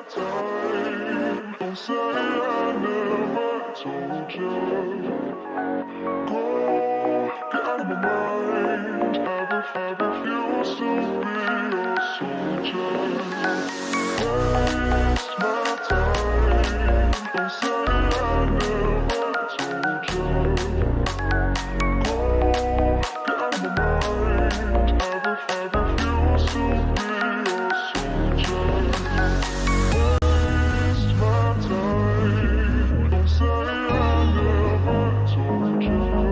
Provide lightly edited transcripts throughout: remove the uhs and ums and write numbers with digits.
time. Don't say I never told you. Go, get out of my mind. I refuse to be a soldier. Waste my time. Don't say I never told you. Go, get out of my mind. I refuse to be a soldier. Waste my time. Don't say I never told you.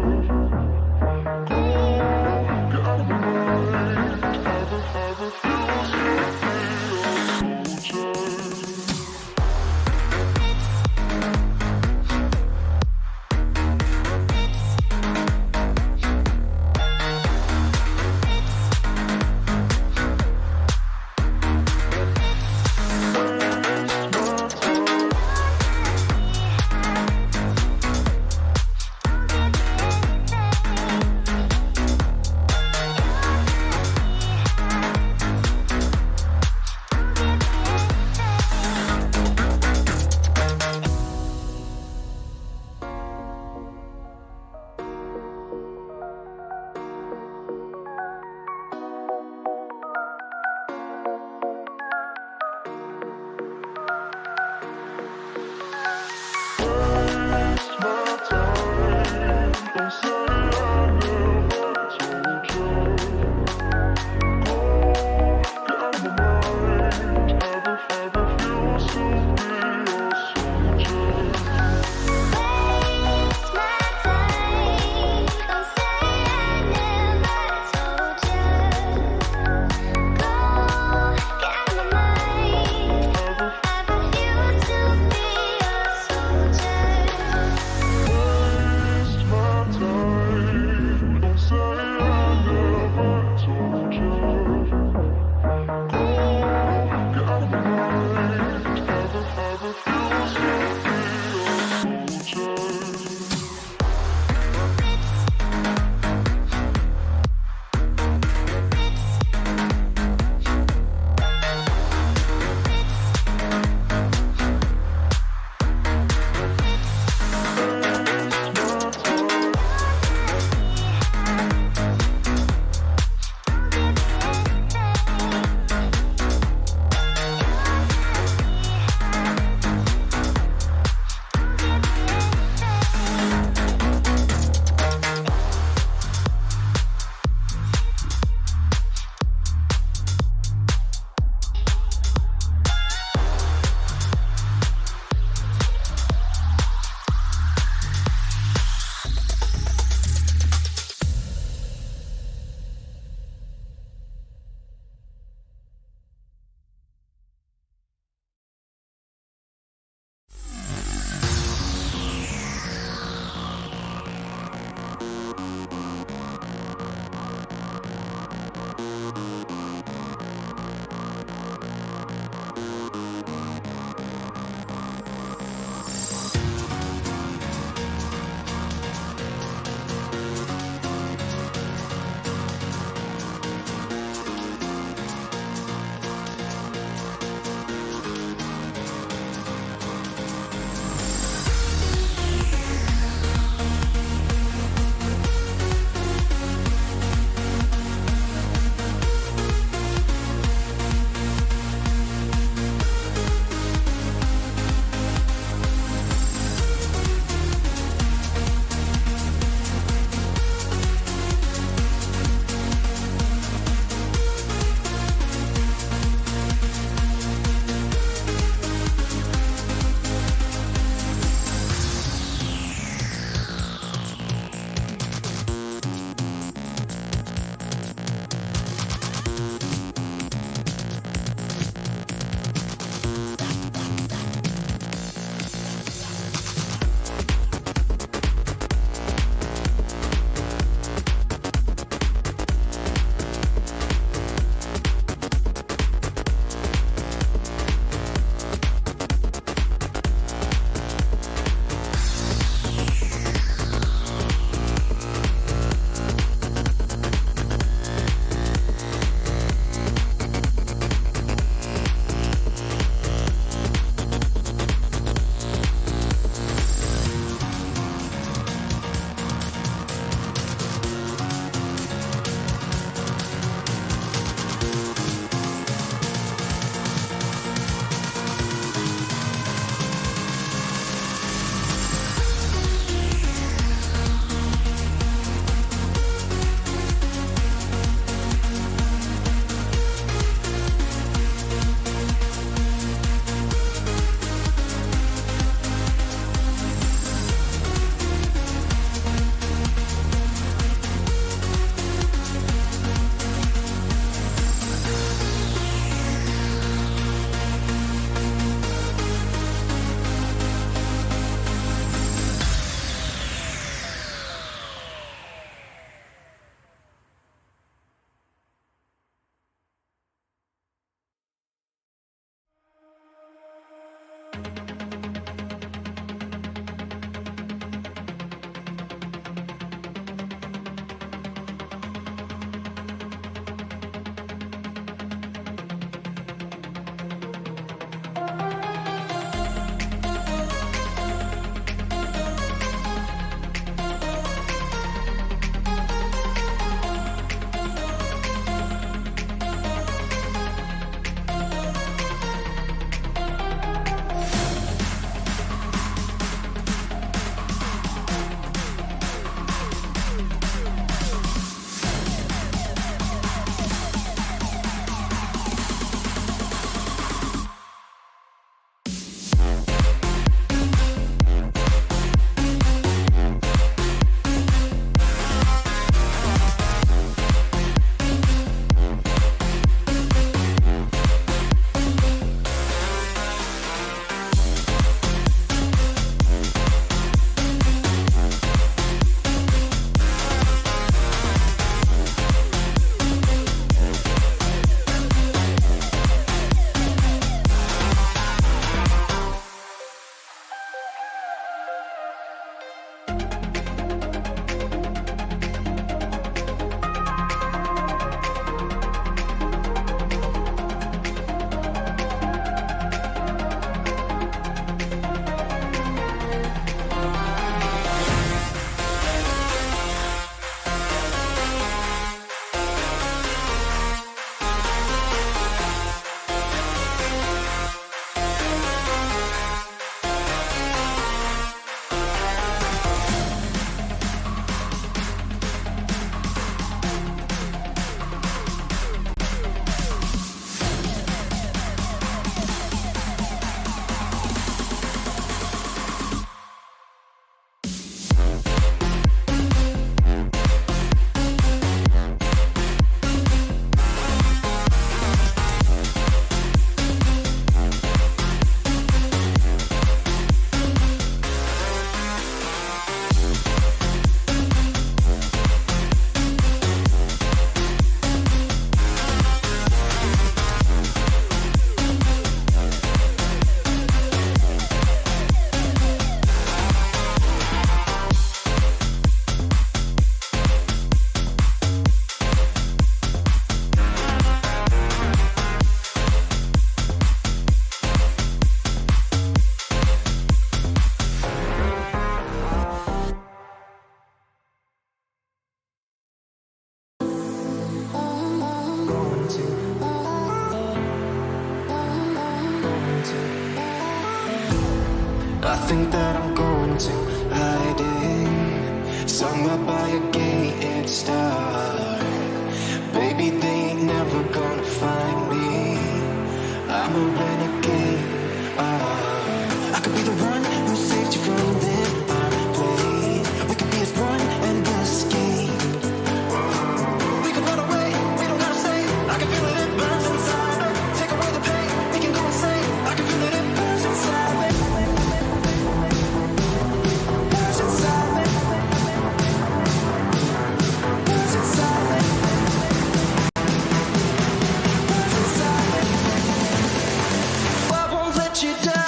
think that I'm going to hiding, somewhere by a gated star. Baby, they ain't never gonna find me. I'm a renegade. I could be the one who saved you from this place. We could be as one and escape. We could run away, we don't gotta stay. I can feel it, it burns inside me. Take away the pain, we can go insane. I can feel it, it burns inside me. Burns inside me. Burns inside me. Burns inside me. I won't let you down.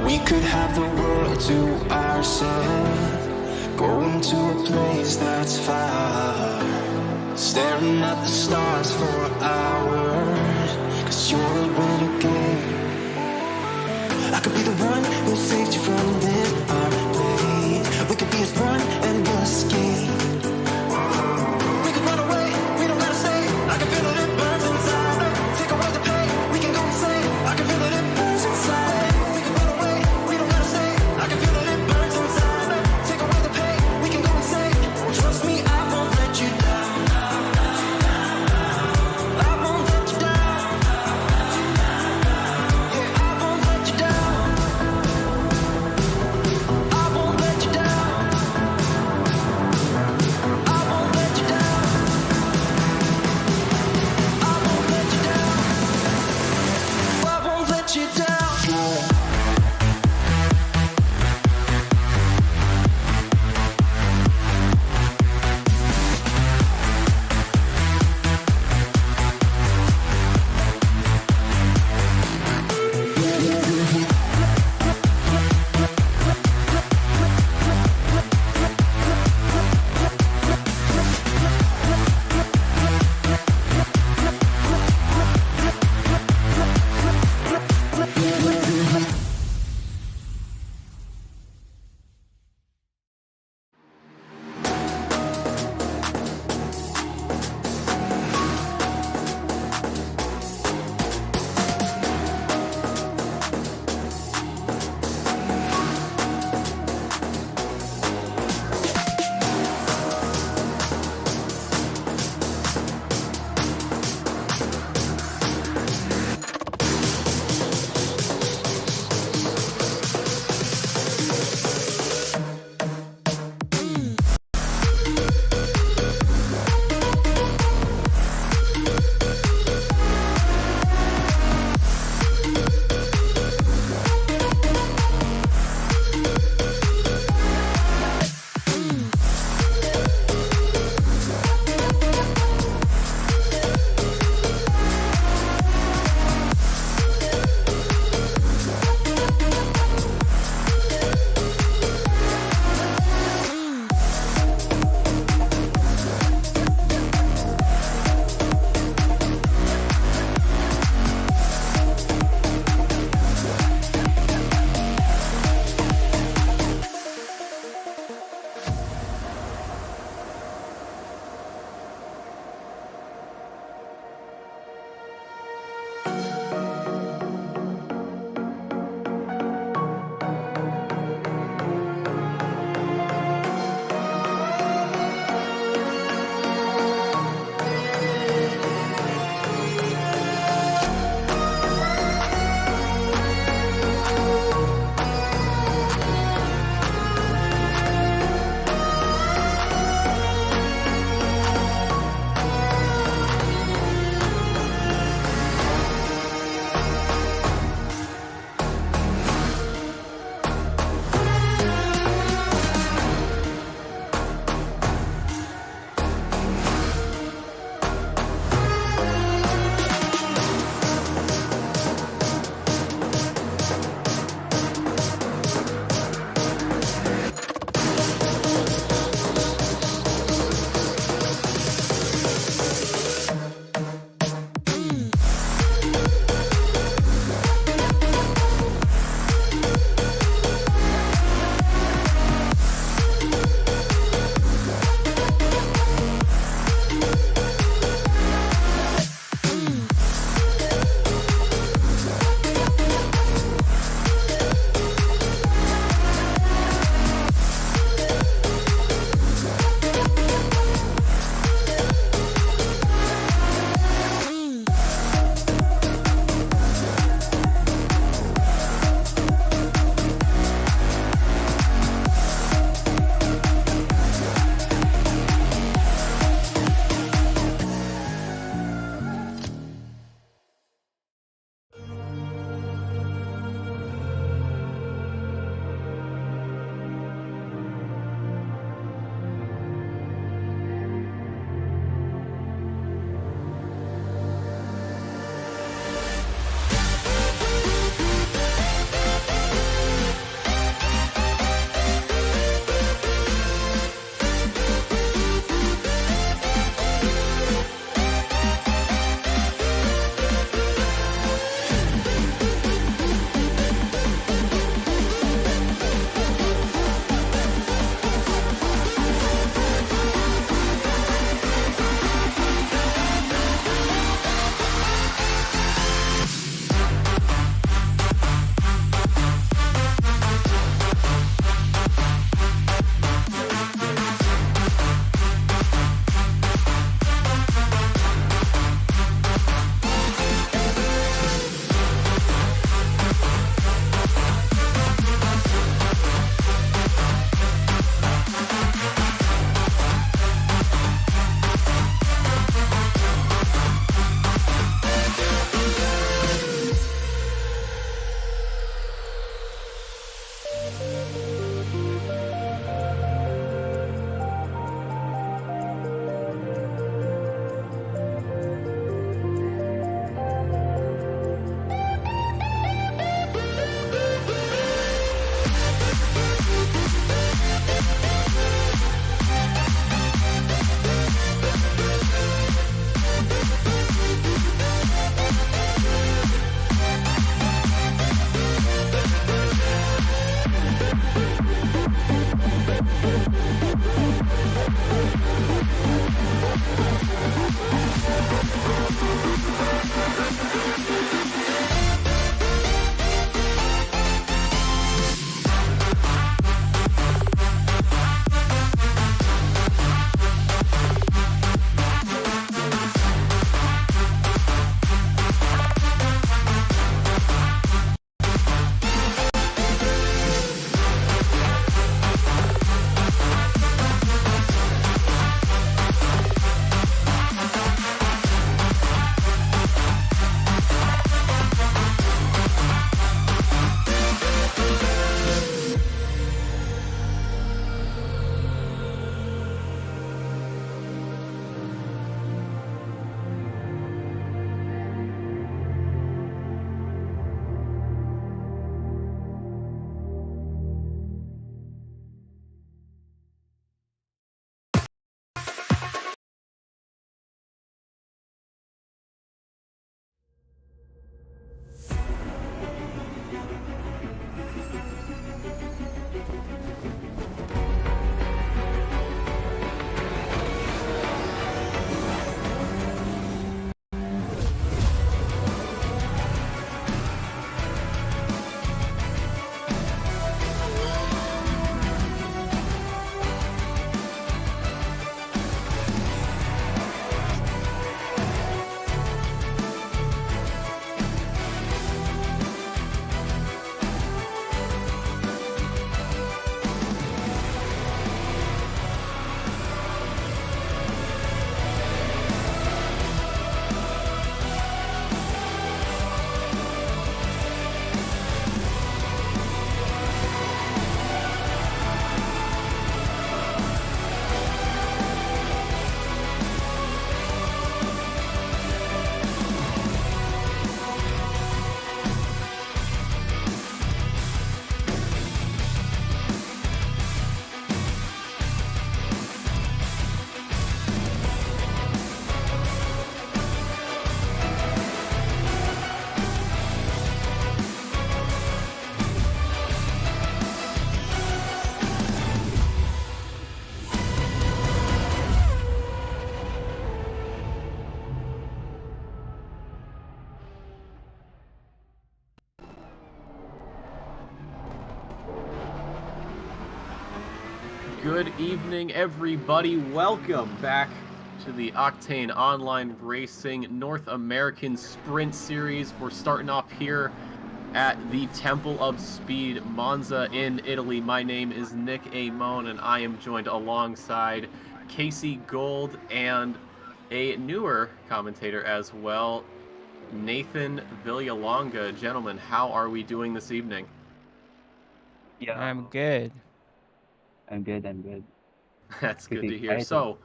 We could have the world to ourselves, going to a place that's far, staring at the stars for hours, 'cause you're a renegade. I could be the one who saved you from this place. We could be as one and escape. We could run away, we don't gotta stay. I can feel it, it burns inside me. Take away the pain, we can go insane. I can feel it, it burns inside. We can run away, we don't gotta stay. I can feel it, it burns inside me. Take away the pain, we can go insane. Trust me, I won't let you down. I won't let you down. Yeah, I won't let you down. I won't let you down. Good evening, everybody. Welcome back to the Octane Online Racing North American Sprint Series. We're starting off here at the Temple of Speed, Monza in Italy. My name is Nick Amon, and I am joined alongside Casey Gold and a newer commentator as well, Nathan Villalonga. Gentlemen, how are we doing this evening? Yeah, I'm good. I'm good. That's good Pretty to hear. excited.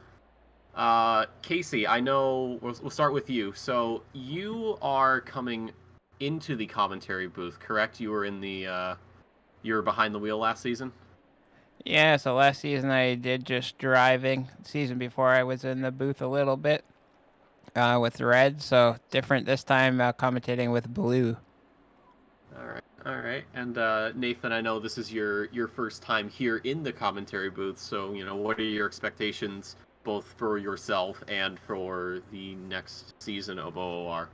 So, Casey, I know we'll start with you. So you are coming into the commentary booth, correct? You were in the you were behind the wheel last season. Yeah, so last season I did just driving. Season before I was in the booth a little bit with red, so different this time commentating with blue. All right. And Nathan, I know this is your first time here in the commentary booth. So what are your expectations both for yourself and for the next season of OOR?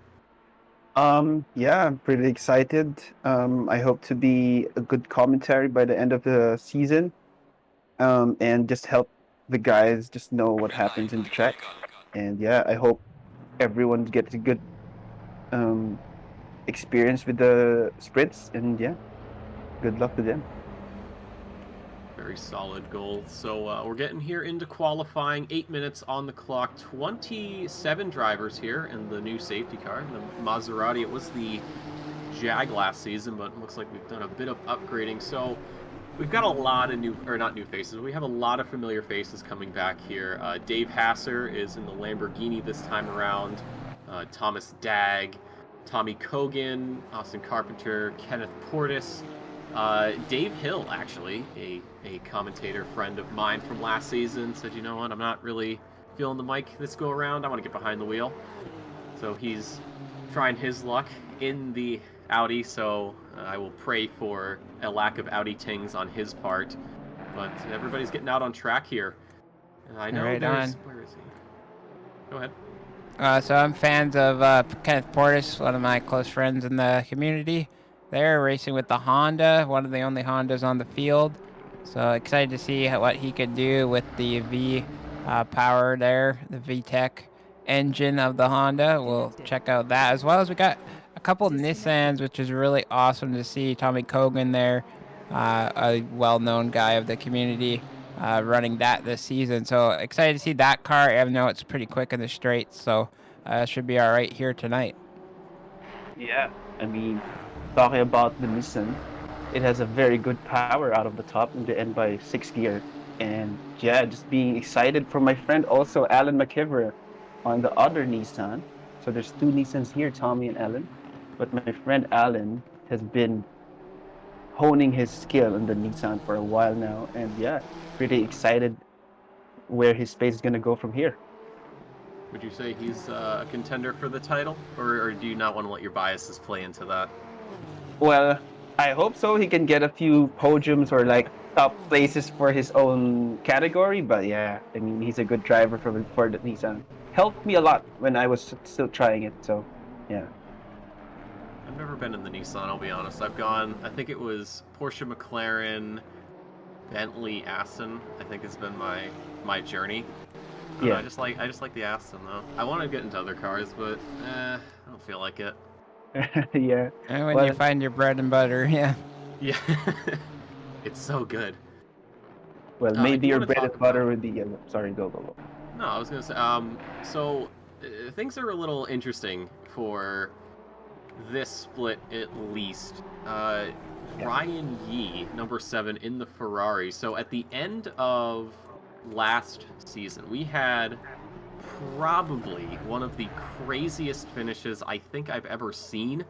Yeah, I'm pretty excited. I hope to be a good commentary by the end of the season. And just help the guys just know what happens in the track. And yeah, I hope everyone gets a good um experience with the sprints. And yeah, good luck to them. Very solid goal. So we're getting here into qualifying. 8 minutes on the clock. 27 drivers here in the new safety car. The Maserati, it was the Jag last season, but it looks like we've done a bit of upgrading. So we've got a lot of not new faces. We have a lot of familiar faces coming back here. Dave Hasser is in the Lamborghini this time around. Thomas Dagg, Tommy Cogan, Austin Carpenter, Kenneth Portis. Dave Hill, actually, a commentator friend of mine from last season, said, you know what, I'm not really feeling the mic this go around. I want to get behind the wheel. So he's trying his luck in the Audi, so I will pray for a lack of Audi tings on his part. But everybody's getting out on track here. I know Right there's... on. Where is he? Go ahead. So I'm fans of Kenneth Portis, one of my close friends in the community. They're racing with the Honda, one of the only Hondas on the field. So excited to see what he could do with the V power there, the VTEC engine of the Honda. We'll check out that, as well as we got a couple Nissans, which is really awesome to see. Tommy Cogan there, a well-known guy of the community, running that this season. So excited to see that car. I know it's pretty quick in the straights, so should be all right here tonight. Yeah, I mean, talking about the Nissan, it has a very good power out of the top in the end by 6 gear. And yeah, just being excited for my friend also Alan McKever on the other Nissan. So there's two Nissans here, Tommy and Alan. But my friend Alan has been honing his skill in the Nissan for a while now. And yeah, pretty excited where his space is gonna go from here. Would you say he's a contender for the title? Or do you not want to let your biases play into that? Well, I hope so. He can get a few podiums or like top places for his own category. But yeah, I mean, he's a good driver for the Nissan. Helped me a lot when I was still trying it. So yeah. I've never been in the Nissan, I'll be honest. I've gone, I think it was Porsche, McLaren, Bentley, Aston, I think has been my journey. Yeah. I just like the Aston though. I want to get into other cars, but I don't feel like it. Yeah. And when Well, you find your bread and butter, yeah. Yeah. It's so good. well, I maybe do your wanna bread talk and butter about- would be. Sorry, go. No, I was gonna say, so things are a little interesting for this split at least. Ryan Yee, number 7 in the Ferrari. So at the end of last season, we had probably one of the craziest finishes I think I've ever seen.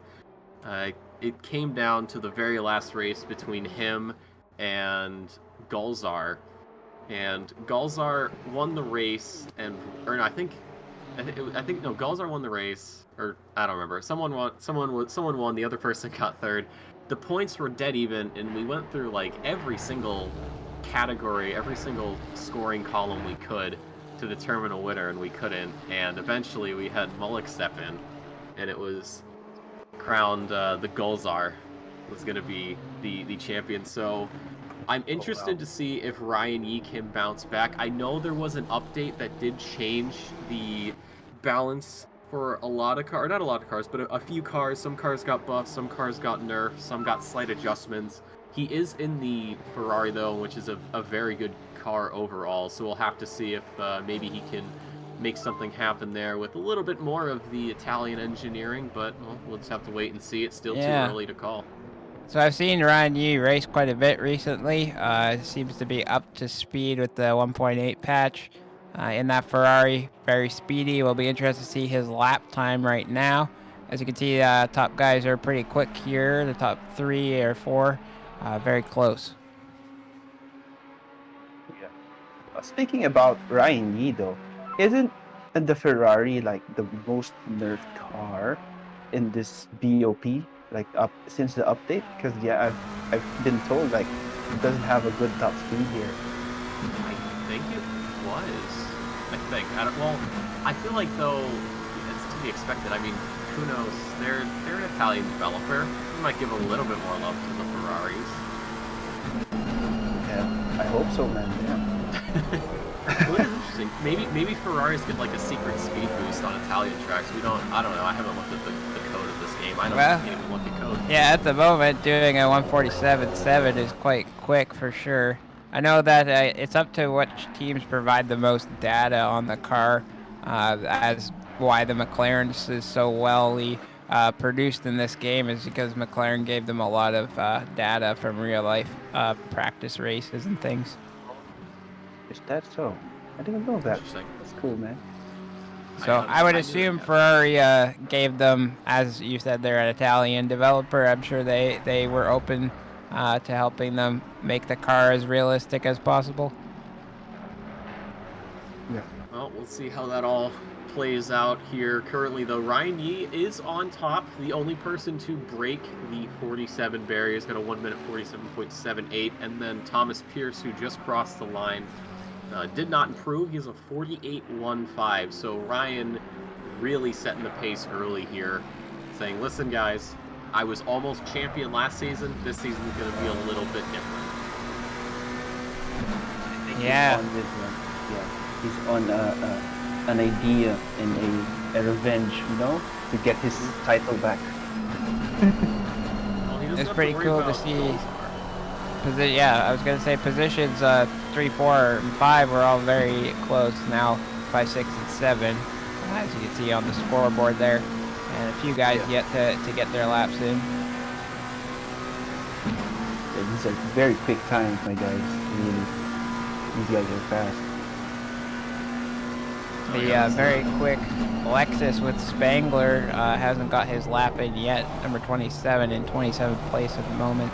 It came down to the very last race between him and Gulzar. And Gulzar won the race, Gulzar won the race, or I don't remember. Someone won. The other person got third. The points were dead even, and we went through like every single category, every single scoring column we could to determine a winner, and we couldn't. And eventually, we had Mullick step in, and it was crowned the Gulzar was going to be the champion. So I'm interested to see if Ryan Yee can bounce back. I know there was an update that did change the balance for a lot of cars, not a lot of cars, but a few cars. Some cars got buffed, some cars got nerfed, some got slight adjustments. He is in the Ferrari, though, which is a very good car overall, so we'll have to see if maybe he can make something happen there with a little bit more of the Italian engineering, but well, we'll just have to wait and see. It's still too early to call. So I've seen Ryan Yee race quite a bit recently. Seems to be up to speed with the 1.8 patch in that Ferrari. Very speedy. We'll be interested to see his lap time right now. As you can see, top guys are pretty quick here. The top 3 or 4, very close. Yeah. Speaking about Ryan Yee, though, isn't the Ferrari like the most nerfed car in this BOP? Like up since the update, because yeah, I've been told like it doesn't have a good top speed here. I think it was. Well, I feel like though it's to be expected. I mean, who knows? They're an Italian developer. We might give a little bit more love to the Ferraris. Yeah, I hope so, man. Yeah. Well, it's interesting. Maybe Ferraris get like a secret speed boost on Italian tracks. I don't know. I haven't looked at the code of this game. I can't even look at code. Yeah, at the moment, doing a 147.7 is quite quick for sure. I know that it's up to which teams provide the most data on the car, as why the McLaren is so well produced in this game is because McLaren gave them a lot of data from real life practice races and things. Is that so? I didn't know that. Interesting. That's cool, man. So I would assume Ferrari gave them, as you said, they're an Italian developer. I'm sure they were open to helping them make the car as realistic as possible. Yeah. Well, we'll see how that all plays out here. Currently, though, Ryan Yee is on top. The only person to break the 47 barrier. He's got a 1 minute 47.78. And then Thomas Pierce, who just crossed the line, did not improve. He has a 48.15. So Ryan really setting the pace early here, saying, listen, guys, I was almost champion last season. This season is going to be a little bit different. Yeah. He's on an idea and a revenge, to get his title back. Well, it's pretty cool to see. Yeah, I was gonna say positions 3, 4, and 5 were all very close now. 5, 6, and 7, as you can see on the scoreboard there, and a few guys yet to get their laps in. Yeah, these are very quick times, my guys. Really, these guys are fast. The very quick Lexus with Spangler hasn't got his lap in yet. Number 27 in 27th place at the moment.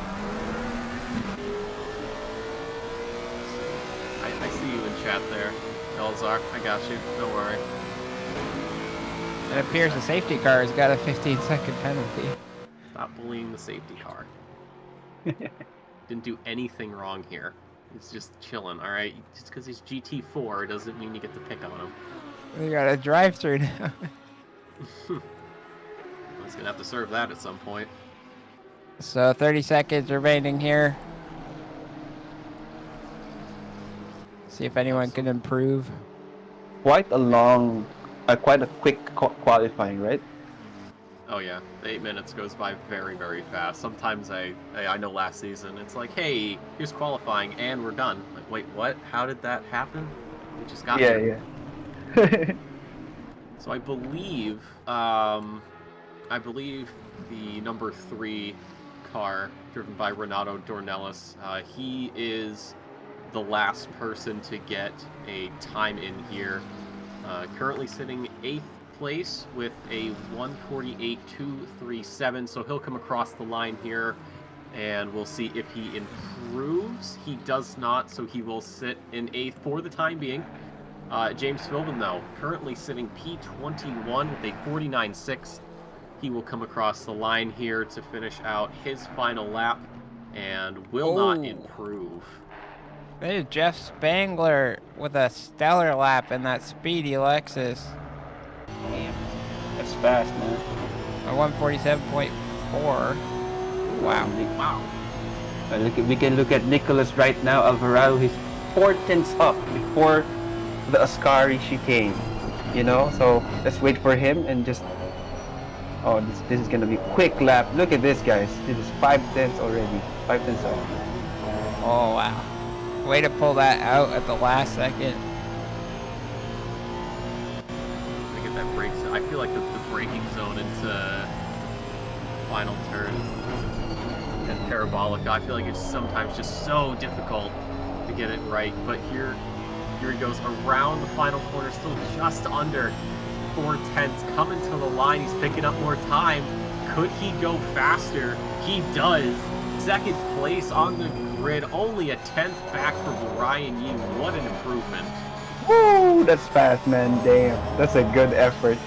I see you in chat there, Elzar. I got you. Don't worry. It appears the safety car has got a 15-second penalty. Stop bullying the safety car. Didn't do anything wrong here. He's just chilling, all right? Just because he's GT4 doesn't mean you get to pick on him. We got a drive-through now. He's going to have to serve that at some point. So 30 seconds remaining here. See if anyone can improve. Quite a quick qualifying, right? Oh yeah, the 8 minutes goes by very, very fast. Sometimes I know last season, it's like, hey, here's qualifying and we're done. Like, wait, what? How did that happen? We just got here. Yeah. So I believe the number 3 car, driven by Renato Dornelis, he is the last person to get a time in here. Currently sitting 8th place with a 148.237, so he'll come across the line here, and we'll see if he improves. He does not, so he will sit in 8th for the time being. James Philbin, though, currently sitting P21 with a 49.6. He will come across the line here to finish out his final lap and will not improve. There's Jeff Spangler with a stellar lap in that speedy Lexus. Damn. That's fast, man. A 147.4. Wow. Wow. We can look at Nicholas right now. Alvarado, he's 4 tenths up before the Ascari chicane. You know, so let's wait for him and just. Oh, this is gonna be quick lap. Look at this, guys. This is 5 tenths already. 5 tenths up. Oh, wow. Way to pull that out at the last second. I get that brake zone. I feel like the braking zone into final turn and parabolic. I feel like it's sometimes just so difficult to get it right. But here he goes around the final corner, still just under 4 tenths, coming to the line. He's picking up more time. Could he go faster? He does. Second place on the grid, only a 10th back from Ryan Yee. What an improvement. Woo! That's fast, man. Damn. That's a good effort.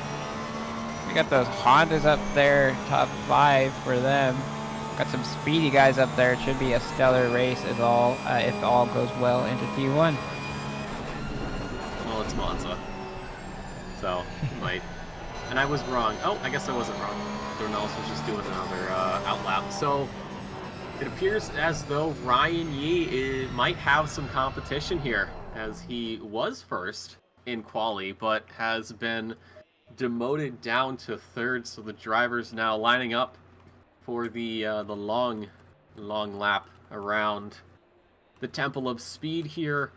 We got those Hondas up there, top 5 for them. Got some speedy guys up there. It should be a stellar race if all goes well into T1. Well, it's Monza, so he might. And I was wrong. Oh, I guess I wasn't wrong. Dornelles was just doing another outlap. So it appears as though Ryan Yee might have some competition here, as he was first in quali, but has been demoted down to third. So the drivers now lining up for the long lap around the Temple of Speed here.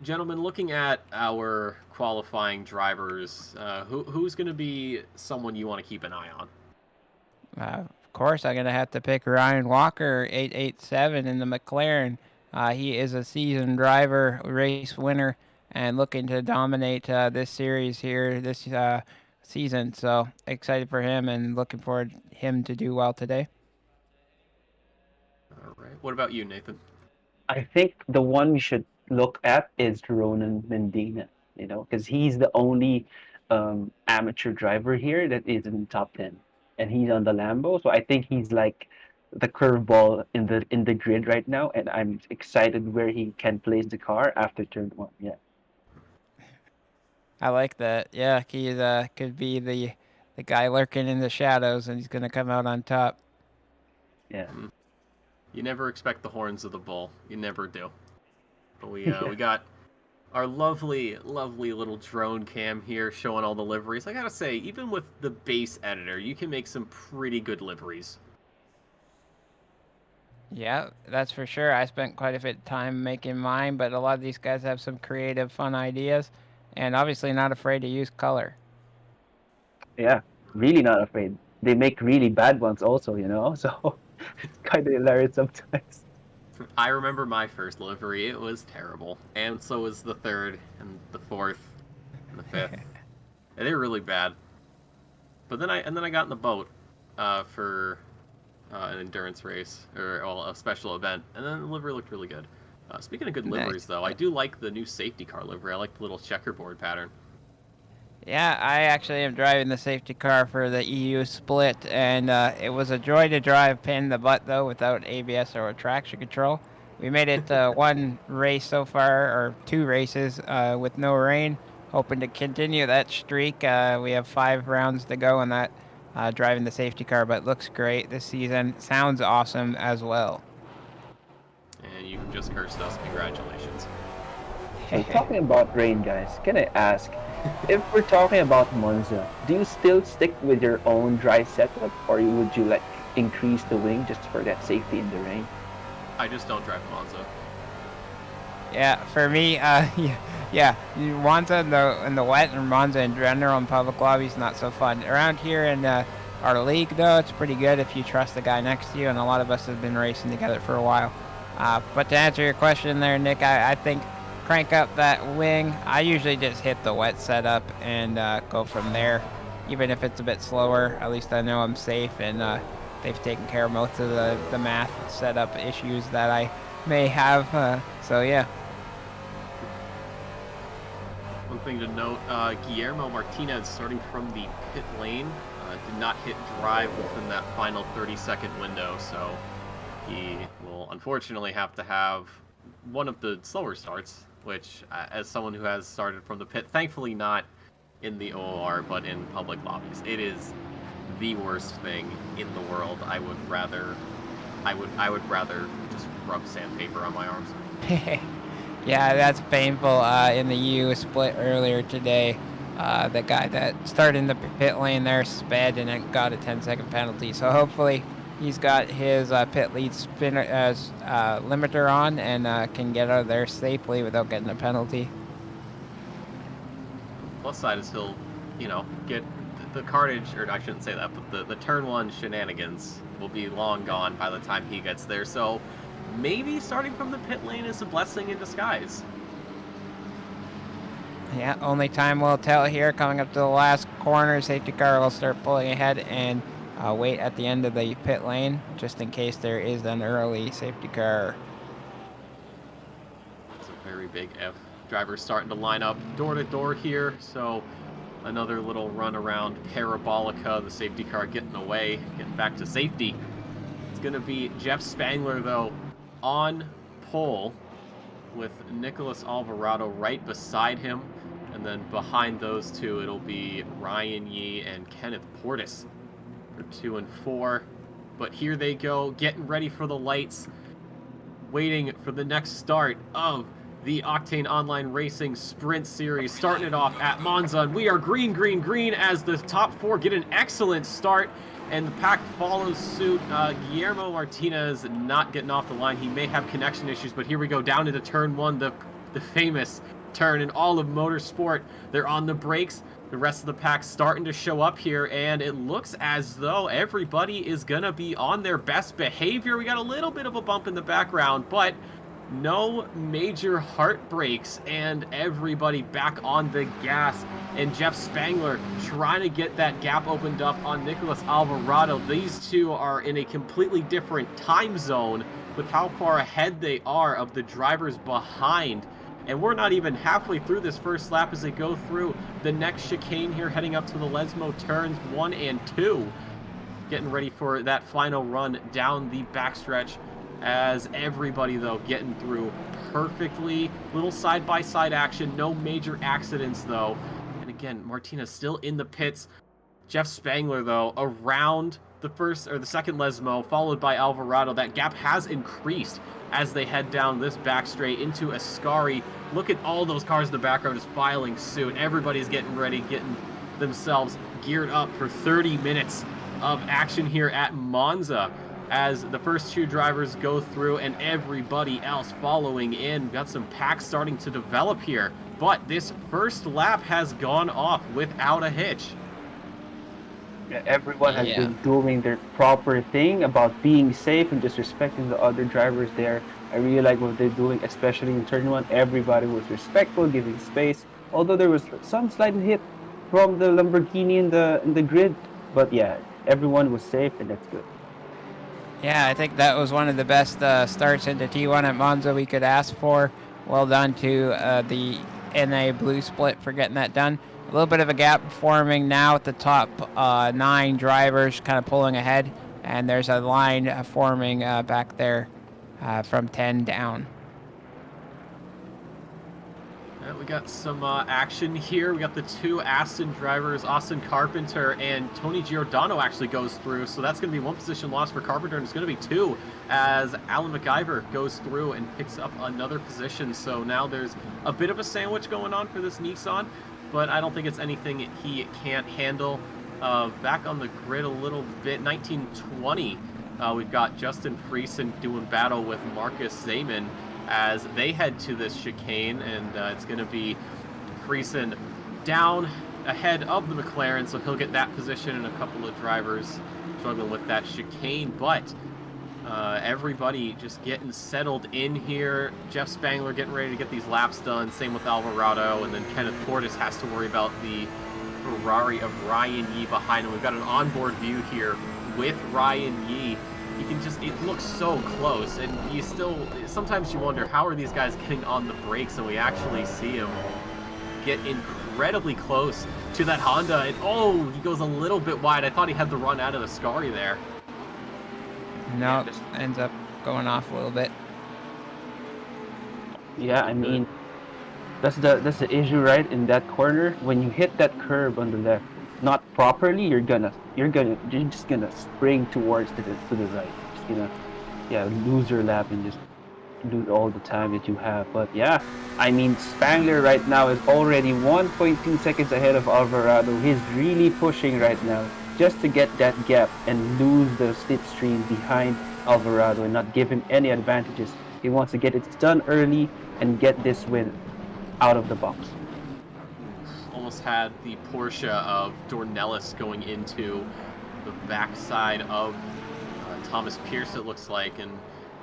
Gentlemen, looking at our qualifying drivers, who's going to be someone you want to keep an eye on? Of course, I'm going to have to pick Ryan Walker, 887 in the McLaren. He is a seasoned driver, race winner, and looking to dominate this series here this season. So excited for him and looking forward him to do well today. All right. What about you, Nathan? I think the one we should look at is Ronan Mendina, you know, because he's the only amateur driver here that is in the top 10, and he's on the Lambo. So I think he's like the curveball in the grid right now, and I'm excited where he can place the car after turn 1. Yeah. I like that. Yeah, he could be the guy lurking in the shadows, and he's going to come out on top. Yeah. You never expect the horns of the bull. You never do. But we got our lovely little drone cam here showing all the liveries. I gotta say, even with the base editor, you can make some pretty good liveries. Yeah, that's for sure. I spent quite a bit of time making mine, but a lot of these guys have some creative, fun ideas, and obviously not afraid to use color. Yeah, really not afraid. They make really bad ones also, you know, so it's kind of hilarious sometimes. I remember my first livery. It was terrible. And so was the third, and the fourth, and the fifth. And they were really bad. But then I got in the boat for an endurance race, or well, a special event, and then the livery looked really good. Speaking of good liveries, though, I do like the new safety car livery. I like the little checkerboard pattern. Yeah, I actually am driving the safety car for the EU split, and it was a joy to drive pain in the butt, though, without ABS or traction control. We made it one race so far, or 2 races, with no rain. Hoping to continue that streak. We have 5 rounds to go on that driving the safety car, but looks great this season. Sounds awesome as well. And you just cursed us. Congratulations. So talking about rain, guys, can I ask, if we're talking about Monza, do you still stick with your own dry setup, or would you like increase the wing just for that safety in the rain? I just don't drive Monza. Yeah, for me, yeah, Monza in the wet, and Monza in general in public lobbies not so fun. Around here in our league, though, it's pretty good if you trust the guy next to you, and a lot of us have been racing together for a while. But to answer your question there, Nick, I think crank up that wing. I usually just hit the wet setup and go from there. Even if it's a bit slower, at least I know I'm safe, and they've taken care of most of the math setup issues that I may have. So yeah. One thing to note, Guillermo Martinez, starting from the pit lane, did not hit drive within that final 30-second window, so he will unfortunately have to have one of the slower starts, which, as someone who has started from the pit, thankfully not in the OOR, but in public lobbies, it is the worst thing in the world. I would rather I would rather just rub sandpaper on my arms. Yeah, that's painful. In the U split earlier today, the guy that started in the pit lane there sped and it got a 10-second penalty. So hopefully he's got his pit lead spinner limiter on and can get out of there safely without getting a penalty. Plus side is he'll, get the carnage, or I shouldn't say that, but the turn 1 shenanigans will be long gone by the time he gets there. So maybe starting from the pit lane is a blessing in disguise. Yeah, only time will tell here. Coming up to the last corner, safety car will start pulling ahead and wait at the end of the pit lane, just in case there is an early safety car. It's a very big F. Drivers starting to line up door to door here, so another little run around Parabolica, the safety car getting away, getting back to safety. It's going to be Jeff Spangler, though, on pole, with Nicholas Alvarado right beside him. And then behind those two, it'll be Ryan Yee and Kenneth Portis for 2 and 4. But here they go, getting ready for the lights, waiting for the next start of the Octane Online Racing Sprint Series, starting it off at Monza. And we are green, green, green as the top 4 get an excellent start. And the pack follows suit. Guillermo Martinez not getting off the line. He may have connection issues, but here we go down into turn 1, the famous turn in all of motorsport. They're on the brakes. The rest of the pack starting to show up here, and it looks as though everybody is going to be on their best behavior. We got a little bit of a bump in the background, but no major heartbreaks, and everybody back on the gas. And Jeff Spangler trying to get that gap opened up on Nicholas Alvarado. These two are in a completely different time zone with how far ahead they are of the drivers behind. And we're not even halfway through this first lap as they go through the next chicane here, heading up to the Lesmo turns 1 and 2. Getting ready for that final run down the backstretch, as everybody, though, getting through perfectly. Little side-by-side action, no major accidents, though. And again, Martinez still in the pits. Jeff Spangler, though, around the second Lesmo, followed by Alvarado. That gap has increased as they head down this back straight into Ascari. Look at all those cars in the background just filing suit. Everybody's getting ready, getting themselves geared up for 30 minutes of action here at Monza, as the first 2 drivers go through and everybody else following in. Got some packs starting to develop here, but this first lap has gone off without a hitch. Everyone has been doing their proper thing about being safe and just respecting the other drivers there. I really like what they're doing, especially in turn 1. Everybody was respectful, giving space. Although there was some slight hit from the Lamborghini in the grid, but yeah, everyone was safe, and that's good. Yeah, I think that was one of the best starts into T1 at Monza we could ask for. Well done to the NA Blue Split for getting that done. A little bit of a gap forming now at the top 9 drivers kind of pulling ahead, and there's a line forming back there from 10 down. We got some action here. We got the 2 Aston drivers, Austin Carpenter and Tony Giordano actually goes through. So that's going to be 1 position loss for Carpenter, and it's going to be 2 as Alan McIver goes through and picks up another position. So now there's a bit of a sandwich going on for this Nissan, but I don't think it's anything he can't handle. Back on the grid a little bit, 1920, we've got Justin Friesen doing battle with Marcus Zeman as they head to this chicane, and it's going to be Friesen down ahead of the McLaren, so he'll get that position, and a couple of drivers struggling with that chicane. But everybody just getting settled in here. Jeff Spangler getting ready to get these laps done, same with Alvarado, and then Kenneth Portis has to worry about the Ferrari of Ryan Yee behind him. We've got an onboard view here with Ryan Yee. You can just, it looks so close, and you still, sometimes you wonder, how are these guys getting on the brakes? And we actually see him get incredibly close to that Honda, and oh, he goes a little bit wide. I thought he had the run out of the Ascari there. No, it just ends up going off a little bit. Yeah, I mean, that's the issue, right? In that corner, when you hit that curve on the left, not properly, you're just gonna spring towards to the right. Just gonna lose your lap and just lose all the time that you have. But yeah, I mean, Spangler right now is already 1.2 seconds ahead of Alvarado. He's really pushing right now just to get that gap and lose the slipstream behind Alvarado and not give him any advantages. He wants to get it done early and get this win out of the box. Almost had the Porsche of Dornelis going into the backside of Thomas Pierce, it looks like, and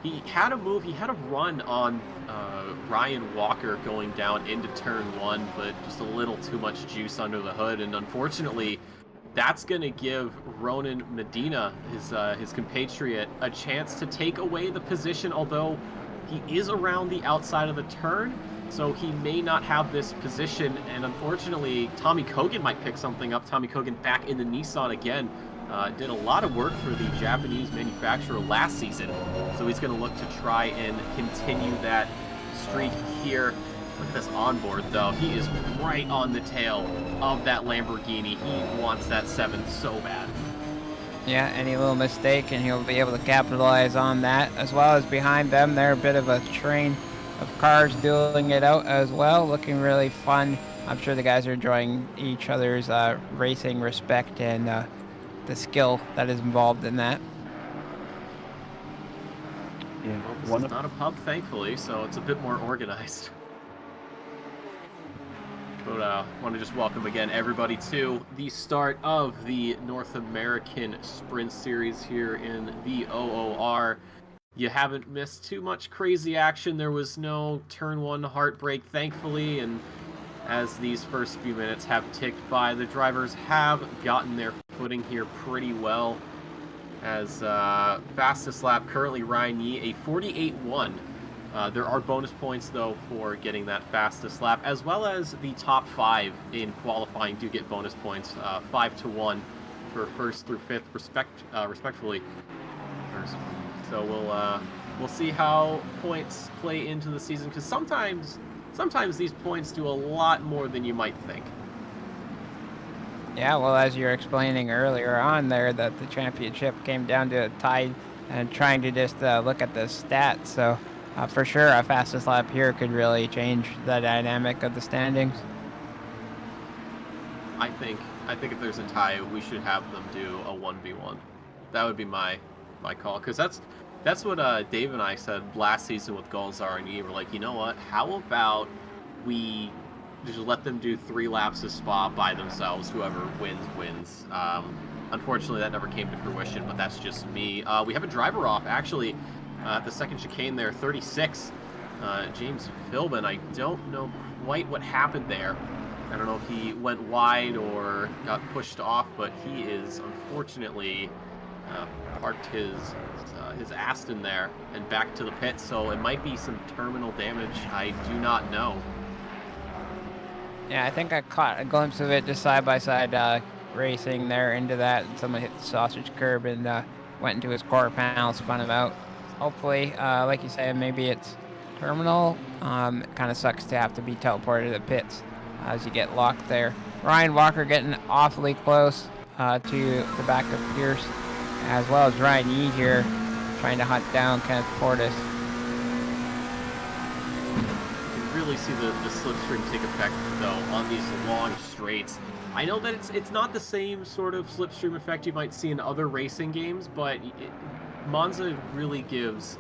he had a move, he had a run on Ryan Walker going down into turn 1, but just a little too much juice under the hood, and unfortunately that's going to give Ronan Medina, his compatriot, a chance to take away the position, although he is around the outside of the turn, so he may not have this position, and unfortunately Tommy Kogan might pick something up. Tommy Kogan back in the Nissan again. Did a lot of work for the Japanese manufacturer last season, so he's going to look to try and continue that streak here. Look at this onboard, though. He is right on the tail of that Lamborghini. He wants that 7th so bad. Yeah, any little mistake and he'll be able to capitalize on that, as well as behind them they're a bit of a train of cars dueling it out as well, looking really fun. I'm sure the guys are enjoying each other's racing respect and the skill that is involved in that. Yeah, well, this is not a pub, thankfully, so it's a bit more organized. But I want to just welcome again everybody to the start of the North American Sprint Series here in the OOR. You haven't missed too much crazy action. There was no turn 1 heartbreak, thankfully, and as these first few minutes have ticked by, the drivers have gotten their footing here pretty well. As fastest lap currently Ryan Yee, a 48.1. There are bonus points though for getting that fastest lap, as well as the top 5 in qualifying do get bonus points, 5-1 for 1st through 5th respectively. So we'll see how points play into the season, because sometimes these points do a lot more than you might think. Yeah, well, as you were explaining earlier on there, that the championship came down to a tie and trying to just look at the stats. So for sure, a fastest lap here could really change the dynamic of the standings. I think if there's a tie, we should have them do a 1v1. That would be my call, because that's what Dave and I said last season with Gulzar and E. We're like, you know what? How about we just let them do 3 laps of Spa by themselves? Whoever wins. Unfortunately, that never came to fruition, but that's just me. We have a driver off, actually, at the second chicane there, 36. James Philbin. I don't know quite what happened there. I don't know if he went wide or got pushed off, but he is unfortunately parked his Aston there and back to the pit, so it might be some terminal damage. I do not know. Yeah, I think I caught a glimpse of it just side-by-side racing there into that, and someone hit the sausage curb and went into his quarter panel, spun him out. Hopefully, like you said, maybe it's terminal. It kind of sucks to have to be teleported to the pits as you get locked there. Ryan Walker getting awfully close to the back of Pierce, as well as Ryan Yee here trying to hunt down Kenneth Portis. You can really see the slipstream take effect, though, on these long straights. I know that it's not the same sort of slipstream effect you might see in other racing games, but Monza really gives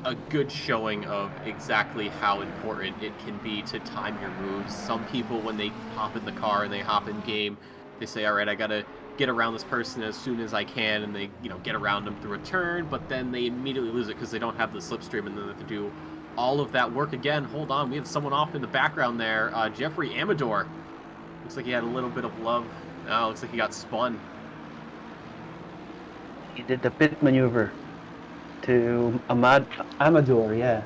a good showing of exactly how important it can be to time your moves. Some people, when they hop in the car and they hop in game, they say, all right, I gotta get around this person as soon as I can, and they get around them through a turn, but then they immediately lose it because they don't have the slipstream, and then they have to do all of that work again. Hold on, we have someone off in the background there. Jeffrey Amador. Looks like he had a little bit of love. Oh, looks like he got spun. He did the pit maneuver to Amador, yeah.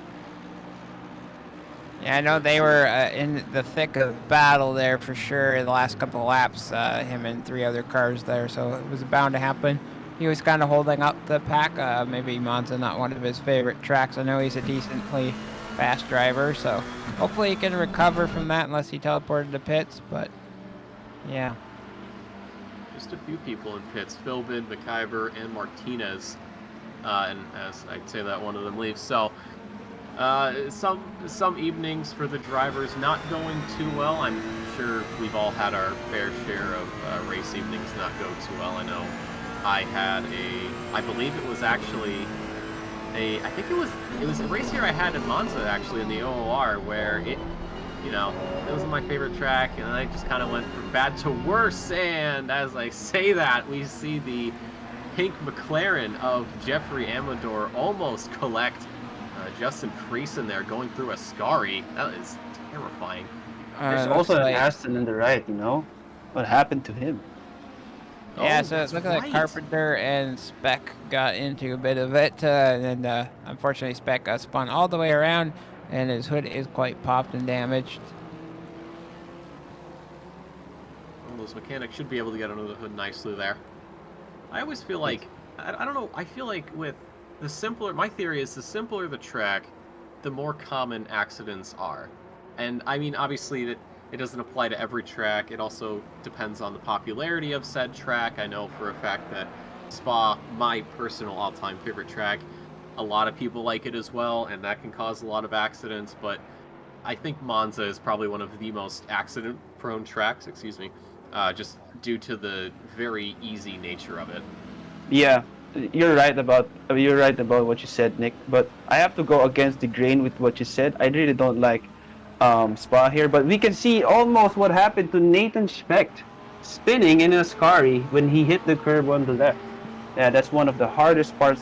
Yeah, I know they were in the thick of battle there for sure in the last couple of laps, him and 3 other cars there, so it was bound to happen. He was kind of holding up the pack. Maybe Monza not one of his favorite tracks. I know he's a decently fast driver, so hopefully he can recover from that unless he teleported to pits, but yeah. Just a few people in pits. Philbin, McIver, and Martinez. and as I say that, one of them leaves. So some evenings for the drivers not going too well. I'm sure we've all had our fair share of race evenings not go too well. I know I had I believe it was actually I think it was a race here I had in Monza actually in the OOR where it wasn't my favorite track, and I just kind of went from bad to worse. And as I say that, we see the pink McLaren of Jeffrey Amador almost collect Justin Friesen there going through a Ascari. That is terrifying. There's looks also an like- Aston in the right, What happened to him? Yeah, Oh, so it that's looks like right. Carpenter and Speck got into a bit of it, and unfortunately Speck got spun all the way around, and his hood is quite popped and damaged. Well, those mechanics should be able to get under the hood nicely there. I always feel like, I don't know, I feel like with the simpler, my theory is the simpler the track, the more common accidents are. And I mean, obviously that it doesn't apply to every track. It also depends on the popularity of said track. I know for a fact that Spa, my personal all-time favorite track, a lot of people like it as well, and that can cause a lot of accidents, but I think Monza is probably one of the most accident-prone tracks, just due to the very easy nature of it. Yeah, you're right about what you said, Nick. But I have to go against the grain with what you said. I really don't like Spa here, but we can see almost what happened to Nathan Specht spinning in a Ascari when he hit the curb on the left. Yeah, that's one of the hardest parts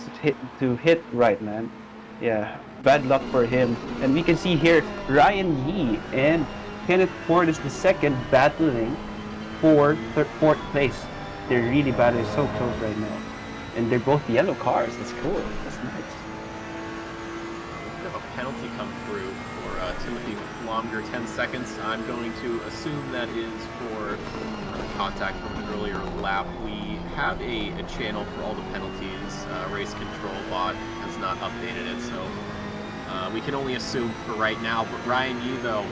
to hit right, man. Yeah, bad luck for him. And we can see here Ryan Yee and Kenneth Portis II battling for fourth place. They're really battling so close right now. And they're both yellow cars. That's cool. That's nice. We have a penalty come through for Timothy Flomger, 10 seconds. I'm going to assume that is for contact from an earlier lap. We have a channel for all the penalties. Race Control Bot has not updated it, so we can only assume for right now. But Ryan Yee, though,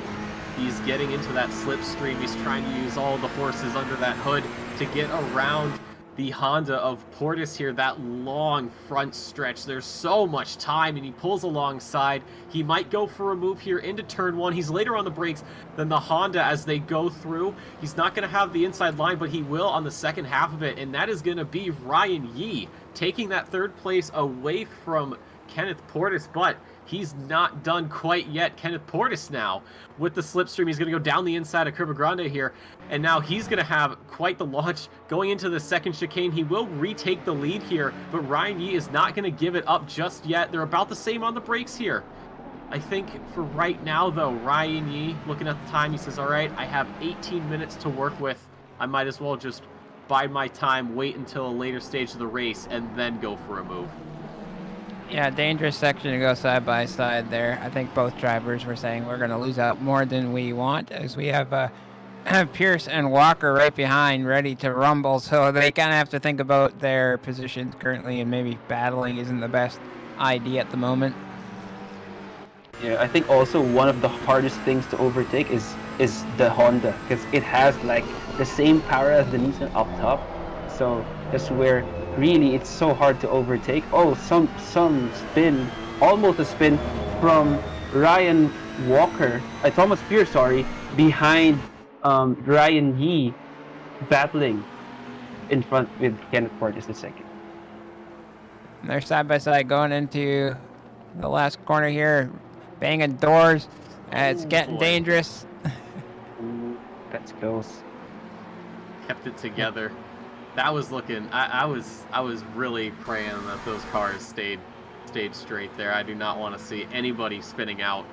he's getting into that slipstream. He's trying to use all the horses under that hood to get around the Honda of Portis here, that long front stretch. There's so much time, and he pulls alongside. He might go for a move here into turn one. He's later on the brakes than the Honda as they go through. He's not going to have the inside line, but he will on the second half of it, and that is going to be Ryan Yee taking that third place away from Kenneth Portis, but he's not done quite yet. Kenneth Portis now with the slipstream. He's going to go down the inside of Curva Grande here, and now he's going to have quite the launch going into the second chicane. He will retake the lead here, but Ryan Yee is not going to give it up just yet. They're about the same on the brakes here. I think for right now, though, Ryan Yee, looking at the time, he says, all right, I have 18 minutes to work with. I might as well just bide my time, wait until a later stage of the race, and then go for a move. Yeah, dangerous section to go side by side there. I think both drivers were saying we're going to lose out more than we want, as we have Pierce and Walker right behind ready to rumble, so they kind of have to think about their positions currently, and maybe battling isn't the best idea at the moment. Yeah, I think also one of the hardest things to overtake is the Honda, because it has like the same power as the Nissan up top, so that's where really it's so hard to overtake. Oh, some spin, almost a spin from Ryan Walker, Thomas Pierce, sorry, behind Ryan Yee, battling in front with Kenneth Portis II. And they're side by side going into the last corner here, banging doors. It's getting dangerous. That's close. Kept it together. That was looking. I was really praying that those cars stayed straight there. I do not want to see anybody spinning out.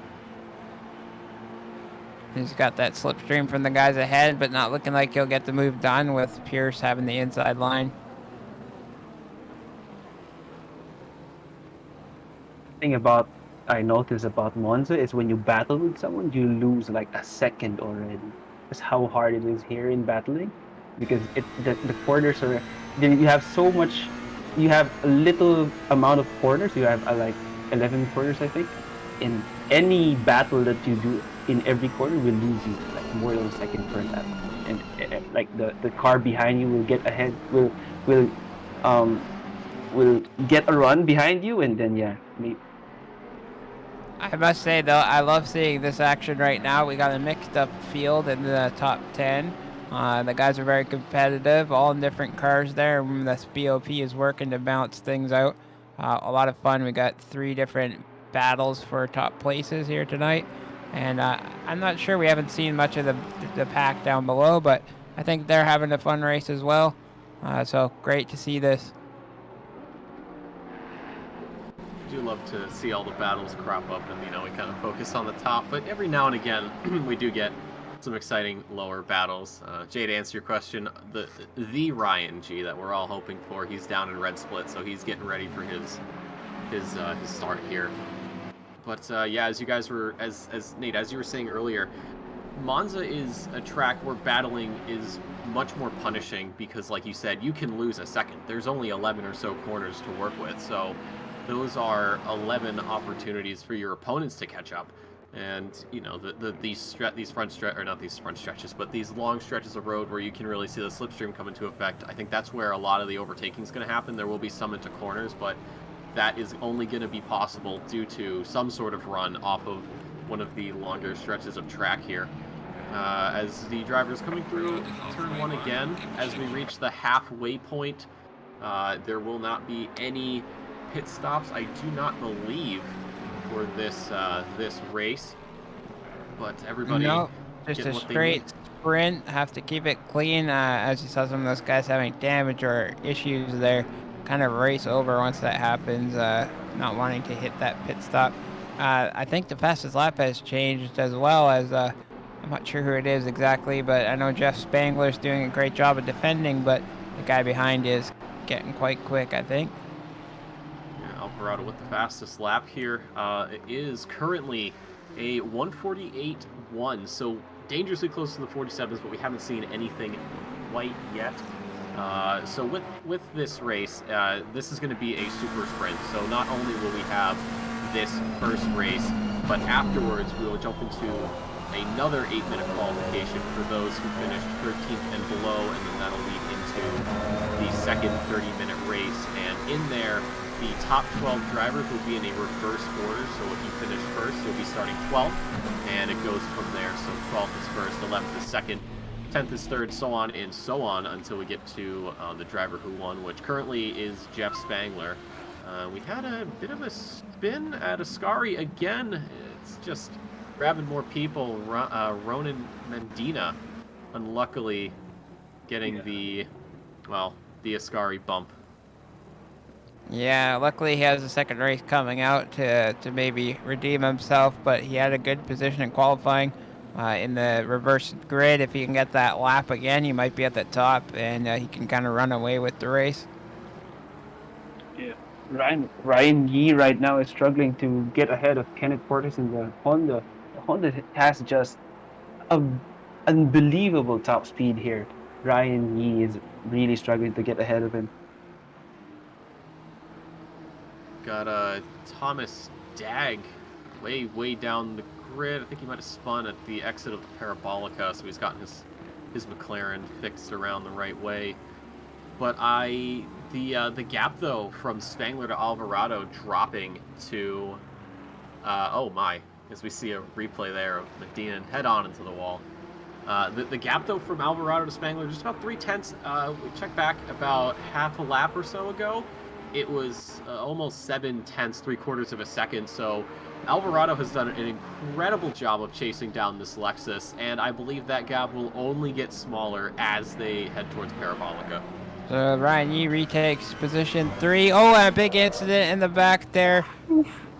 He's got that slipstream from the guys ahead, but not looking like he'll get the move done with Pierce having the inside line. Thing I noticed about Monza is when you battle with someone, you lose like a second already. That's how hard it is here in battling, because the corners are, you have so much, you have a little amount of corners. You have like 11 corners, I think. In any battle that you do in every corner will lose you like more than a second per lap, and like the car behind you will get ahead, will will get a run behind you, and then yeah, I must say though, I love seeing this action right now. We got a mixed up field in the top 10. The guys are very competitive, all in different cars there. And the BOP is working to balance things out. A lot of fun. We got 3 different battles for top places here tonight. And I'm not sure, we haven't seen much of the pack down below, but I think they're having a fun race as well. So great to see this. Do love to see all the battles crop up, and we kind of focus on the top, but every now and again we do get some exciting lower battles. Jay, to answer your question, the Ryan G that we're all hoping for, he's down in red split, so he's getting ready for his start here. But yeah, as you guys were, as Nate, as you were saying earlier, Monza is a track where battling is much more punishing because, like you said, you can lose a second. There's only 11 or so corners to work with, so those are 11 opportunities for your opponents to catch up. And these long stretches of road where you can really see the slipstream come into effect. I think that's where a lot of the overtaking is going to happen. There will be some into corners, but that is only going to be possible due to some sort of run off of one of the longer stretches of track here. As the driver is coming through turn 1 again, as we reach the halfway point, there will not be any pit stops, I do not believe, for this race, but everybody, no, just a straight sprint. Have to keep it clean. As you saw, some of those guys having damage or issues there, kind of race over once that happens, not wanting to hit that pit stop. I think the fastest lap has changed as well, as I'm not sure who it is exactly, but I know Jeff Spangler's doing a great job of defending, but the guy behind is getting quite quick, I think. Alvarado with the fastest lap here. It is currently a 1:48.1, so dangerously close to the 47s, but we haven't seen anything quite yet. So with this race, this is going to be a super sprint. So not only will we have this first race, but afterwards we will jump into another 8-minute qualification for those who finished 13th and below, and then that'll lead into the second 30-minute race. And in there, the top 12 drivers will be in a reverse order, so if you finish first, you'll be starting 12th, and it goes from there. So 12th is first, 11th is second, 10th is third, so on and so on, until we get to the driver who won, which currently is Jeff Spangler. We had a bit of a spin at Ascari again. It's just grabbing more people. Ronan Mendina, unluckily, getting the Ascari bump. Yeah, luckily he has a second race coming out to maybe redeem himself, but he had a good position in qualifying. In the reverse grid, if he can get that lap again, he might be at the top, and he can kind of run away with the race. Yeah, Ryan Yee right now is struggling to get ahead of Kenneth Portis in the Honda. The Honda has just an unbelievable top speed here. Ryan Yee is really struggling to get ahead of him. Got Thomas Dagg way down the grid. I think he might have spun at the exit of the Parabolica, so he's gotten his McLaren fixed around the right way. But the gap though from Spangler to Alvarado dropping to as we see a replay there of Medina head on into the wall. The gap though from Alvarado to Spangler, just about 0.3. We checked back about half a lap or so ago. It was almost 0.7, 3/4 of a second. So Alvarado has done an incredible job of chasing down this Lexus, and I believe that gap will only get smaller as they head towards Parabolica. So Ryan Yee retakes position 3. Oh, and a big incident in the back there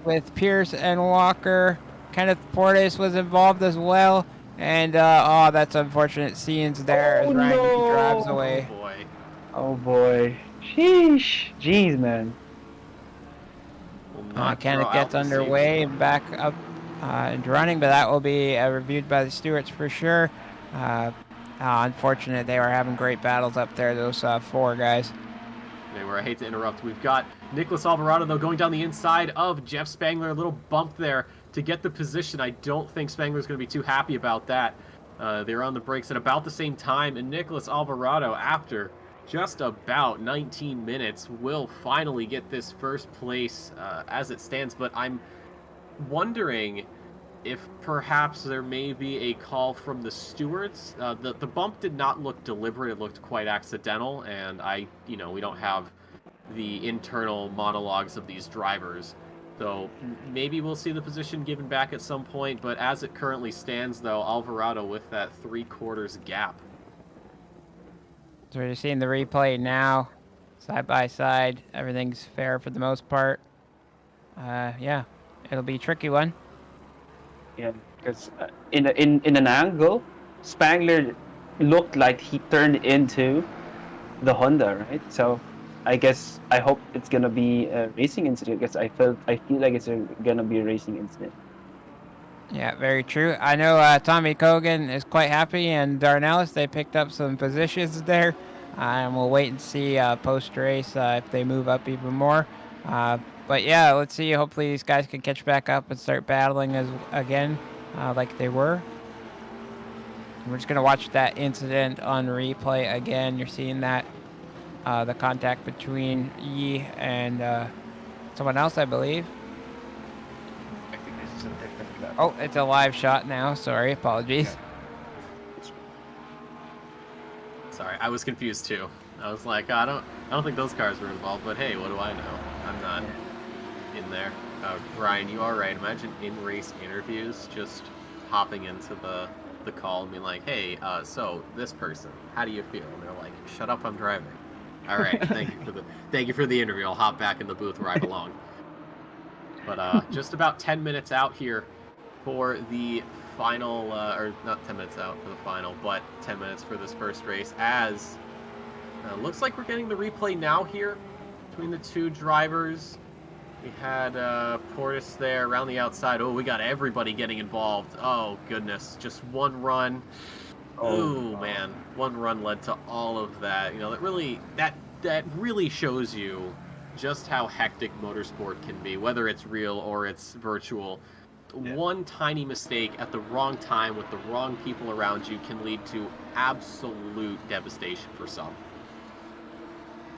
with Pierce and Walker. Kenneth Portis was involved as well, and that's unfortunate scenes there as Ryan Yee drives away. Oh boy. Oh boy. Sheesh. Jeez, man. Kenneth gets underway and back up and running, but that will be reviewed by the stewards for sure. Unfortunate, they were having great battles up there, those 4 guys. Anyway, I hate to interrupt. We've got Nicholas Alvarado, though, going down the inside of Jeff Spangler. A little bump there to get the position. I don't think Spangler's going to be too happy about that. They're on the brakes at about the same time, and Nicholas Alvarado, after just about 19 minutes. Will finally get this first place as it stands, but I'm wondering if perhaps there may be a call from the stewards. The bump did not look deliberate; it looked quite accidental, and we don't have the internal monologues of these drivers. So maybe we'll see the position given back at some point, but as it currently stands, though, Alvarado with that 3/4 gap. So we're seeing the replay now, side by side. Everything's fair for the most part. Yeah, it'll be a tricky one. Yeah, because in an angle, Spangler looked like he turned into the Honda, right? So I hope it's gonna be a racing incident because I feel like it's gonna be a racing incident. Yeah, very true. I know Tommy Cogan is quite happy, and Darnellis, they picked up some positions there. And we'll wait and see post-race if they move up even more. But yeah, let's see. Hopefully these guys can catch back up and start battling again like they were. We're just going to watch that incident on replay again. You're seeing that, the contact between Yi and someone else, I believe. I think this is a different lap. Oh, it's a live shot now. Sorry, apologies. Yeah. Sorry, I was confused too. I was like, I don't think those cars were involved, but hey, what do I know? I'm not in there. Ryan, you are right. Imagine in-race interviews just hopping into the call and being like, hey, so this person, how do you feel? And they're like, shut up, I'm driving. All right, thank you for the interview. I'll hop back in the booth where I belong. But just about 10 minutes out here for the final, or not 10 minutes out for the final, but 10 minutes for this first race, as looks like we're getting the replay now here between the two drivers. We had Portis there around the outside. Oh, we got everybody getting involved. Oh, goodness. Just one run. Oh, man. One run led to all of that. That really shows you just how hectic motorsport can be, whether it's real or it's virtual. Yeah. One tiny mistake at the wrong time with the wrong people around you can lead to absolute devastation for some.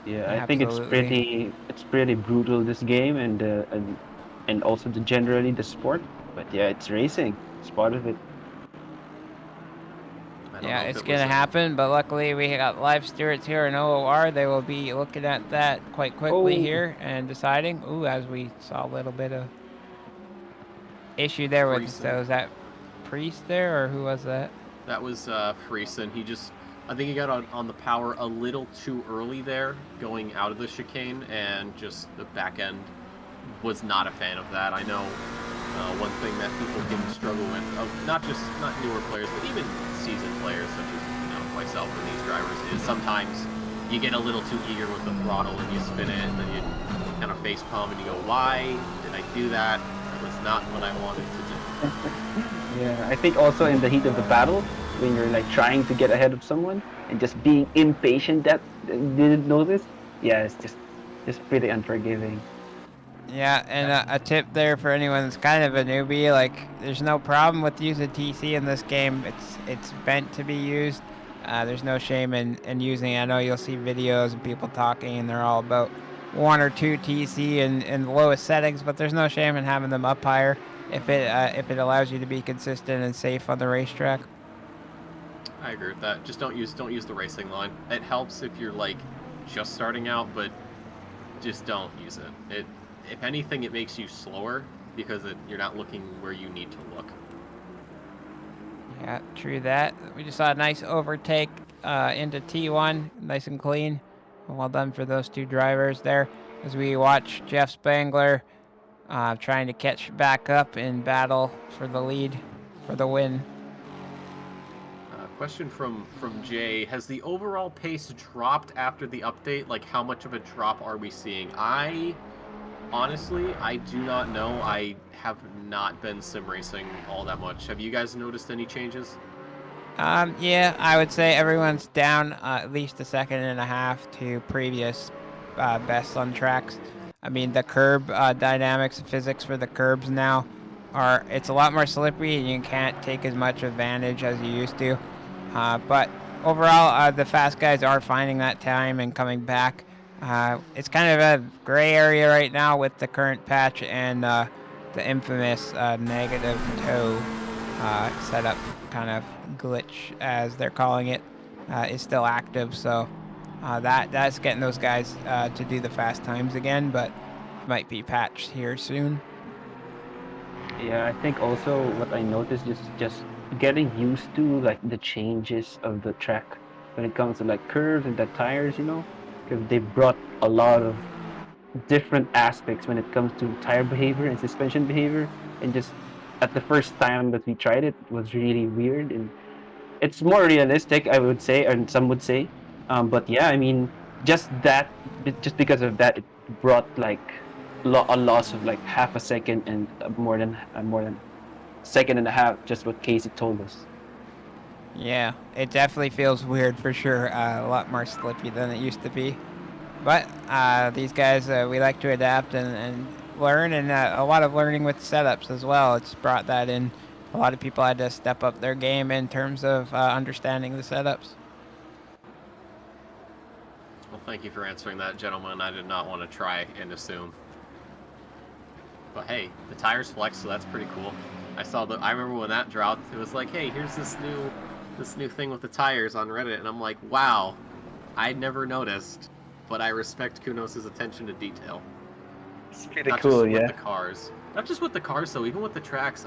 Yeah, I think it's pretty brutal, this game, and also generally the sport. But yeah, it's racing. It's part of it. Yeah, it's gonna happen, but luckily we got live stewards here in OOR. They will be looking at that quite quickly here and deciding. Ooh, as we saw a little bit of issue there with, so is that Priest there, or who was that? That was Friesen. I think he got on the power a little too early there, going out of the chicane, and just the back end was not a fan of that. I know one thing that people can struggle with, not newer players, but even seasoned players such as myself and these drivers, is sometimes you get a little too eager with the throttle and you spin it, and then you kind of face palm and you go, why did I do that? That was not what I wanted to do. Yeah, I think also in the heat of the battle, when you're like trying to get ahead of someone and just being impatient that didn't notice, yeah, it's just pretty unforgiving. Yeah, and a tip there for anyone that's kind of a newbie, like, there's no problem with using TC in this game. It's meant to be used. There's no shame in using it. I know you'll see videos of people talking, and they're all about 1 or 2 TC in the lowest settings, but there's no shame in having them up higher if it allows you to be consistent and safe on the racetrack. I agree with that. Just don't use the racing line. It helps if you're like just starting out, but just don't use it. If anything, it makes you slower because you're not looking where you need to look. Yeah, true that. We just saw a nice overtake into T1, nice and clean. Well done for those two drivers there. As we watch Jeff Spangler trying to catch back up in battle for the lead, for the win. Question from Jay: has the overall pace dropped after the update? Like, how much of a drop are we seeing? Honestly, I do not know. I have not been sim racing all that much. Have you guys noticed any changes? Yeah, I would say everyone's down at least a second and a half to previous bests on tracks. I mean, the curb dynamics, physics for the curbs now it's a lot more slippery, and you can't take as much advantage as you used to. But overall, the fast guys are finding that time and coming back. It's kind of a gray area right now with the current patch and the infamous negative toe setup kind of glitch, as they're calling it, is still active. So that's getting those guys to do the fast times again, but might be patched here soon. Yeah, I think also what I noticed is just getting used to like the changes of the track when it comes to like curves and the tires, you know, because they brought a lot of different aspects when it comes to tire behavior and suspension behavior. And just at the first time that we tried it, was really weird, and it's more realistic, I would say, and some would say. But yeah, I mean, just because of that, it brought like a loss of like half a second and more than a second and a half, just what Casey told us. Yeah, it definitely feels weird for sure. A lot more slippy than it used to be. But these guys, we like to adapt and learn, and a lot of learning with setups as well. It's brought that in. A lot of people had to step up their game in terms of understanding the setups. Well, thank you for answering that, gentlemen. I did not want to try and assume. But hey, the tires flex, so that's pretty cool. I remember when that dropped, it was like, hey, here's this new thing with the tires on Reddit, and I'm like, wow, I never noticed. But I respect Kunos' attention to detail. It's pretty Not cool, just yeah. with the cars. Not just with the cars, though, even with the tracks.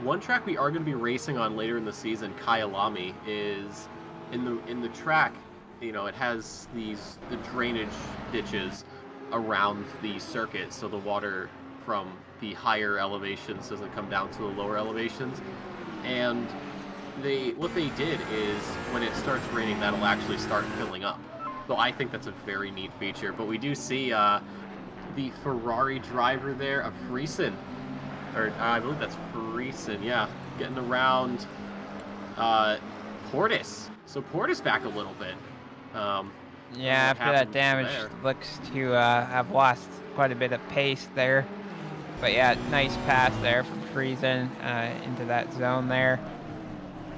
One track we are going to be racing on later in the season, Kyalami, is in the track. You know, it has the drainage ditches around the circuit, so the water from the higher elevations doesn't come down to the lower elevations. And what they did is when it starts raining, that'll actually start filling up. So I think that's a very neat feature. But we do see the Ferrari driver there, a Friesen, or I believe that's Friesen, yeah, getting around Portis. So Portis back a little bit. Yeah, after that damage, looks to have lost quite a bit of pace there. But yeah, nice pass there from Friesen into that zone there.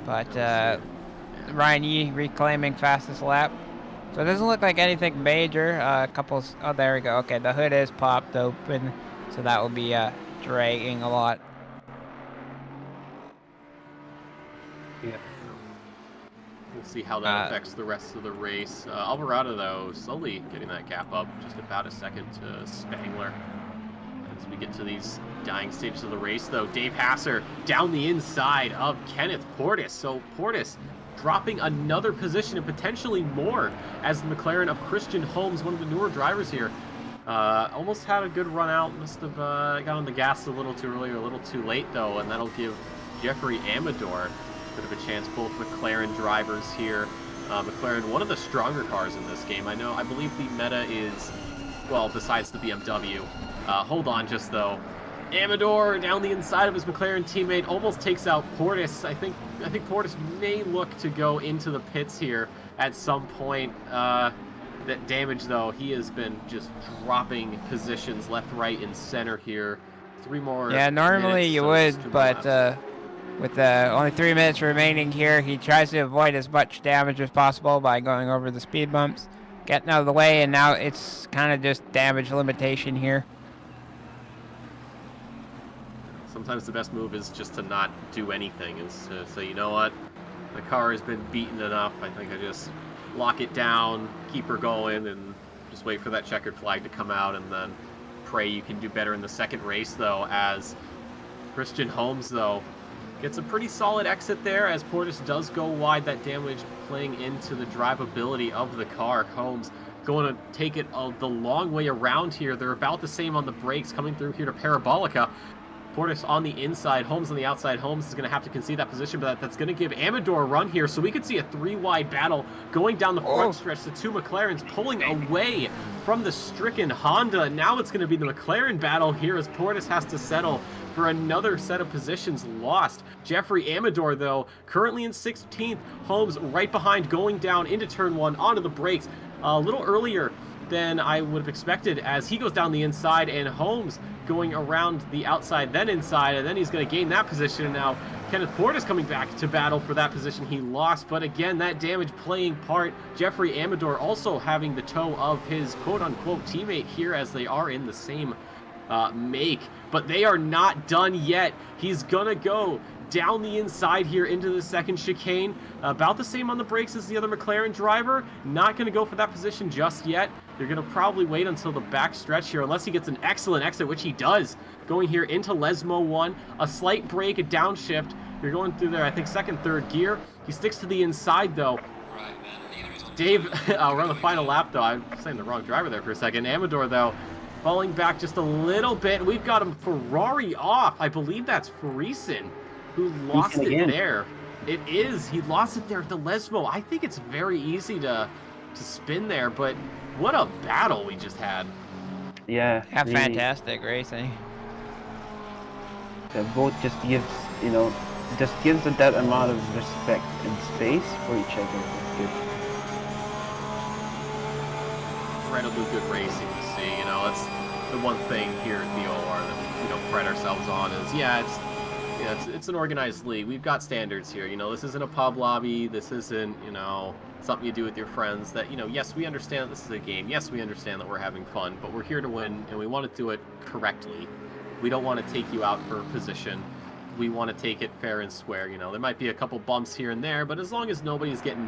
But Ryan Yee reclaiming fastest lap. So it doesn't look like anything major. Oh, there we go. Okay, the hood is popped open, so that will be dragging a lot. Yeah. We'll see how that affects the rest of the race. Alvarado, though, slowly getting that gap up, just about a second to Spangler. As we get to these dying stages of the race, though, Dave Hasser down the inside of Kenneth Portis. So Portis dropping another position and potentially more as the McLaren of Christian Holmes, one of the newer drivers here. Almost had a good run out, must have got on the gas a little too early or a little too late, though, and that'll give Jeffrey Amador a bit of a chance. Both McLaren drivers here. McLaren, one of the stronger cars in this game. I believe the meta is, well, besides the BMW. Hold on just, though. Amador down the inside of his McLaren teammate almost takes out Portis. I think Portis may look to go into the pits here at some point. That damage, though, he has been just dropping positions left, right, and center here. 3 more. Yeah, normally you would, but with only 3 minutes remaining here, he tries to avoid as much damage as possible by going over the speed bumps, getting out of the way, and now it's kind of just damage limitation here. Sometimes the best move is just to not do anything, is to say, you know what, the car has been beaten enough. I think I just lock it down, keep her going, and just wait for that checkered flag to come out, and then pray you can do better in the second race, though, as Christian Holmes, though, gets a pretty solid exit there as Portis does go wide. That damage playing into the drivability of the car. Holmes going to take it the long way around here. They're about the same on the brakes coming through here to Parabolica. Portis on the inside, Holmes on the outside. Holmes is going to have to concede that position, but that's going to give Amador a run here. So we could see a 3-wide battle going down the front stretch. The 2 McLarens pulling away from the stricken Honda. Now it's going to be the McLaren battle here as Portis has to settle for another set of positions lost. Jeffrey Amador, though, currently in 16th. Holmes right behind, going down into turn 1 onto the brakes a little earlier than I would have expected as he goes down the inside, and Holmes going around the outside, then inside, and then he's going to gain that position. And now Kenneth Portis coming back to battle for that position he lost, but again, that damage playing part. Jeffrey Amador also having the toe of his quote-unquote teammate here, as they are in the same make, but they are not done yet. He's gonna go down the inside here into the second chicane. About the same on the brakes as the other McLaren driver. Not going to go for that position just yet. They're going to probably wait until the back stretch here, unless he gets an excellent exit, which he does. Going here into Lesmo 1. A slight brake, a downshift. You're going through there, I think, second, third gear. He sticks to the inside, though. Dave, we're on the final lap, though. I'm saying the wrong driver there for a second. Amador, though, falling back just a little bit. We've got him Ferrari off. I believe that's Friesen who lost it there. It is. He lost it there at the Lesmo. I think it's very easy to spin there, but what a battle we just had. Yeah. Really fantastic racing. The boat just gives, you know, just gives that amount of respect and space for each other. It's good. Incredibly good racing to see. You know, that's the one thing here at the OR that we don't pride ourselves on is, it's an organized league. We've got standards here. You know, this isn't a pub lobby. This isn't, you know, something you do with your friends. That, you know, yes, we understand that this is a game. Yes, we understand that we're having fun, but we're here to win, and we want to do it correctly. We don't want to take you out for a position. We want to take it fair and square. You know, there might be a couple bumps here and there, but as long as nobody's getting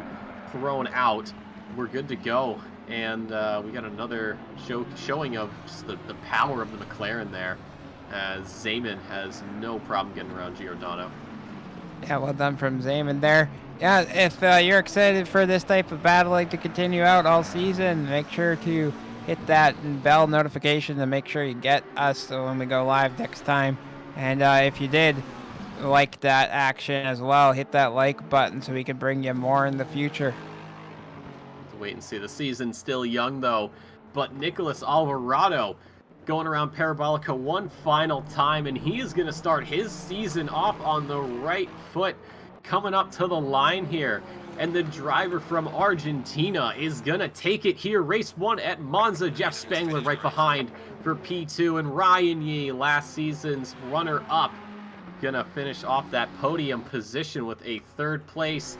thrown out, we're good to go. And we got another showing of just the power of the McLaren there, as Zeman has no problem getting around Giordano. Yeah, well done from Zeman there. Yeah, if you're excited for this type of battling to continue out all season, make sure to hit that bell notification to make sure you get us when we go live next time. And if you did like that action as well, hit that like button so we can bring you more in the future. Wait and see. The season's still young, though. But Nicholas Alvarado going around Parabolica one final time, and he is going to start his season off on the right foot, coming up to the line here. And the driver from Argentina is going to take it here. Race 1 at Monza. Jeff Spangler right behind for P2. And Ryan Yee, last season's runner-up, going to finish off that podium position with a 3rd place.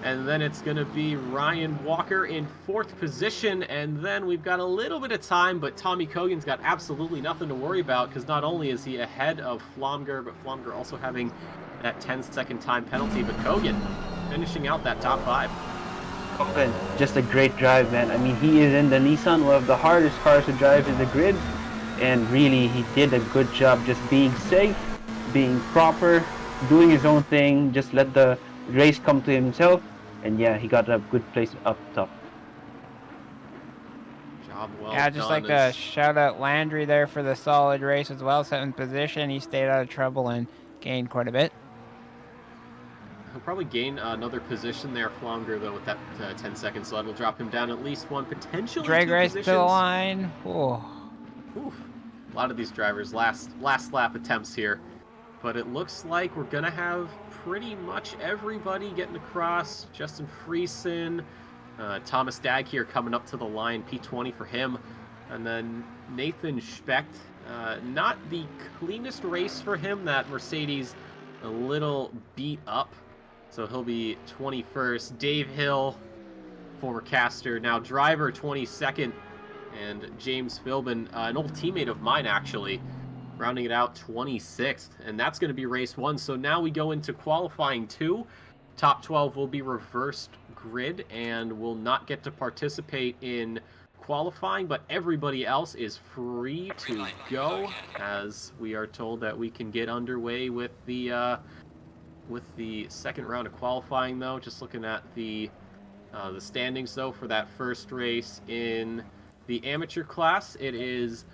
And then it's going to be Ryan Walker in 4th position. And then we've got a little bit of time, but Tommy Kogan's got absolutely nothing to worry about, because not only is he ahead of Flomger, but Flomger also having that 10-second time penalty. But Kogan finishing out that top 5. Kogan, just a great drive, man. I mean, he is in the Nissan, one of the hardest cars to drive in the grid. And really, he did a good job just being safe, being proper, doing his own thing, just let the race come to himself. And yeah, he got a good place up top. Job well Yeah, just like to shout out Landry there for the solid race as well. 7th position. He stayed out of trouble and gained quite a bit. He'll probably gain another position there, Flonger, though, with that 10 seconds. So that'll drop him down at least one, potentially Drag 2 race positions. to the line. Ooh. Oof. A lot of these drivers last lap attempts here. But it looks like we're going to have pretty much everybody getting across. Justin Friesen, Thomas Dagg here coming up to the line, P20 for him. And then Nathan Specht, not the cleanest race for him. That Mercedes a little beat up, so he'll be 21st. Dave Hill, former caster, now driver, 22nd. And James Philbin, an old teammate of mine actually, rounding it out 26th, and that's going to be race 1. So now we go into qualifying 2. Top 12 will be reversed grid and will not get to participate in qualifying, but everybody else is free to go, as we are told that we can get underway with the second round of qualifying. Though, just looking at the standings though for that first race in the amateur class, it is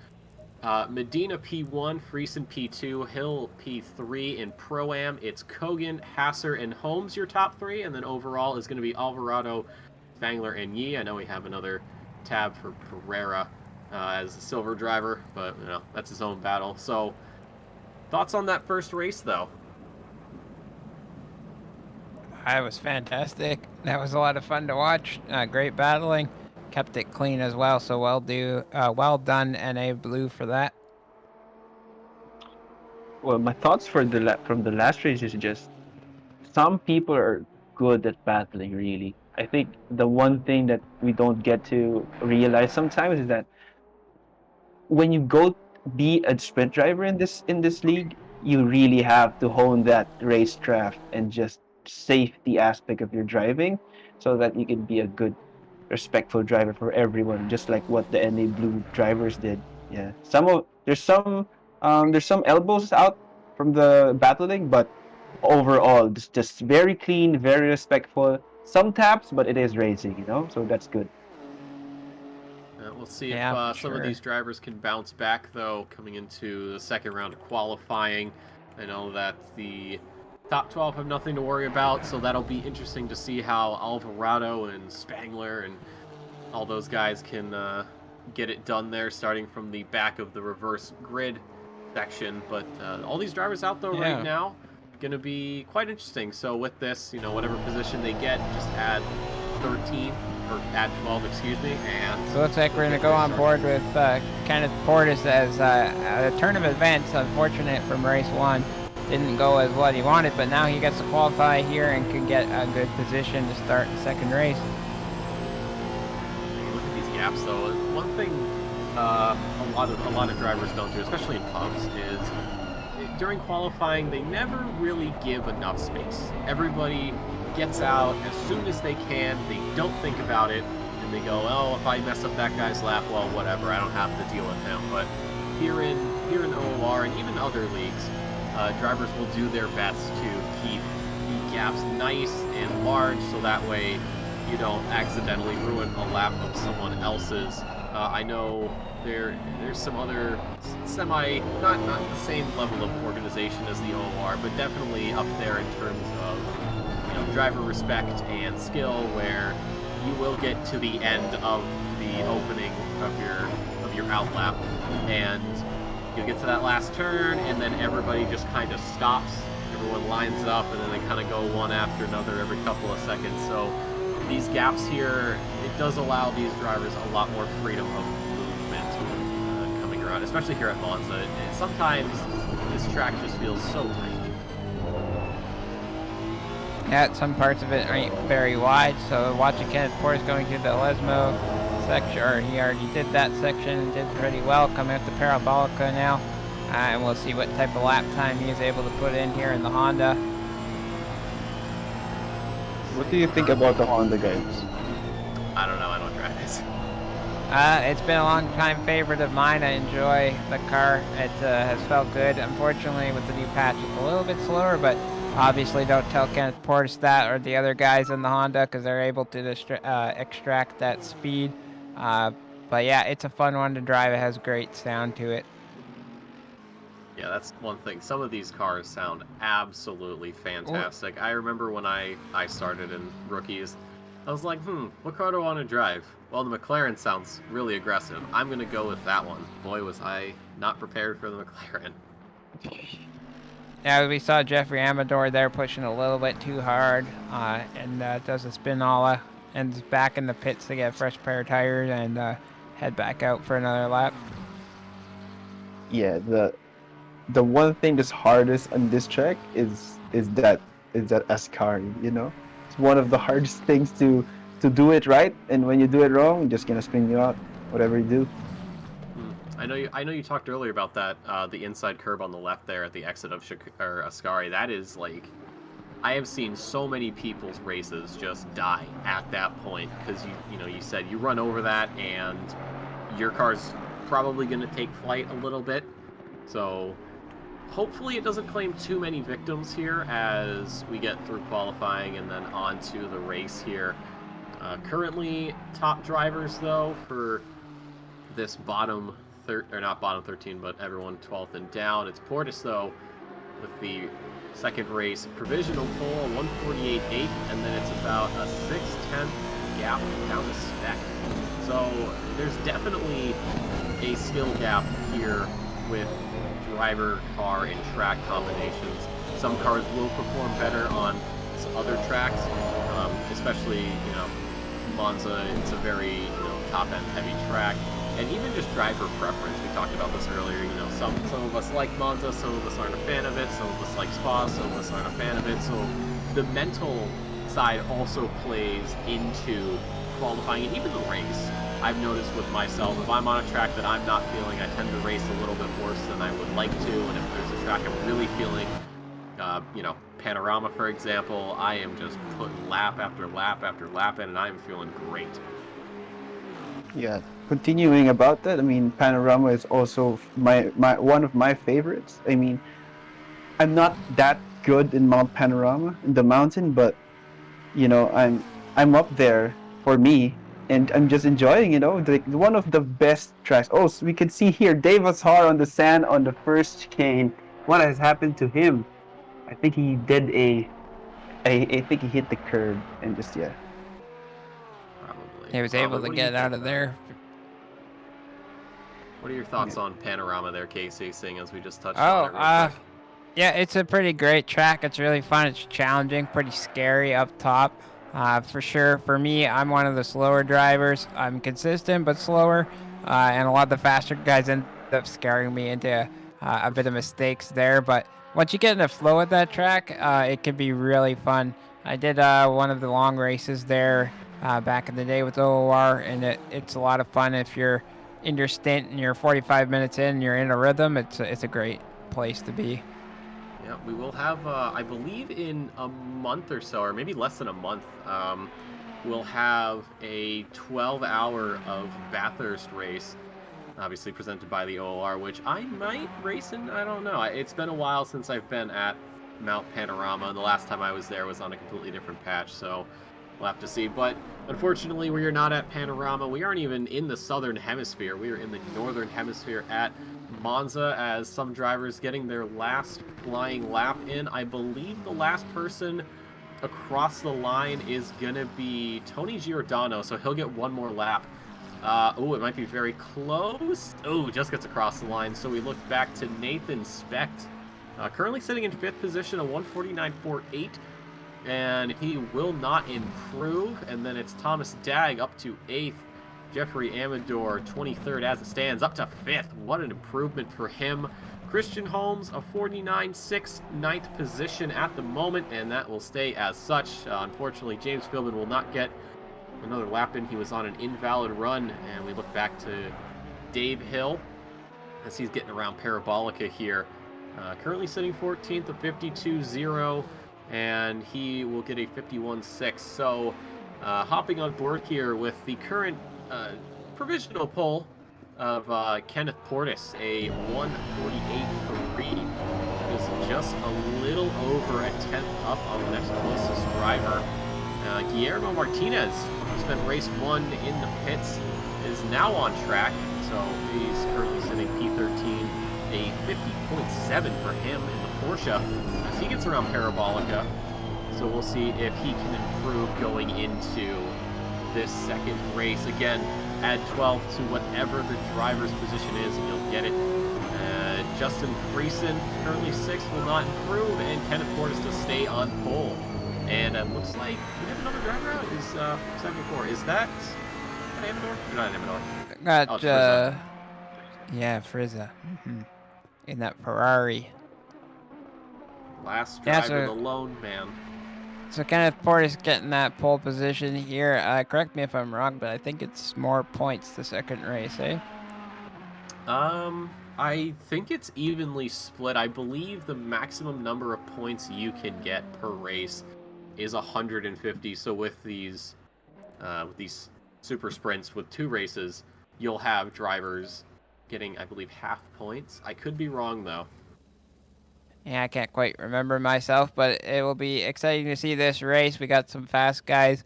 Medina P1, Friesen P2, Hill P3. In Pro-Am, it's Kogan, Hasser, and Holmes, your top 3. And then overall is going to be Alvarado, Spangler, and Yee. I know we have another tab for Pereira as a silver driver, but you know, that's his own battle. So, thoughts on that first race, though? That was fantastic. That was a lot of fun to watch. Great battling. Kept it clean as well, so well done, NA Blue, for that. Well, my thoughts for from the last race is just some people are good at battling, really. I think the one thing that we don't get to realize sometimes is that when you go be a sprint driver in this league, you really have to hone that racecraft and just safety aspect of your driving so that you can be a good respectful driver for everyone, just like what the NA Blue drivers did. Yeah, there's some elbows out from the battling, but overall, just very clean, very respectful. Some taps, but it is racing, you know, so that's good. We'll see Yeah, if for some of sure. these drivers can bounce back, though, coming into the second round of qualifying. I know that the top 12 have nothing to worry about, so that'll be interesting to see how Alvarado and Spangler and all those guys can get it done there, starting from the back of the reverse grid section. But all these drivers out, though, Yeah. right now, going to be quite interesting. So with this, you know, whatever position they get, just add 13 or add 12, excuse me, and So it looks like we're going to go on board with Kenneth Portis as a turn of events. Unfortunate from race 1. Didn't go as what he wanted, but now he gets to qualify here and can get a good position to start the second race. Look at these gaps, though. One thing a lot of drivers don't do, especially in pubs, is during qualifying they never really give enough space. Everybody gets out as soon as they can. They don't think about it, and they go, "Oh, if I mess up that guy's lap, well, whatever. I don't have to deal with him." But here in OOR and even other leagues, drivers will do their best to keep the gaps nice and large, so that way you don't accidentally ruin a lap of someone else's. I know there's some other not the same level of organization as the OOR, but definitely up there in terms of, you know, driver respect and skill, where you will get to the end of the opening of your out lap, and you'll get to that last turn, and then everybody just kind of stops. Everyone lines up, and then they kind of go one after another every couple of seconds. So these gaps here, it does allow these drivers a lot more freedom of movement coming around, especially here at Monza. And sometimes this track just feels so tight. Yeah, some parts of it aren't very wide, so watching Kenneth Portis going through the Lesmo section, or he already did that section and did pretty well, coming up the Parabolica now. And we'll see what type of lap time he is able to put in here in the Honda. What do you think about the Honda, guys? I don't know, I don't drive this. It's been a long time favorite of mine. I enjoy the car. It has felt good. Unfortunately, with the new patch, it's a little bit slower, but obviously don't tell Kenneth Portis that or the other guys in the Honda, because they're able to extract that speed. But yeah, it's a fun one to drive. It has great sound to it. Yeah, that's one thing. Some of these cars sound absolutely fantastic. I remember when I started in rookies, I was like, what car do I want to drive? Well, the McLaren sounds really aggressive. I'm going to go with that one. Boy, was I not prepared for the McLaren. Yeah, we saw Jeffrey Amador there pushing a little bit too hard, and does a spinola, and is back in the pits to get a fresh pair of tires and head back out for another lap. Yeah, the one thing that's hardest on this track is that Ascari, you know? It's one of the hardest things to do it right, and when you do it wrong, it's just gonna spin you out, whatever you do. I know you talked earlier about that, the inside curb on the left there at the exit of Ascari. That is like, I have seen so many people's races just die at that point, because you said you run over that and your car's probably going to take flight a little bit. So hopefully it doesn't claim too many victims here as we get through qualifying and then on to the race here. Currently, top drivers, though, for this not bottom 13, but everyone 12th and down. It's Portis, though, with the second race provisional pole, 148.8, and then it's about a 6/10 gap down to spec. So there's definitely a skill gap here with driver, car, and track combinations. Some cars will perform better on other tracks, especially, Monza. It's a very, top-end heavy track. And even just driver preference, we talked about this earlier, some of us like Monza, some of us aren't a fan of it, some of us like Spa, some of us aren't a fan of it, so the mental side also plays into qualifying and even the race. I've noticed with myself, if I'm on a track that I'm not feeling, I tend to race a little bit worse than I would like to, and if there's a track I'm really feeling, you know, Panorama, for example, I am just putting lap after lap after lap in, and I'm feeling great. Yeah, continuing about that, I mean, Panorama is also my one of my favorites. I mean, I'm not that good in Mount Panorama in the mountain, but you know, I'm up there for me, and I'm just enjoying, you know, one of the best tracks. Oh, so we can see here Dave Ashar on the sand on the first chicane. What has happened to him? I think he did I think he hit the curb and just yeah. Probably. He was able to get out of there. What are your thoughts on Panorama there, Casey, seeing as we just touched on it real quick? Yeah, it's a pretty great track. It's really fun. It's challenging, pretty scary up top. For sure, for me, I'm one of the slower drivers. I'm consistent but slower, and a lot of the faster guys end up scaring me into a bit of mistakes there. But once you get in the flow of that track, it can be really fun. I did one of the long races there back in the day with OOR, and it's a lot of fun if you're in your stint and you're 45 minutes in and you're in a rhythm. It's a great place to be. Yeah, we will have, I believe in a month or so, or maybe less than a month, we'll have a 12-hour of Bathurst race, obviously presented by the OOR, which I might race in, I don't know. It's been a while since I've been at Mount Panorama, and the last time I was there was on a completely different patch, so we'll have to see. But unfortunately, we are not at Panorama. We aren't even in the southern hemisphere. We are in the northern hemisphere at Monza, as some drivers getting their last flying lap in. I believe the last person across the line is gonna be Tony Giordano, so he'll get one more lap. Oh, it might be very close. Oh, just gets across the line. So we look back to Nathan Specht, currently sitting in 5th position, a 149.48, and he will not improve. And then it's Thomas Dagg up to 8th. Jeffrey Amador, 23rd as it stands, up to 5th. What an improvement for him. Christian Holmes, a 49.6, 9th position at the moment, and that will stay as such. Unfortunately, James Philbin will not get another lap in. He was on an invalid run, and we look back to Dave Hill as he's getting around Parabolica here. Currently sitting 14th, a 52.0, and he will get a 51.6. So hopping on board here with the current provisional pole of Kenneth Portis, a 148.3. Is just a little over a 10th up on the next closest driver. Guillermo Martinez, who's been race 1 in the pits, is now on track. So he's currently sitting P13, a 50.7 for him in the Porsche as he gets around Parabolica. So we'll see if he can improve going into this second race. Again, add 12 to whatever the driver's position is, and you'll get it. Justin Friesen, currently 6th, will not improve, and Kenneth Portis to stay on pole. And it looks like we have another driver out. Is 74. Is that Amador? Not Amador. Got yeah, Frieza. In that Ferrari. Last driver, the lone man. So Kenneth Portis getting that pole position here. Correct me if I'm wrong, but I think it's more points the second race, eh? I think it's evenly split. I believe the maximum number of points you can get per race is 150. So with these super sprints with 2 races, you'll have drivers getting, I believe, half points. I could be wrong though. Yeah, I can't quite remember myself, but it will be exciting to see this race. We got some fast guys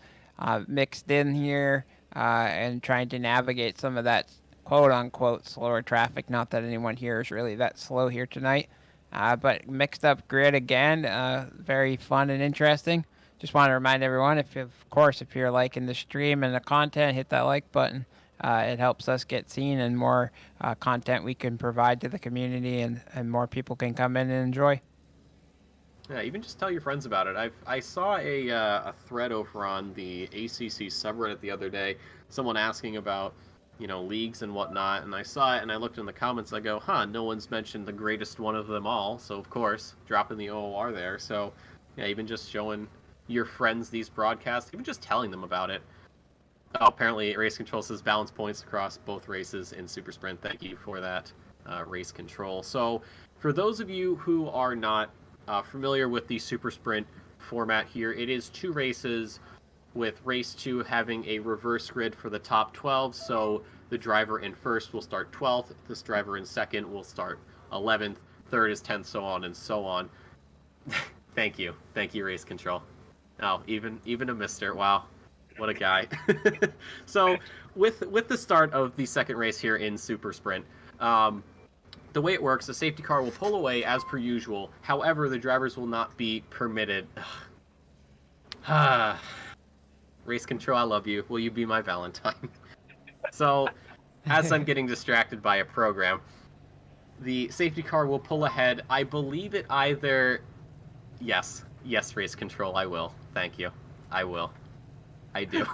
mixed in here and trying to navigate some of that quote-unquote slower traffic. Not that anyone here is really that slow here tonight, but mixed up grid again. Very fun and interesting. Just want to remind everyone, if you're liking the stream and the content, hit that like button. It helps us get seen, and more content we can provide to the community, and more people can come in and enjoy. Yeah, even just tell your friends about it. I saw a thread over on the ACC subreddit the other day, someone asking about, you know, leagues and whatnot, and I saw it and I looked in the comments. I go, no one's mentioned the greatest one of them all. So of course, dropping the OOR there. So yeah, even just showing your friends these broadcasts, even just telling them about it. Oh, apparently Race Control says balance points across both races in Super Sprint. Thank you for that, Race Control. So for those of you who are not familiar with the Super Sprint format here, it is 2 races, with race 2 having a reverse grid for the top 12. So the driver in first will start 12th, this driver in second will start 11th, third is 10th, so on and so on. Thank you, Race Control. Oh, even a mister. Wow, what a guy. So with the start of the second race here in Super Sprint, the way it works, the safety car will pull away as per usual. However, the drivers will not be permitted. Race Control, I love you. Will you be my Valentine? So, as I'm getting distracted by a program, the safety car will pull ahead. I believe it either... Yes, Race Control, I will. Thank you. I will. I do.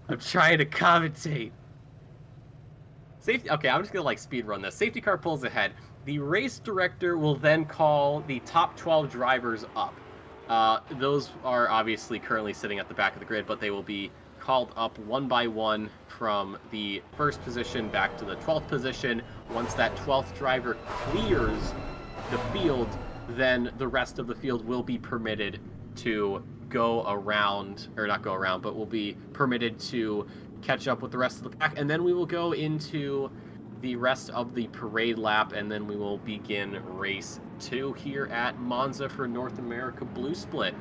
I'm trying to commentate. Safety. Okay, I'm just gonna like speed run this. Safety car pulls ahead. The race director will then call the top 12 drivers up. Those are obviously currently sitting at the back of the grid, but they will be called up one by one from the first position back to the 12th position. Once that 12th driver clears the field, then the rest of the field will be permitted to go around, or not go around, but will be permitted to catch up with the rest of the pack. And then we will go into the rest of the parade lap, and then we will begin race 2 here at Monza for North America Blue Split.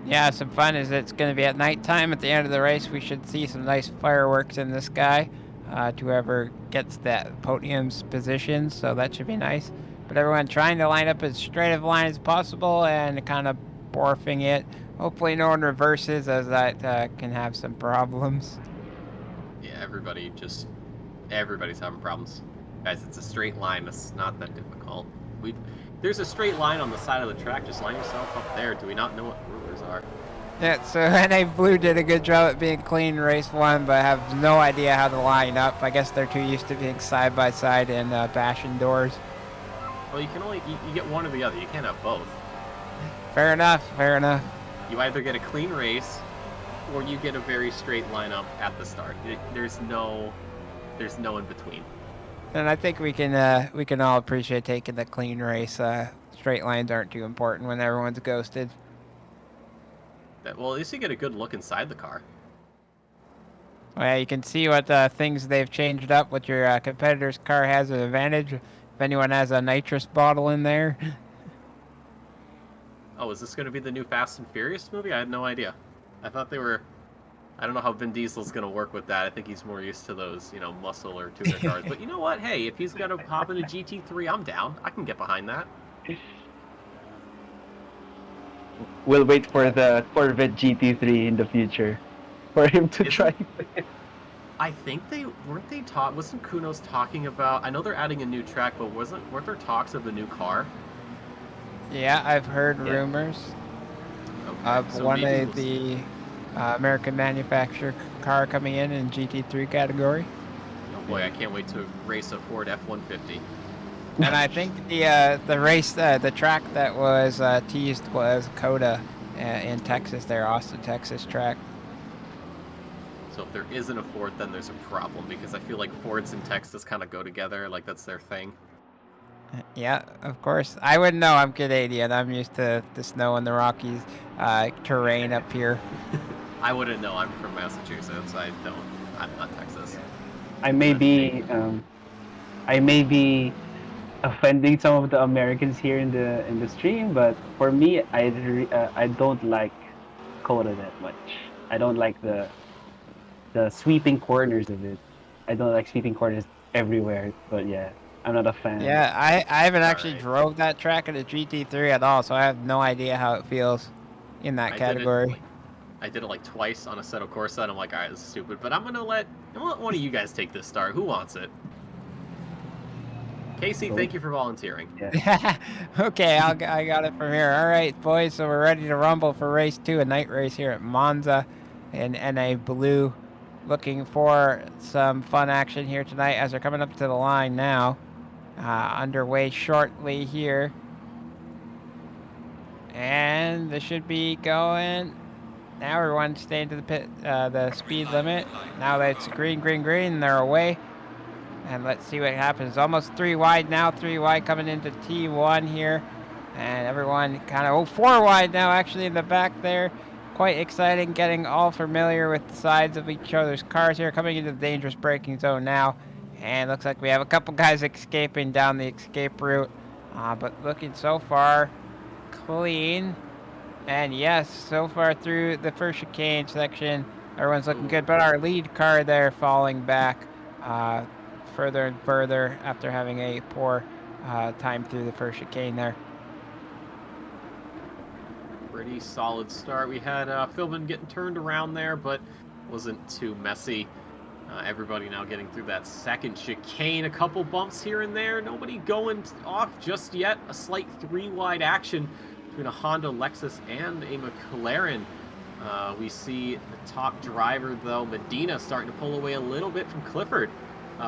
Yeah, some fun is it's going to be at nighttime at the end of the race. We should see some nice fireworks in the sky to whoever gets that podium's position, so that should be nice. But everyone trying to line up as straight of a line as possible and kind of morphing it. Hopefully no one reverses, as that can have some problems. Yeah, everybody's having problems. Guys, it's a straight line. It's not that difficult. There's a straight line on the side of the track. Just line yourself up there. Do we not know what rulers are? Yeah, so NA Blue did a good job at being clean race 1, but have no idea how to line up. I guess they're too used to being side by side and bashing doors. Well, you can only you get one or the other. You can't have both. Fair enough. You either get a clean race, or you get a very straight lineup at the start. There's no in between. And I think we can all appreciate taking the clean race. Straight lines aren't too important when everyone's ghosted. Well, at least you get a good look inside the car. Well, yeah, you can see what things they've changed up. What your competitor's car has an advantage. If anyone has a nitrous bottle in there. Oh, is this going to be the new Fast and Furious movie? I had no idea. I thought they were... I don't know how Vin Diesel's going to work with that. I think he's more used to those, muscle or tuner cars. But you know what? Hey, if he's going to hop in a GT3, I'm down. I can get behind that. We'll wait for the Corvette GT3 in the future for him to try. I think wasn't Kunos talking about... I know they're adding a new track, but weren't there talks of a new car? Yeah, I've heard rumors of so one maybe of the American manufacturer car coming in GT3 category. Oh boy, I can't wait to race a Ford F-150. And I think the race, the track that was teased was Coda in Texas, there, Austin, Texas track. So if there isn't a Ford, then there's a problem, because I feel like Fords and Texas kind of go together, like that's their thing. Yeah, of course. I wouldn't know. I'm Canadian. I'm used to the snow and the Rockies terrain up here. I wouldn't know. I'm from Massachusetts. I'm not Texas. I may be offending some of the Americans here in the stream, but for me, I don't like Coda that much. I don't like the sweeping corners of it. I don't like sweeping corners everywhere. But yeah, I'm not a fan. Yeah, I haven't actually drove that track in a GT3 at all, so I have no idea how it feels in that category. I did it like twice on Assetto Corsa, and I'm like, all right, this is stupid. But I'm gonna let one of you guys take this start. Who wants it? Casey, thank you for volunteering. Yeah. Okay, I got it from here. All right, boys, so we're ready to rumble for race 2, a night race here at Monza in NA Blue. Looking for some fun action here tonight as they're coming up to the line now. Underway shortly here. And this should be going. Now everyone's staying to the speed limit. Now that it's green, green, green, they're away. And let's see what happens. Almost 3 wide now. 3 wide coming into T1 here. And everyone kind of, 4 wide now actually in the back there. Quite exciting, getting all familiar with the sides of each other's cars here. Coming into the dangerous braking zone now. And looks like we have a couple guys escaping down the escape route. But looking so far clean. And yes, so far through the first chicane section, everyone's looking good. But our lead car there falling back further and further after having a poor time through the first chicane there. Pretty solid start. We had Philbin getting turned around there, but wasn't too messy. Everybody now getting through that second chicane. A couple bumps here and there. Nobody going off just yet. A slight 3 wide action between a Honda, Lexus, and a McLaren. We see the top driver, though, Medina, starting to pull away a little bit from Clifford. 2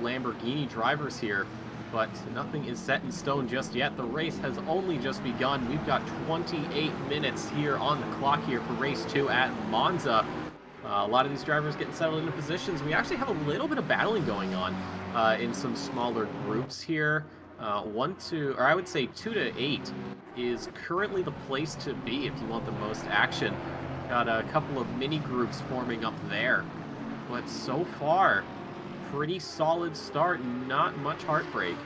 Lamborghini drivers here, but nothing is set in stone just yet. The race has only just begun. We've got 28 minutes here on the clock here for race 2 at Monza. A lot of these drivers getting settled into positions. We actually have a little bit of battling going on in some smaller groups here. 1 to, or I would say 2 to 8 is currently the place to be if you want the most action. Got a couple of mini groups forming up there, but so far, pretty solid start. Not much heartbreak.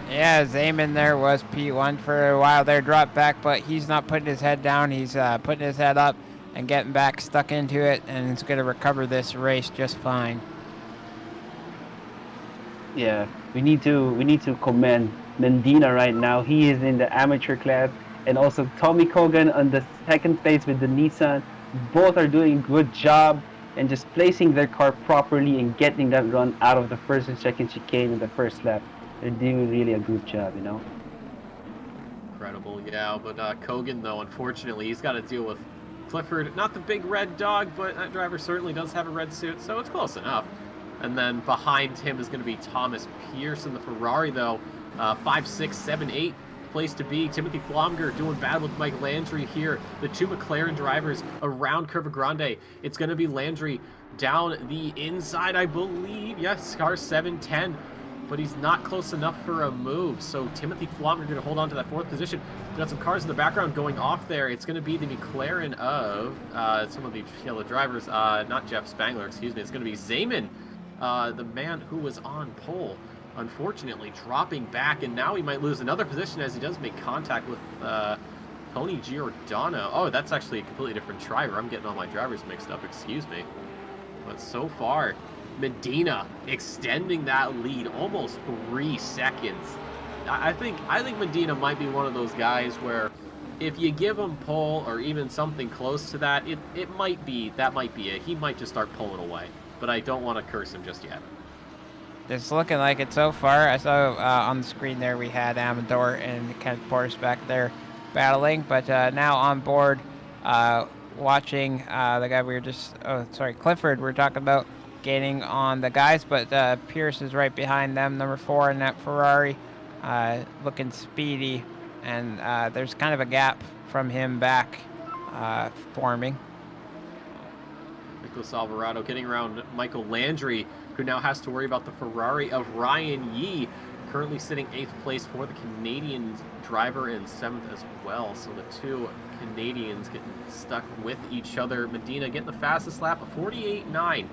Yeah, Zayman there was P1 for a while there, dropped back, but he's not putting his head down. He's putting his head up and getting back stuck into it, and it's going to recover this race just fine. Yeah, we need to commend Mendina right now. He is in the amateur class, and also Tommy Kogan on the second place with the Nissan. Both are doing a good job and just placing their car properly and getting that run out of the first and second chicane in the first lap. They're doing really a good job, you know. Incredible, yeah. But Kogan, though, unfortunately, he's got to deal with Clifford. Not the big red dog, but that driver certainly does have a red suit, so it's close enough. And then behind him is going to be Thomas Pierce in the Ferrari, though. 5, 6, 7, 8 place to be. Timothy Flomger doing battle with Mike Landry here. The 2 McLaren drivers around Curva Grande. It's going to be Landry down the inside, I believe. Yes, car 710. But he's not close enough for a move. So Timothy Flomger going to hold on to that 4th position. We've got some cars in the background going off there. It's going to be the McLaren of some of the yellow drivers. Not Jeff Spangler, excuse me. It's going to be Zayman. The man who was on pole, unfortunately dropping back, and now he might lose another position as he does make contact with Tony Giordano. Oh, that's actually a completely different driver. I'm getting all my drivers mixed up, excuse me. But so far, Medina extending that lead almost 3 seconds. I think Medina might be one of those guys where if you give him pole or even something close to that, it might be it. He might just start pulling away. But I don't want to curse him just yet. It's looking like it so far. I saw on the screen there we had Amador and Kenneth Portis back there battling, but now on board watching the guy we were just, Clifford, we're talking about gaining on the guys, but Pierce is right behind them, number 4 in that Ferrari, looking speedy, and there's kind of a gap from him back forming. Nicholas Alvarado getting around Michael Landry, who now has to worry about the Ferrari of Ryan Yee, currently sitting 8th place for the Canadian driver and 7th as well. So the 2 Canadians getting stuck with each other. Medina getting the fastest lap of 48.9.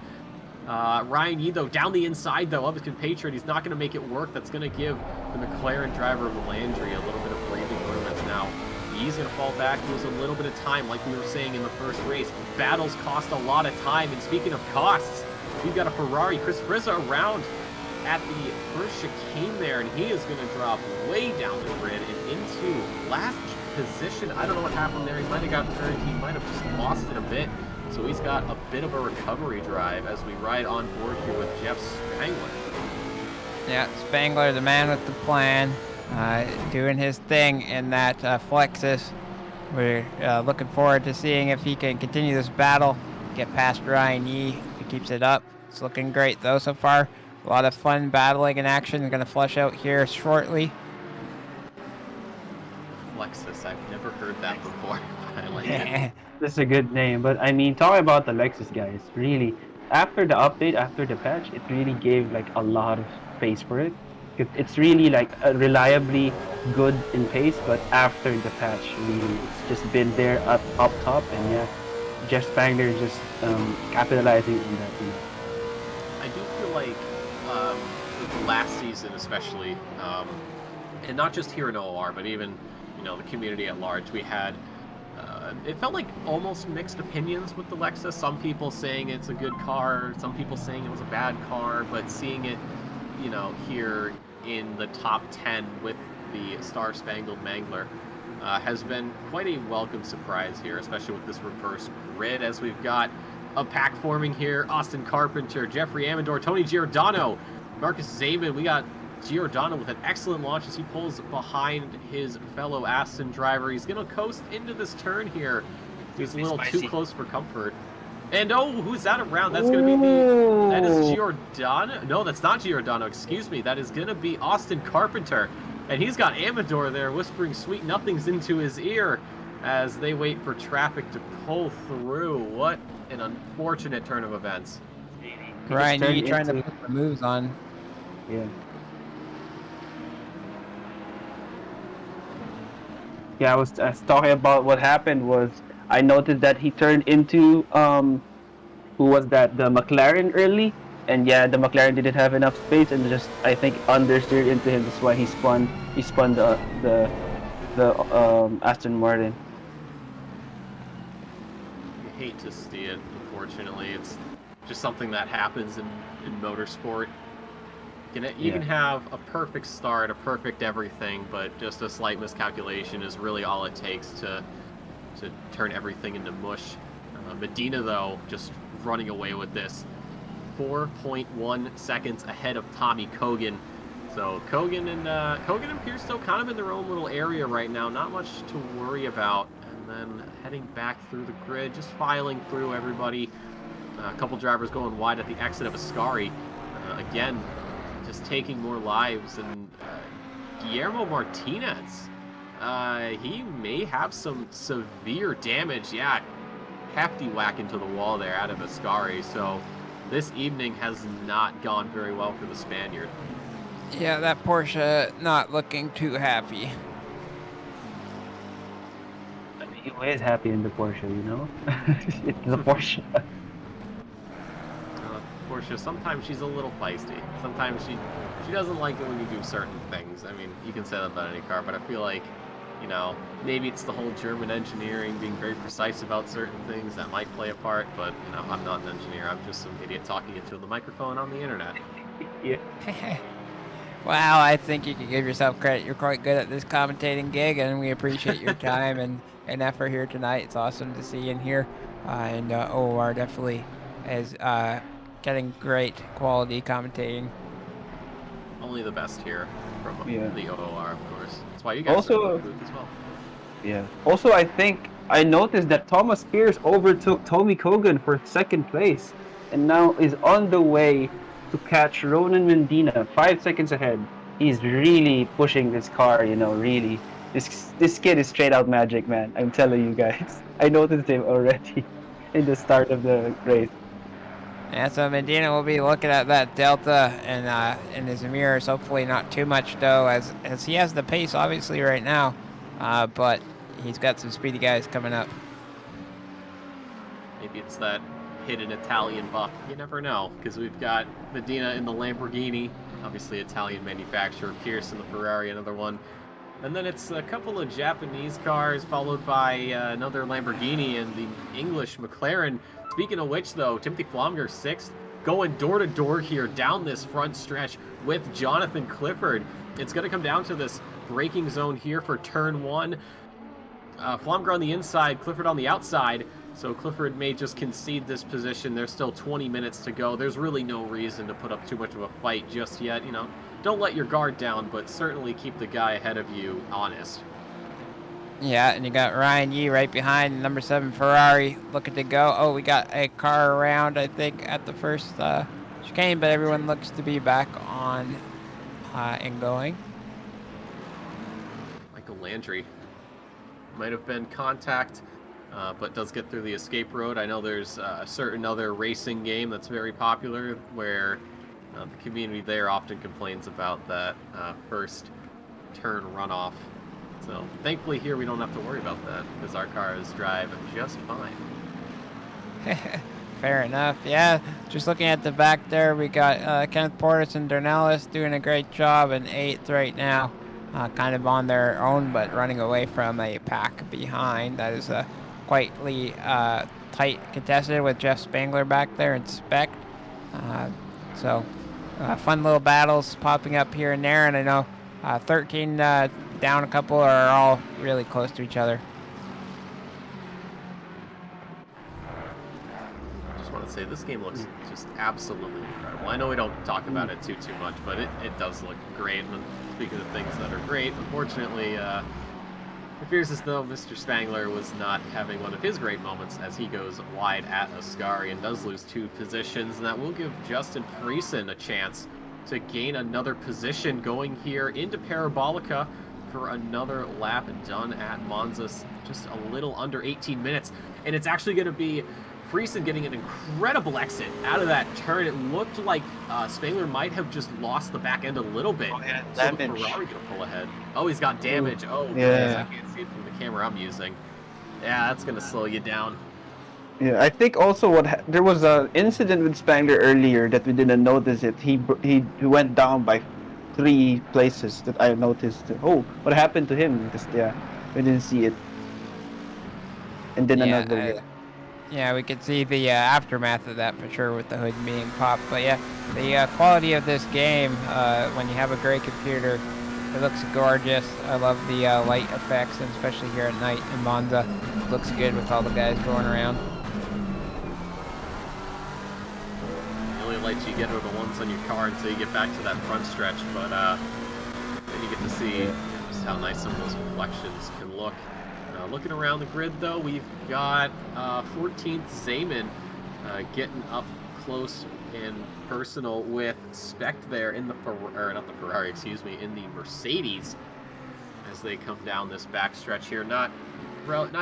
Ryan Yee, though, down the inside, though, of his compatriot. He's not going to make it work. That's going to give the McLaren driver of Landry a little bit of breathing room as now Yee's going to fall back, lose a little bit of time, like we were saying in the first race. Battles cost a lot of time, and speaking of costs, we've got a Ferrari, Chris Frizza, around at the first chicane there, and he is going to drop way down the grid and into last position. I don't know what happened there. He might have got turned. He might have just lost it a bit. So he's got a bit of a recovery drive as we ride on board here with Jeff Spangler. Yeah, Spangler, the man with the plan, doing his thing in that Flexus. We're looking forward to seeing if he can continue this battle, get past Ryan Yee if he keeps it up. It's looking great, though, so far. A lot of fun battling and action. We're going to flush out here shortly. Lexus. I've never heard that before, but I like it. That's a good name. But I mean, talking about the Lexus guys, really, after the update, after the patch, it really gave like a lot of pace for it. Because it's really like reliably good in pace, but after the patch, really, it's just been there up top, and yeah, Jeff Spangler just capitalizing on that. I do feel like the last season, especially, and not just here in OOR, but even the community at large, we had. It felt like almost mixed opinions with the Lexus. Some people saying it's a good car, some people saying it was a bad car, but seeing it, here in the top 10 with the Star Spangled Mangler has been quite a welcome surprise here, especially with this reverse grid, as we've got a pack forming here. Austin Carpenter, Jeffrey Amador, Tony Giordano, Marcus Zabin. We got Giordano with an excellent launch as he pulls behind his fellow Aston driver. He's going to coast into this turn here. He's a little too close for comfort. And who's that around? That's going to be that is Giordano. No, that's not Giordano. Excuse me. That is going to be Austin Carpenter. And he's got Amador there whispering sweet nothings into his ear as they wait for traffic to pull through. What an unfortunate turn of events. Ryan, you trying to put the moves on. Yeah. Yeah, I was talking about what happened was I noticed that he turned into who was that, the McLaren early, and yeah, the McLaren didn't have enough space and just I think understeered into him. That's why he spun the Aston Martin. You hate to see it, unfortunately. It's just something that happens in motorsport. You can have a perfect start, a perfect everything, but just a slight miscalculation is really all it takes to turn everything into mush. Medina, though, just running away with this. 4.1 seconds ahead of Tommy Kogan. So Kogan and Pierce still kind of in their own little area right now. Not much to worry about. And then heading back through the grid, just filing through everybody. A couple drivers going wide at the exit of Ascari. Again, just taking more lives. And Guillermo Martinez, he may have some severe damage. Yeah, hefty whack into the wall there out of Ascari. So this evening has not gone very well for the Spaniard. Yeah, that Porsche not looking too happy. I mean, he was happy in the Porsche, it's the Porsche. Porsche, sometimes she's a little feisty. Sometimes she doesn't like it when you do certain things. I mean, you can say that about any car, but I feel like, maybe it's the whole German engineering being very precise about certain things that might play a part, but, I'm not an engineer. I'm just some idiot talking into the microphone on the internet. Yeah. Wow, I think you can give yourself credit. You're quite good at this commentating gig, and we appreciate your time and effort here tonight. It's awesome to see you in here. And OOR definitely is getting great quality commentating. Only the best here from the OOR, of course. That's why you guys also are in the booth as well. Yeah. Also, I think I noticed that Thomas Pierce overtook Tommy Kogan for second place, and now is on the way to catch Ronan Medina 5 seconds ahead. He's really pushing this car, really. This kid is straight out magic, man. I'm telling you guys. I noticed him already in the start of the race. Yeah, so Medina will be looking at that Delta and in his mirrors. Hopefully not too much though, as he has the pace obviously right now, but he's got some speedy guys coming up. Maybe it's that hidden Italian buff. You never know, because we've got Medina in the Lamborghini, obviously Italian manufacturer, Pierce in the Ferrari, another one. And then it's a couple of Japanese cars, followed by another Lamborghini and the English McLaren. Speaking of which, though, Timothy Flomger, 6th, going door-to-door here down this front stretch with Jonathan Clifford. It's going to come down to this braking zone here for turn 1. Flomger on the inside, Clifford on the outside. So Clifford may just concede this position. There's still 20 minutes to go. There's really no reason to put up too much of a fight just yet. Don't let your guard down, but certainly keep the guy ahead of you honest. Yeah, and you got Ryan Yee right behind, number 7 Ferrari, looking to go. Oh, we got a car around, I think, at the first chicane, but everyone looks to be back on and going. Michael Landry might have been contact, but does get through the escape road. I know there's a certain other racing game that's very popular where the community there often complains about that first turn runoff. So thankfully here we don't have to worry about that because our cars drive just fine. Fair enough. Yeah, just looking at the back there, we got Kenneth Portis and Dornelis doing a great job in 8th right now. Kind of on their own, but running away from a pack behind. That is quitely tight contested with Jeff Spangler back there in Spec. So fun little battles popping up here and there, and I know 13 down a couple are all really close to each other. Say this game looks just absolutely incredible. I know we don't talk about it too much, but it does look great. And speaking of things that are great, unfortunately, it appears as though Mr. Spangler was not having one of his great moments as he goes wide at Ascari and does lose 2 positions, and that will give Justin Friesen a chance to gain another position going here into Parabolica for another lap done at Monza, just a little under 18 minutes, and it's actually going to be Friesen getting an incredible exit out of that turn. It looked like Spangler might have just lost the back end a little bit. Oh, yeah, so damage. the Ferrari gonna pull ahead. Oh, he's got damage. Oh, yeah. goodness, I can't see it from the camera I'm using. Yeah, that's gonna slow you down. Yeah, I think also there was an incident with Spangler earlier that we didn't notice it. He went down by 3 places that I noticed. Oh, what happened to him? Because we didn't see it. And then another. Yeah, we could see the aftermath of that for sure with the hood being popped. But yeah, the quality of this game, when you have a great computer, it looks gorgeous. I love the light effects, and especially here at night in Monza. It looks good with all the guys going around. The only lights you get are the ones on your car until you get back to that front stretch, but then you get to see just how nice some of those reflections can look. Looking around the grid, though, we've got 14th Zayman getting up close and personal with Spec there in the in the Mercedes as they come down this backstretch here. Not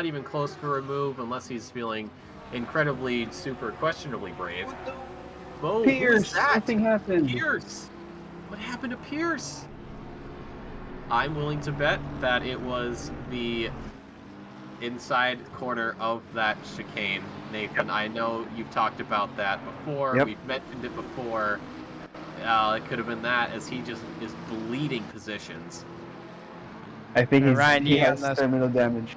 even close for a move unless he's feeling incredibly, super questionably brave. Oh, Pierce, something happened. Pierce! What happened to Pierce? I'm willing to bet that it was the inside corner of that chicane, Nathan. I know you've talked about that before. Yep. We've mentioned it before. It could have been that, as he just is bleeding positions. I think he has has terminal damage.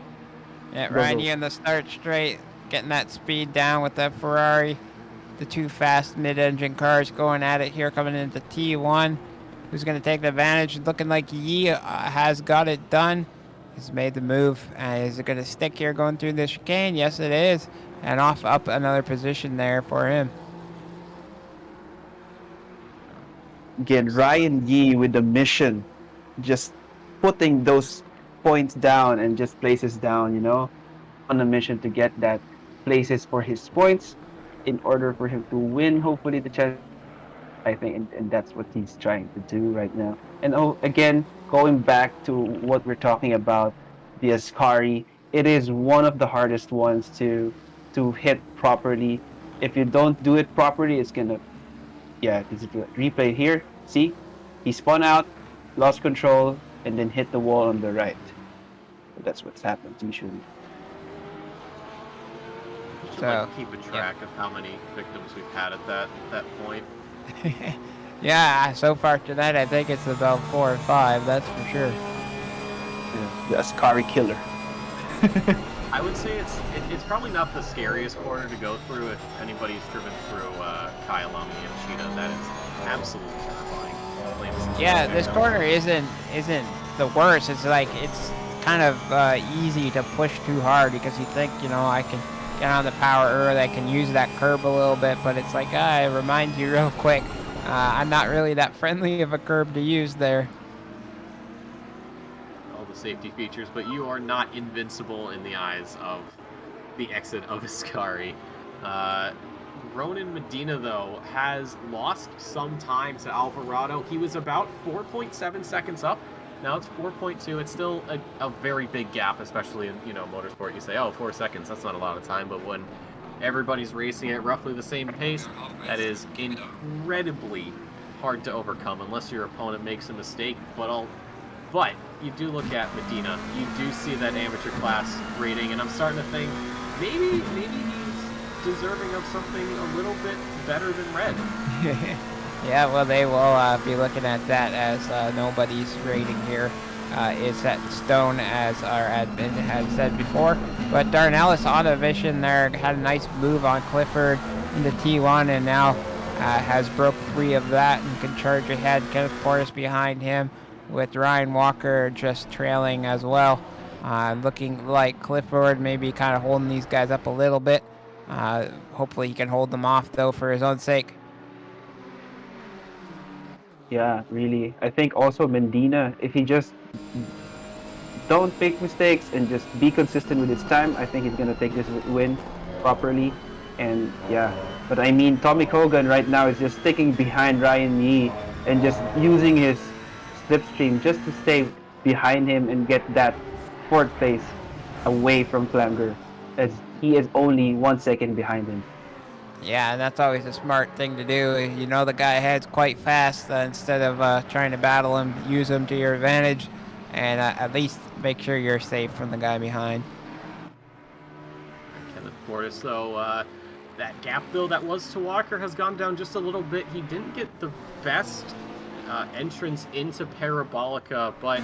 Yeah, Ryan, you in the start straight, getting that speed down with that Ferrari. The 2 fast mid-engine cars going at it here, coming into T1. Who's going to take the advantage? Looking like Yi has got it done. He's made the move, and is it going to stick here going through the chicane? Yes, it is. And up another position there for him. Again, Ryan Yi with the mission, just putting those points down and just places down, on a mission to get that places for his points in order for him to win, hopefully, the chance. I think, and that's what he's trying to do right now. And again, going back to what we're talking about, the Ascari, it is one of the hardest ones to hit properly. If you don't do it properly, it's gonna, this is the replay here. See, he spun out, lost control, and then hit the wall on the right. So that's what's happened usually. Should like keep a track of how many victims we've had at that point. Yeah, so far tonight, I think it's about 4 or 5. That's for sure. Yeah, the Ascari killer. I would say it's probably not the scariest corner to go through if anybody's driven through Kyalami and Cheetah. That is absolutely terrifying. Yeah, this corner isn't the worst. It's like it's kind of easy to push too hard because you think I can get on the power early, I can use that curb a little bit, but it's like it reminds you real quick. I'm not really that friendly of a curb to use there. All the safety features, but you are not invincible in the eyes of the exit of Ascari. Ronan Medina, though, has lost some time to Alvarado. He was about 4.7 seconds up Now it's 4.2. It's still a very big gap, especially in, you know, motorsport. You say, oh, 4 seconds, that's not a lot of time. But when everybody's racing at roughly the same pace, that is incredibly hard to overcome unless your opponent makes a mistake. But you do look at Medina. You do see that amateur class rating, and I'm starting to think maybe he's deserving of something a little bit better than red. Yeah, well, they will be looking at that as nobody's rating here is set in stone, as our admin had said before. But Darnellis on a vision there had a nice move on Clifford into T1, and now has broke free of that and can charge ahead. Kenneth Portis behind him, with Ryan Walker just trailing as well. Looking like Clifford maybe kind of holding these guys up a little bit. Hopefully he can hold them off, though, for his own sake. Yeah, really. I think also Medina, if he just don't make mistakes and just be consistent with his time, I think he's gonna take this win properly. And yeah, but I mean, Tommy Kogan right now is just sticking behind Ryan Yee and just using his slipstream just to stay behind him and get that fourth place away from Flanger, as he is only 1 second behind him. Yeah, and that's always a smart thing to do. You know the guy ahead's quite fast. Instead of trying to battle him, use him to your advantage, and at least make sure you're safe from the guy behind. Kenneth Portis, though, that gap, though, that was to Walker has gone down just a little bit. He didn't get the best entrance into Parabolica, but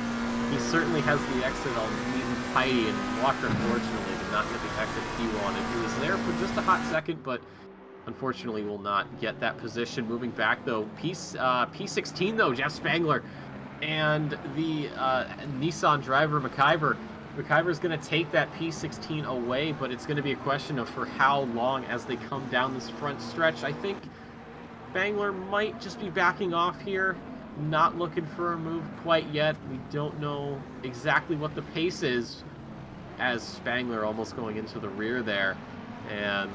he certainly has the exit all neat and tidy, and Walker, unfortunately, did not get the exit he wanted. He was there for just a hot second, but unfortunately will not get that position. Moving back, though, P16, though, Jeff Spangler and the Nissan driver, McIver. McIver's going to take that P16 away, but it's going to be a question of for how long as they come down this front stretch. I think Spangler might just be backing off here, not looking for a move quite yet. We don't know exactly what the pace is, as Spangler almost going into the rear there. And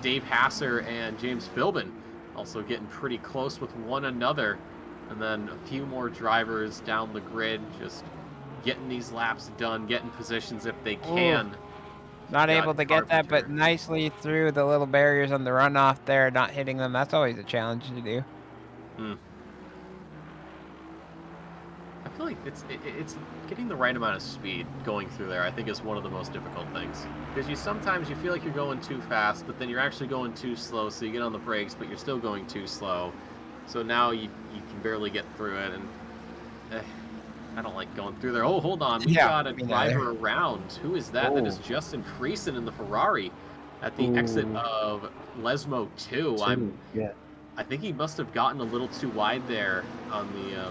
Dave Hasser and James Philbin also getting pretty close with one another. And then a few more drivers down the grid just getting these laps done, getting positions if they can. Not able to get that, but nicely through the little barriers on the runoff there, not hitting them. That's always a challenge to do. I feel like it's getting the right amount of speed going through there, I think, is one of the most difficult things. Because sometimes you feel like you're going too fast, but then you're actually going too slow, so you get on the brakes, but you're still going too slow. So now you can barely get through it, and I don't like going through there. Oh, hold on. We got a driver around. Who is that? That is Justin Friesen in the Ferrari at the exit of Lesmo 2. I think he must have gotten a little too wide there on the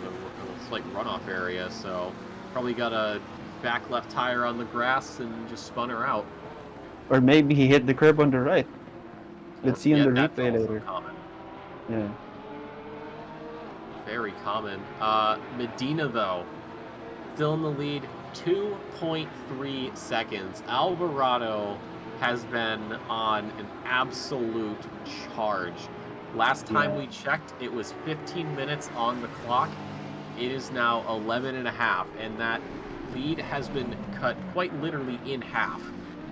slight runoff area, so probably got a back left tire on the grass and just spun her out. Or maybe he hit the curb on the right. Let's see on the replay later. Common. Yeah. Very common. Medina, though, still in the lead, 2.3 seconds. Alvarado has been on an absolute charge. Last time we checked, it was 15 minutes on the clock. It is now 11 and a half, and that lead has been cut quite literally in half.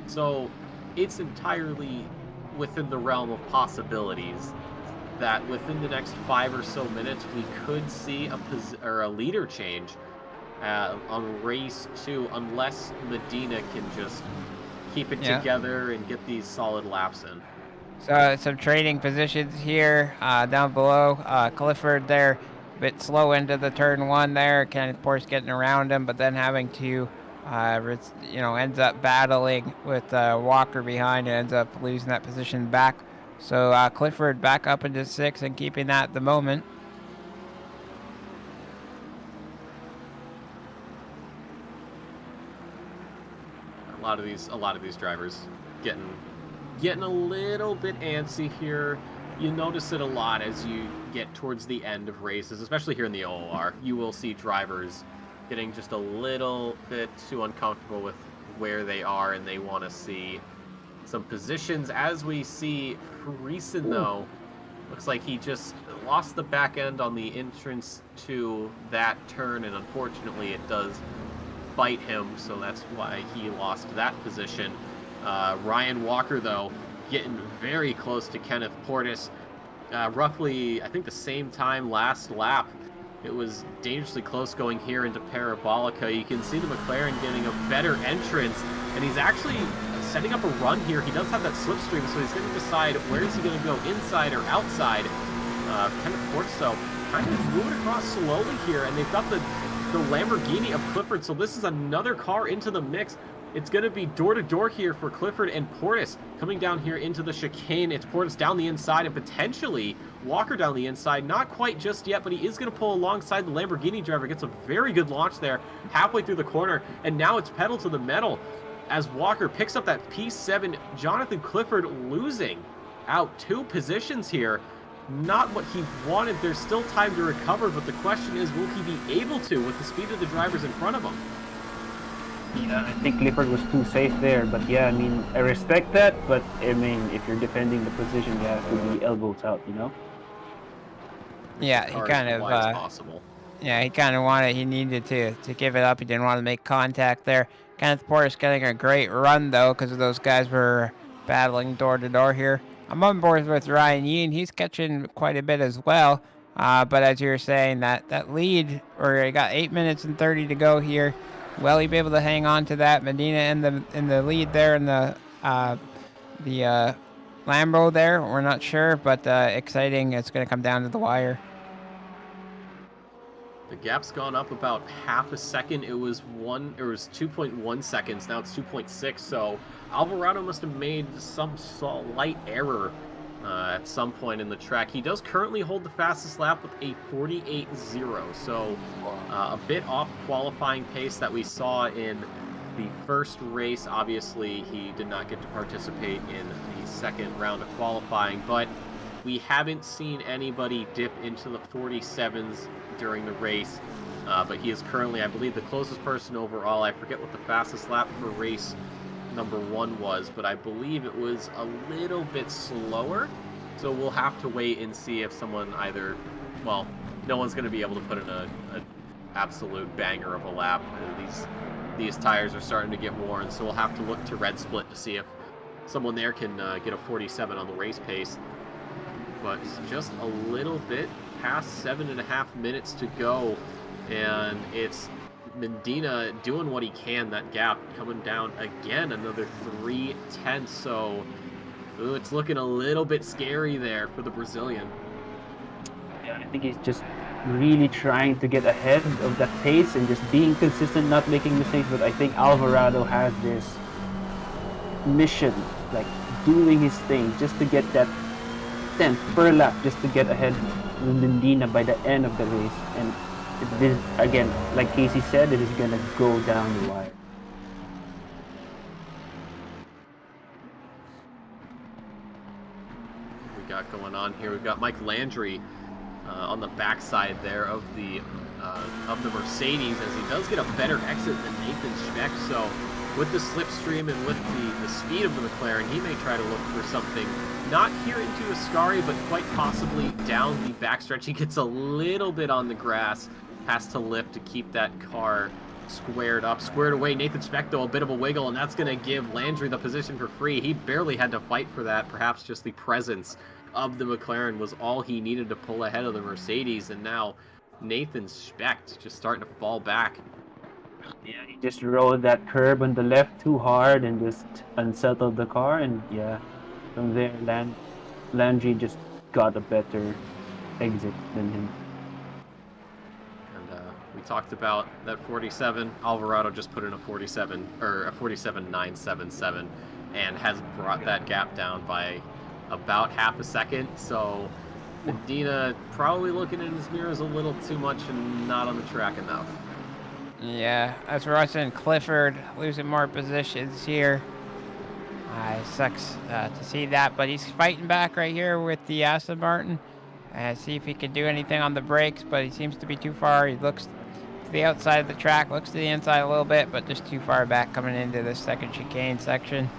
So it's entirely within the realm of possibilities that within the next 5 or so minutes, we could see a leader change on race 2, unless Medina can just keep it together and get these solid laps in. So some trading positions here down below. Clifford there, a bit slow into the turn 1 there. Kenneth Portis getting around him, but then having to, ends up battling with Walker behind and ends up losing that position back. So Clifford back up into 6th and keeping that at the moment. A lot of these drivers getting a little bit antsy here. You notice it a lot as you get towards the end of races, especially here in the OOR. You will see drivers getting just a little bit too uncomfortable with where they are, and they want to see some positions. As we see Friesen, though, Looks like he just lost the back end on the entrance to that turn, and unfortunately it does bite him, so that's why he lost that position. Ryan Walker, though, getting very close to Kenneth Portis. Roughly, I think the same time last lap. It was dangerously close going here into Parabolica. You can see the McLaren getting a better entrance, and he's actually setting up a run here. He does have that slipstream, so he's going to decide where is he going to go, inside or outside. Kenneth Portis, though, kind of moving across slowly here, and they've got the Lamborghini of Clifford, so this is another car into the mix. It's going to be door-to-door here for Clifford and Portis coming down here into the chicane. It's Portis down the inside and potentially Walker down the inside. Not quite just yet, but he is going to pull alongside the Lamborghini driver. Gets a very good launch there halfway through the corner, and now it's pedal to the metal as Walker picks up that P7. Jonathan Clifford losing out 2 positions here. Not what he wanted. There's still time to recover, but the question is, will he be able to with the speed of the drivers in front of him? Yeah, I think Clifford was too safe there, but yeah, I mean, I respect that, but I mean, if you're defending the position, you have to be elbows out, you know? Yeah, he kind of possible. yeah, he needed to give it up. He didn't want to make contact there. Kenneth Portis getting a great run though, because those guys were battling door to door here. I'm on board with Ryan Yeen. He's catching quite a bit as well. But as you were saying, that lead, or he got 8 minutes and 30 to go here. Will he be able to hang on to that? Medina in the lead there in the Lambo there. We're not sure, but exciting. It's going to come down to the wire. The gap's gone up about half a second. It was 2.1 seconds. Now it's 2.6. So Alvarado must have made some slight error at some point in the track. He does currently hold the fastest lap with a 48.0. So a bit off qualifying pace that we saw in the first race. Obviously, he did not get to participate in the second round of qualifying, but we haven't seen anybody dip into the 47s during the race, but he is currently, I believe, the closest person overall. I forget what the fastest lap for race number 1 was, but I believe it was a little bit slower, so we'll have to wait and see if someone either, well, no one's going to be able to put in a absolute banger of a lap. These tires are starting to get worn, so we'll have to look to red split to see if someone there can get a 47 on the race pace. But just a little bit past 7.5 minutes to go, and it's Medina doing what he can. That gap coming down again, another 3/10. So it's looking a little bit scary there for the Brazilian. Yeah, I think he's just really trying to get ahead of that pace and just being consistent, not making mistakes. But I think Alvarado has this mission, like doing his thing just to get that 10th per lap, just to get ahead with Medina by the end of the race. And this, again, like Casey said, it is gonna go down the wire. We got going on here. We've got Mike Landry on the backside there of the Mercedes, as he does get a better exit than Nathan Schmeck. So with the slipstream and with the speed of the McLaren, he may try to look for something not here into Ascari, but quite possibly down the backstretch. He gets a little bit on the grass, has to lift to keep that car squared away. Nathan Schmeck, though, a bit of a wiggle, and that's going to give Landry the position for free. He barely had to fight for that. Perhaps just the presence of the McLaren was all he needed to pull ahead of the Mercedes, and now Nathan Schmeck just starting to fall back. Yeah, he just rode that curb on the left too hard and just unsettled the car, and yeah, from there Landry just got a better exit than him. And we talked about that 47. Alvarado just put in a 47, or a 47.977, and has brought that gap down by about half a second. So Medina probably looking in his mirrors a little too much and not on the track enough. Yeah, as Russell Clifford losing more positions here. It sucks to see that, but he's fighting back right here with the Aston Martin. See if he can do anything on the brakes, but he seems to be too far. He looks to the outside of the track, looks to the inside a little bit, but just too far back coming into the second chicane section.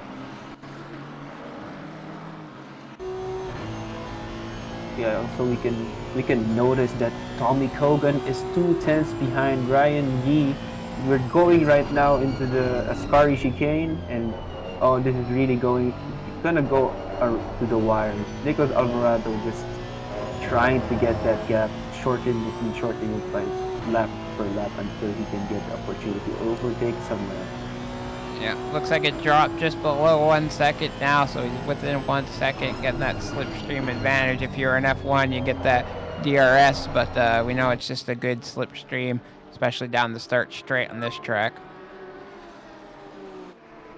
yeah, also we can notice that Tommy Kogan is 2 tenths behind Ryan Yee. We're going right now into the Ascari chicane, and oh, this is really gonna go to the wire. Nicholas Alvarado just trying to get that gap, shortening it by lap per lap until he can get the opportunity to overtake somewhere. Yeah, looks like it dropped just below 1 second now, so he's within 1 second, getting that slipstream advantage. If you're an F1, you get that DRS, but we know it's just a good slipstream, especially down the start straight on this track.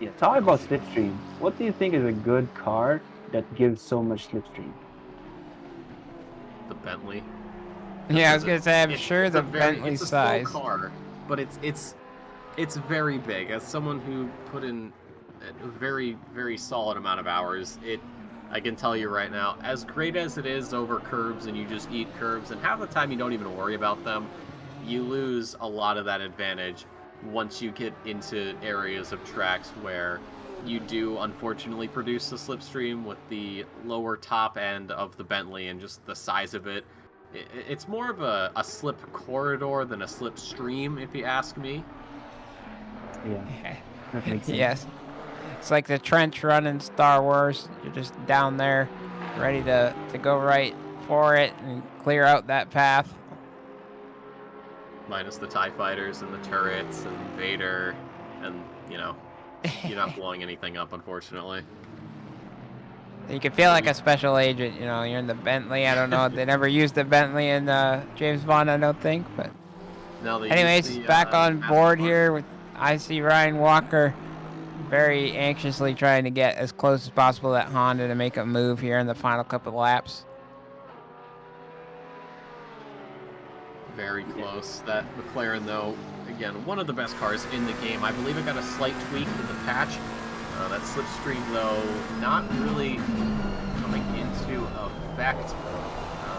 Yeah, talk about slipstream. What do you think is a good car that gives so much slipstream? The Bentley. Yeah, I was gonna say, I'm sure It's the a very, Bentley it's a size. small car, but it's very big. As someone who put in a very, very solid amount of hours, I can tell you right now, as great as it is over curbs and you just eat curbs, and half the time you don't even worry about them, you lose a lot of that advantage once you get into areas of tracks where you do unfortunately produce the slipstream with the lower top end of the Bentley and just the size of it. It's more of a slip corridor than a slipstream, if you ask me. Yeah, that makes sense. Yes. It's like the trench run in Star Wars. You're just down there, ready to go right for it and clear out that path. Minus the TIE fighters and the turrets and Vader, and, you're not blowing anything up, unfortunately. You can feel like a special agent, you're in the Bentley. I don't know, they never used the Bentley in James Bond, I don't think, but No, they anyways, use the, back on board Aston here. I see Ryan Walker very anxiously trying to get as close as possible to that Honda to make a move here in the final couple laps. Very close. That McLaren, though, again, one of the best cars in the game. I believe it got a slight tweak in the patch. That slipstream, though, not really coming into effect.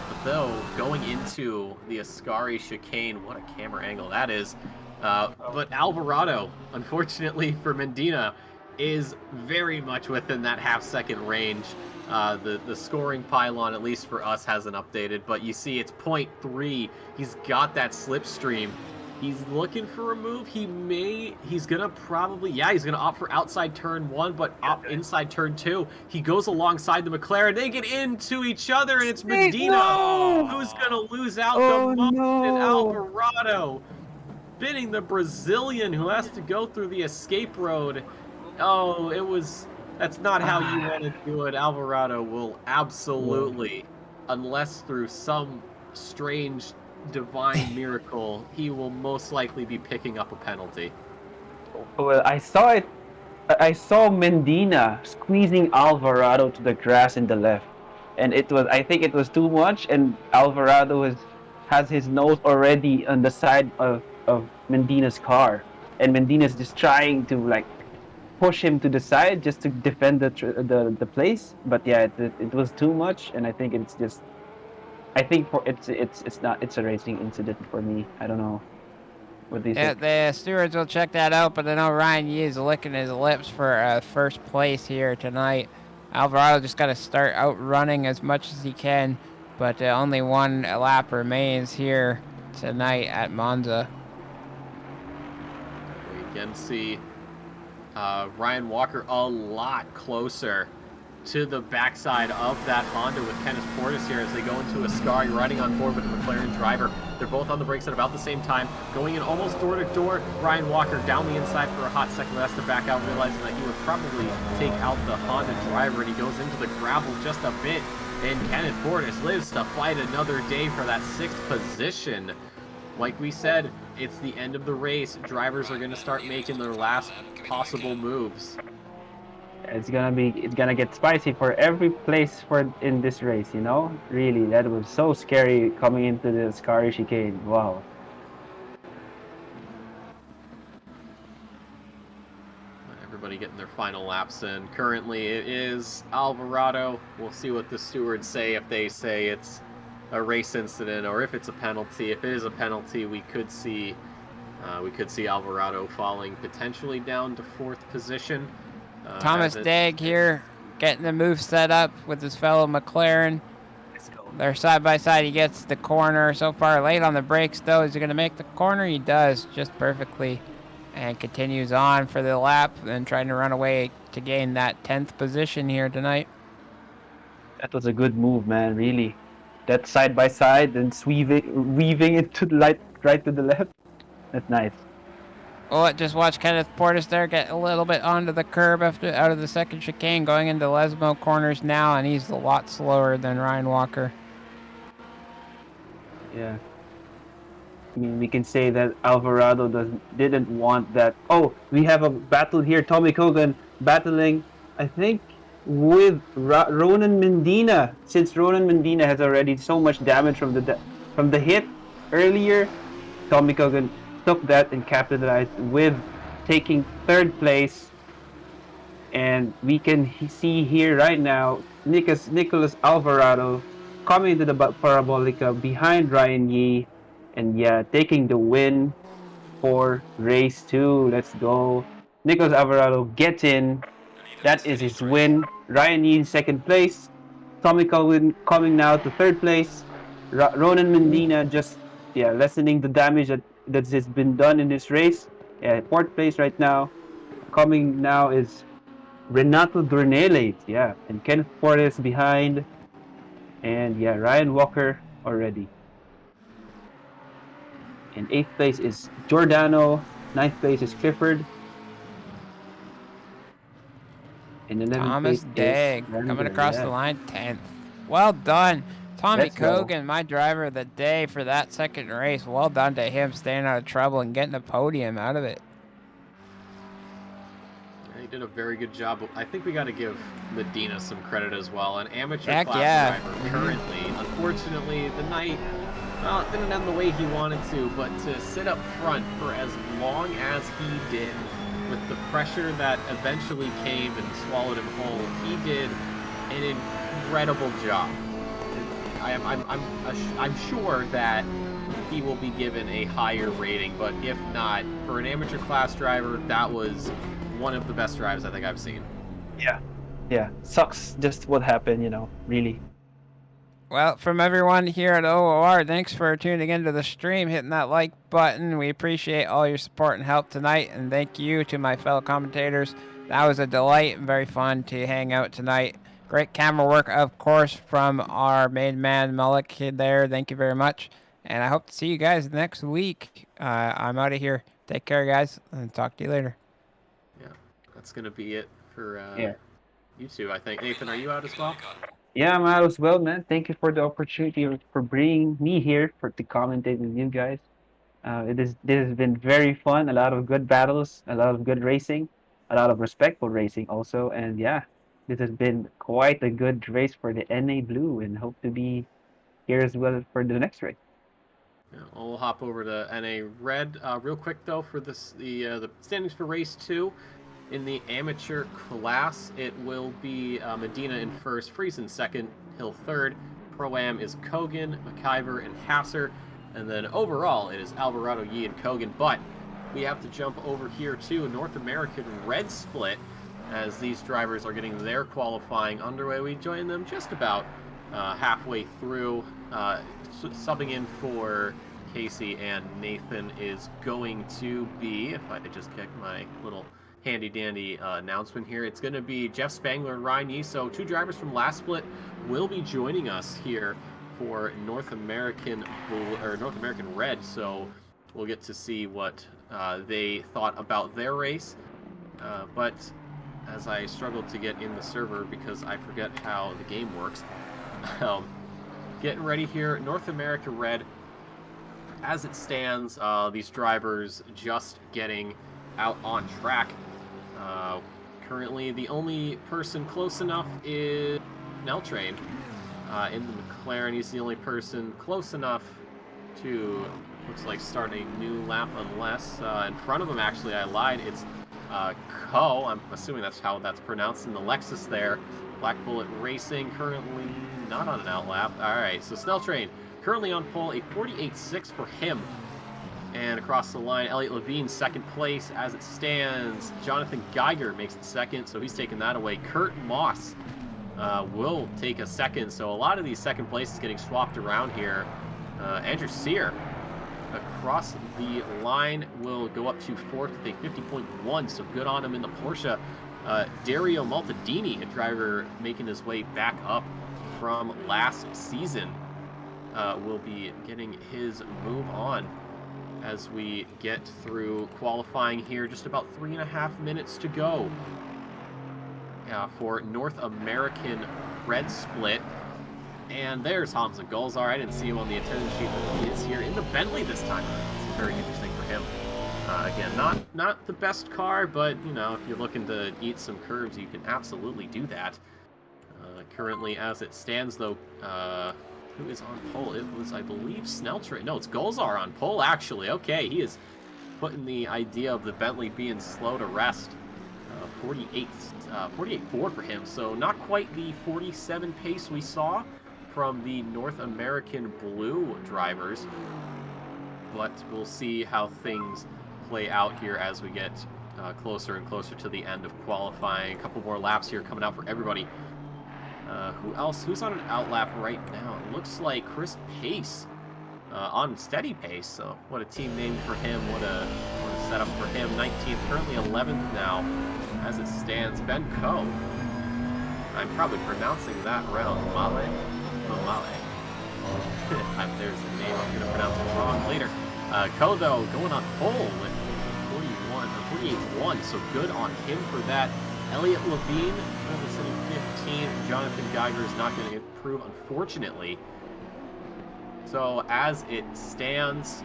But though, going into the Ascari chicane, what a camera angle that is. But Alvarado, unfortunately for Medina, is very much within that half-second range. The scoring pylon, at least for us, hasn't updated, but you see it's 0.3. He's got that slipstream. He's looking for a move. He's gonna opt for outside turn 1, but opt inside turn 2. He goes alongside the McLaren. They get into each other, and it's Medina who's gonna lose out the most in Alvarado. Spinning the Brazilian who has to go through the escape road. Oh, that's not how you want to do it. Alvarado will absolutely, unless through some strange divine miracle, he will most likely be picking up a penalty. Well, I saw it. I saw Medina squeezing Alvarado to the grass in the left, and I think it was too much, and Alvarado has his nose already on the side of Medina's car, and Medina's just trying to like push him to the side just to defend the place. But yeah, it was too much, and I think it's a racing incident for me. I don't know. What do you think? The stewards will check that out, but I know Ryan Yee is licking his lips for first place here tonight. Alvarado just got to start outrunning as much as he can, but only one lap remains here tonight at Monza. We again see Ryan Walker a lot closer to the backside of that Honda with Kenneth Portis here as they go into Ascari, riding on board with the McLaren driver. They're both on the brakes at about the same time, going in almost door to door. Ryan Walker down the inside for a hot second, but has to back out, realizing that he would probably take out the Honda driver, and he goes into the gravel just a bit. And Kenneth Portis lives to fight another day for that 6th position. Like we said, it's the end of the race. Drivers are going to start making their last possible moves. It's gonna get spicy for every place in this race, Really, that was so scary coming into the Ascari chicane. Wow. Everybody getting their final laps in. Currently, it is Alvarado. We'll see what the stewards say, if they say it's a race incident or if it's a penalty. If it is a penalty, we could see Alvarado falling potentially down to 4th position. Thomas Dagg here, getting the move set up with his fellow McLaren. Let's go. They're side by side. He gets the corner so far. Late on the brakes, though. Is he going to make the corner? He does, just perfectly. And continues on for the lap and trying to run away to gain that 10th position here tonight. That was a good move, man. Really, that side by side and weaving it to the right to the left. That's nice. Oh, just watch Kenneth Portis there get a little bit onto the curb out of the second chicane, going into Lesmo corners now, and he's a lot slower than Ryan Walker. Yeah. I mean, we can say that Alvarado didn't want that. Oh, we have a battle here. Tommy Kogan battling, I think, with Ronan Mendina. Since Ronan Mendina has already so much damage from the hit earlier, Tommy Kogan took that and capitalized with taking 3rd place. And we can see here right now Nicholas Alvarado coming to the Parabolica behind Ryan Yee. And yeah, taking the win for race 2. Let's go. Nicholas Alvarado gets in. That is his win. Ryan Yee in 2nd place. Tommy Cowan coming now to 3rd place. Ronan Mendina just lessening the damage that has been done in this race. 4th place right now. Coming now is Renato Dornelles. Yeah, and Kenneth Portis behind. And yeah, Ryan Walker already. In 8th place is Giordano. 9th place is Clifford. In 11th Thomas place Dagg is coming across the line, 10th. Well done. Tommy Kogan, my driver of the day for that 2nd race. Well done to him, staying out of trouble and getting a podium out of it. He did a very good job. I think we got to give Medina some credit as well. An amateur class driver currently. Unfortunately, the night, well, it didn't end the way he wanted to, but to sit up front for as long as he did, with the pressure that eventually came and swallowed him whole, he did an incredible job. I'm sure that he will be given a higher rating, but if not, for an amateur class driver, that was one of the best drives I think I've seen. Yeah. Sucks just what happened, really. Well, from everyone here at OOR, thanks for tuning into the stream, hitting that like button. We appreciate all your support and help tonight, and thank you to my fellow commentators. That was a delight and very fun to hang out tonight. Great camera work, of course, from our main man, Malik, there. Thank you very much, and I hope to see you guys next week. I'm out of here. Take care, guys, and talk to you later. Yeah, that's going to be it for you two, I think. Nathan, are you out as well? Yeah, I'm out as well, man. Thank you for the opportunity for bringing me here to commentate with you guys. This has been very fun. A lot of good battles, a lot of good racing, a lot of respectful racing also. And yeah, this has been quite a good race for the NA Blue, and hope to be here as well for the next race. Yeah, well, we'll hop over to NA Red real quick though for the standings for race 2. In the amateur class, it will be Medina in 1st, Friesen in 2nd, Hill 3rd. Pro-Am is Kogan, McIver, and Hasser. And then overall, it is Alvarado, Yee, and Kogan. But we have to jump over here to North American Red Split, as these drivers are getting their qualifying underway. We join them just about halfway through. Subbing in for Casey and Nathan is going to be, if I could just kick my little handy-dandy announcement here, it's going to be Jeff Spangler and Ryan Yee. So 2 drivers from last split will be joining us here for North American Red. So we'll get to see what they thought about their race. But as I struggled to get in the server because I forget how the game works, getting ready here, North America Red. As it stands, these drivers just getting out on track. Currently, the only person close enough is Neltrain. In the McLaren, he's the only person close enough to, looks like, start a new lap, unless in front of him, actually, I lied. It's Co. I'm assuming that's how that's pronounced in the Lexus there. Black Bullet Racing currently not on an outlap. All right, so Snelltrain currently on pole, a 48.6 for him. And across the line, Elliot Levine, 2nd place as it stands. Jonathan Geiger makes it 2nd, so he's taking that away. Kurt Moss will take a second. So a lot of these second places getting swapped around here. Andrew Sear across the line will go up to 4th with a 50.1, so good on him in the Porsche. Dario Maltadini, a driver making his way back up from last season, will be getting his move on as we get through qualifying here. Just about 3.5 minutes to go for North American Red Split. And there's Hamza Golzar. I didn't see him on the attendance sheet, but he is here in the Bentley this time. It's very interesting for him. Again, not the best car, but, you know, if you're looking to eat some curbs, you can absolutely do that. Currently, as it stands, though, who is on pole? It was, I believe, Sneltra. No, it's Golzar on pole, actually. Okay, he is putting the idea of the Bentley being slow to rest. 48.4 for him, so not quite the 47 pace we saw from the North American Blue drivers, but we'll see how things play out here as we get closer and closer to the end of qualifying. A couple more laps here coming out for everybody. Who else? Who's on an outlap right now? It looks like Chris Pace on steady pace. So what a team name for him. What a setup for him. 19th, currently 11th now as it stands. Ben Coe. I'm probably pronouncing that wrong. Male. There's a name I'm going to pronounce wrong later. Coe, though, going on pole with 48.1, so good on him for that. Elliot Levine, currently sitting 15th. Jonathan Geiger is not going to improve, unfortunately. So as it stands,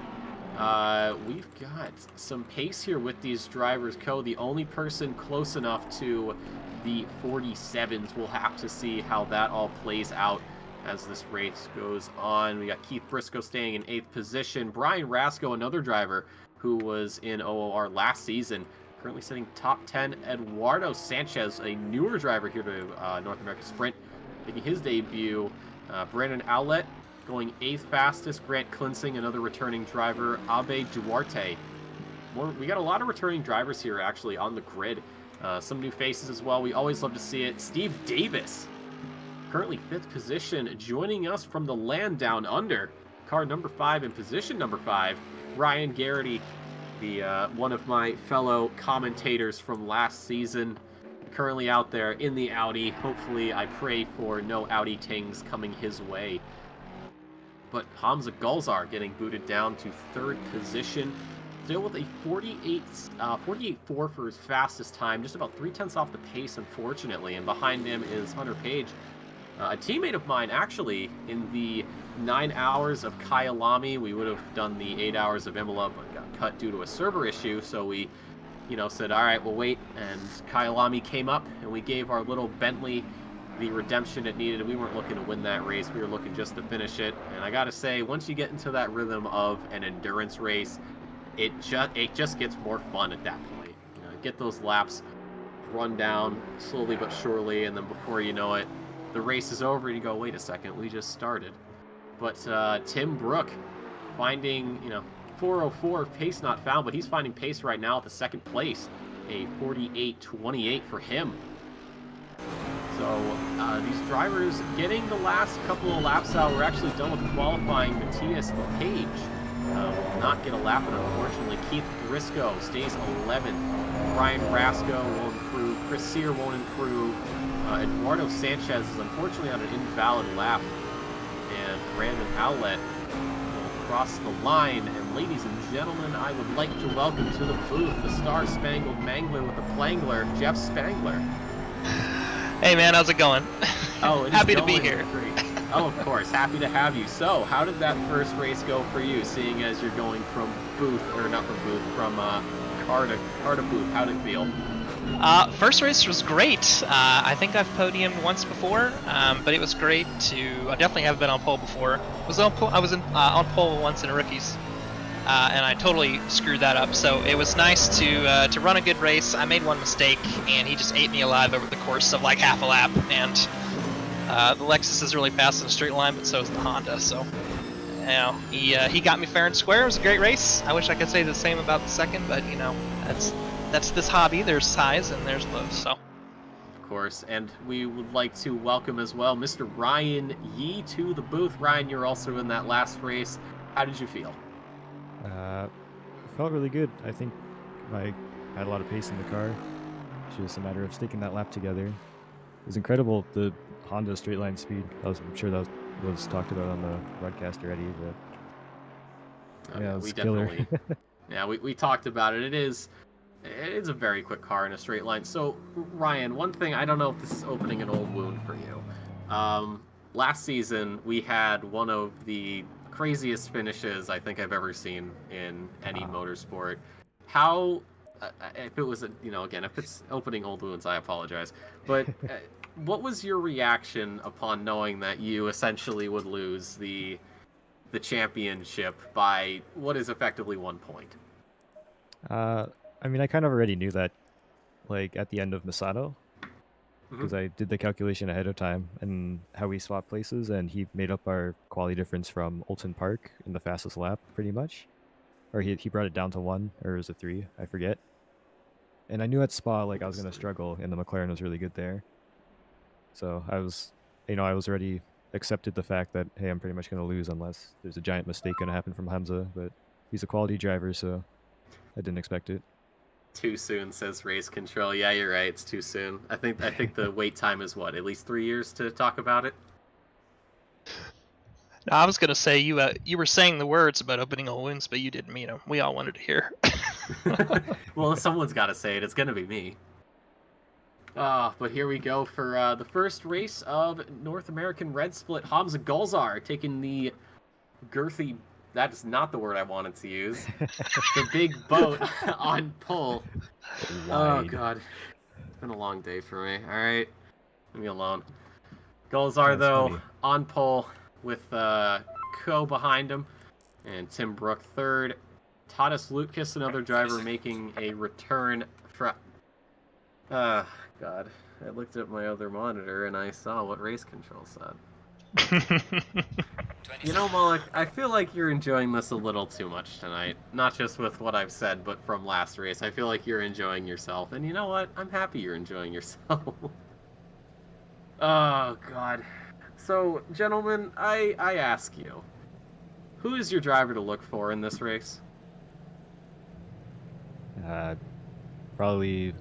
we've got some pace here with these drivers. Coe, the only person close enough to the 47s. We'll have to see how that all plays out as this race goes on. We got Keith Briscoe staying in 8th position. Brian Rasco, another driver who was in OOR last season, currently sitting top 10. Eduardo Sanchez, a newer driver here to North American Sprint, making his debut. Brandon Owlett going 8th fastest. Grant Klinsing, another returning driver. Abe Duarte. We got a lot of returning drivers here actually on the grid. Some new faces as well. We always love to see it. Steve Davis, currently 5th position, joining us from the land down under. Car number 5 in position number 5. Ryan Garrity, the one of my fellow commentators from last season, currently out there in the Audi. Hopefully, I pray for no Audi tings coming his way. But Hamza Golzar getting booted down to 3rd position, still with a 48.4 for his fastest time, just about 0.3 off the pace, unfortunately. And behind him is Hunter Page, a teammate of mine, actually, in the 9 hours of Kyalami. We would have done the 8 hours of Imola, but got cut due to a server issue. So we, said, all right, we'll wait. And Kyalami came up, and we gave our little Bentley the redemption it needed. We weren't looking to win that race. We were looking just to finish it. And I got to say, once you get into that rhythm of an endurance race, it just gets more fun at that point. Get those laps run down slowly but surely, and then before you know it, the race is over, and you go, wait a second, we just started. But Tim Brook finding, 404 pace not found, but he's finding pace right now at the 2nd place, a 48.28 for him. So these drivers getting the last couple of laps out. We're actually done with qualifying. Matthias Page will not get a lap, but unfortunately Keith Briscoe stays 11th. Brian Rasco will improve. Chris Sear won't improve. Eduardo Sanchez is unfortunately on an invalid lap. And Brandon Owlett will cross the line. And ladies and gentlemen, I would like to welcome to the booth the Star-Spangled Mangler with the Plangler, Jeff Spangler. Hey man, how's it going? Oh, it is happy to be going here. Great. Oh, of course, happy to have you. So, how did that first race go for you, seeing as you're going from booth, or not from booth, from car to booth? How did it feel? First race was great. I think I've podiumed once before, but it was great I definitely haven't been on pole before. I was on pole once in rookies, and I totally screwed that up. So it was nice to run a good race. I made one mistake, and he just ate me alive over the course of like half a lap. And the Lexus is really fast in a straight line, but so is the Honda. So he got me fair and square. It was a great race. I wish I could say the same about the second, but that's this hobby. There's highs and there's lows. So. Of course. And we would like to welcome as well Mr. Ryan Yee to the booth. Ryan, you're also in that last race. How did you feel? Felt really good. I think I had a lot of pace in the car. It's just a matter of sticking that lap together. It was incredible, the Honda straight line speed. I'm sure that was talked about on the broadcast already, but yeah, it was we killer. definitely, yeah, we talked about it. It is a very quick car in a straight line. So, Ryan, one thing, I don't know if this is opening an old wound for you. Last season, we had one of the craziest finishes I think I've ever seen in any motorsport. How, if it was, again, if it's opening old wounds, I apologize. But what was your reaction upon knowing that you essentially would lose the championship by what is effectively 1 point? I mean, I kind of already knew that, like, at the end of Misano, because I did the calculation ahead of time and how we swapped places, and he made up our quality difference from Olton Park in the fastest lap, pretty much. Or he brought it down to 1, or was it 3? I forget. And I knew at Spa, like, I was going to struggle, and the McLaren was really good there. So I was, I was already accepted the fact that, hey, I'm pretty much going to lose unless there's a giant mistake going to happen from Hamza, but he's a quality driver, so I didn't expect it. Too soon, says Race Control. Yeah, you're right. It's too soon. I think the wait time is what, at least 3 years to talk about it. No, I was gonna say you were saying the words about opening old wounds, but you didn't mean them. We all wanted to hear. Well, someone's got to say it. It's gonna be me. But here we go for the first race of North American Red Split. Hamza Golzar taking the girthy. That is not the word I wanted to use. The big boat on pole. Oh, God. It's been a long day for me. All right. Leave me alone. Golzar, though, funny. On pole with Co behind him. And Tim Brook third. Tadas Lutkus, another driver, making a return from... God. I looked at my other monitor and I saw what Race Control said. You know, Malik, I feel like you're enjoying this a little too much tonight. Not just with what I've said, but from last race. I feel like you're enjoying yourself. And you know what? I'm happy you're enjoying yourself. Oh, God. So, gentlemen, I ask you, who is your driver to look for in this race? Probably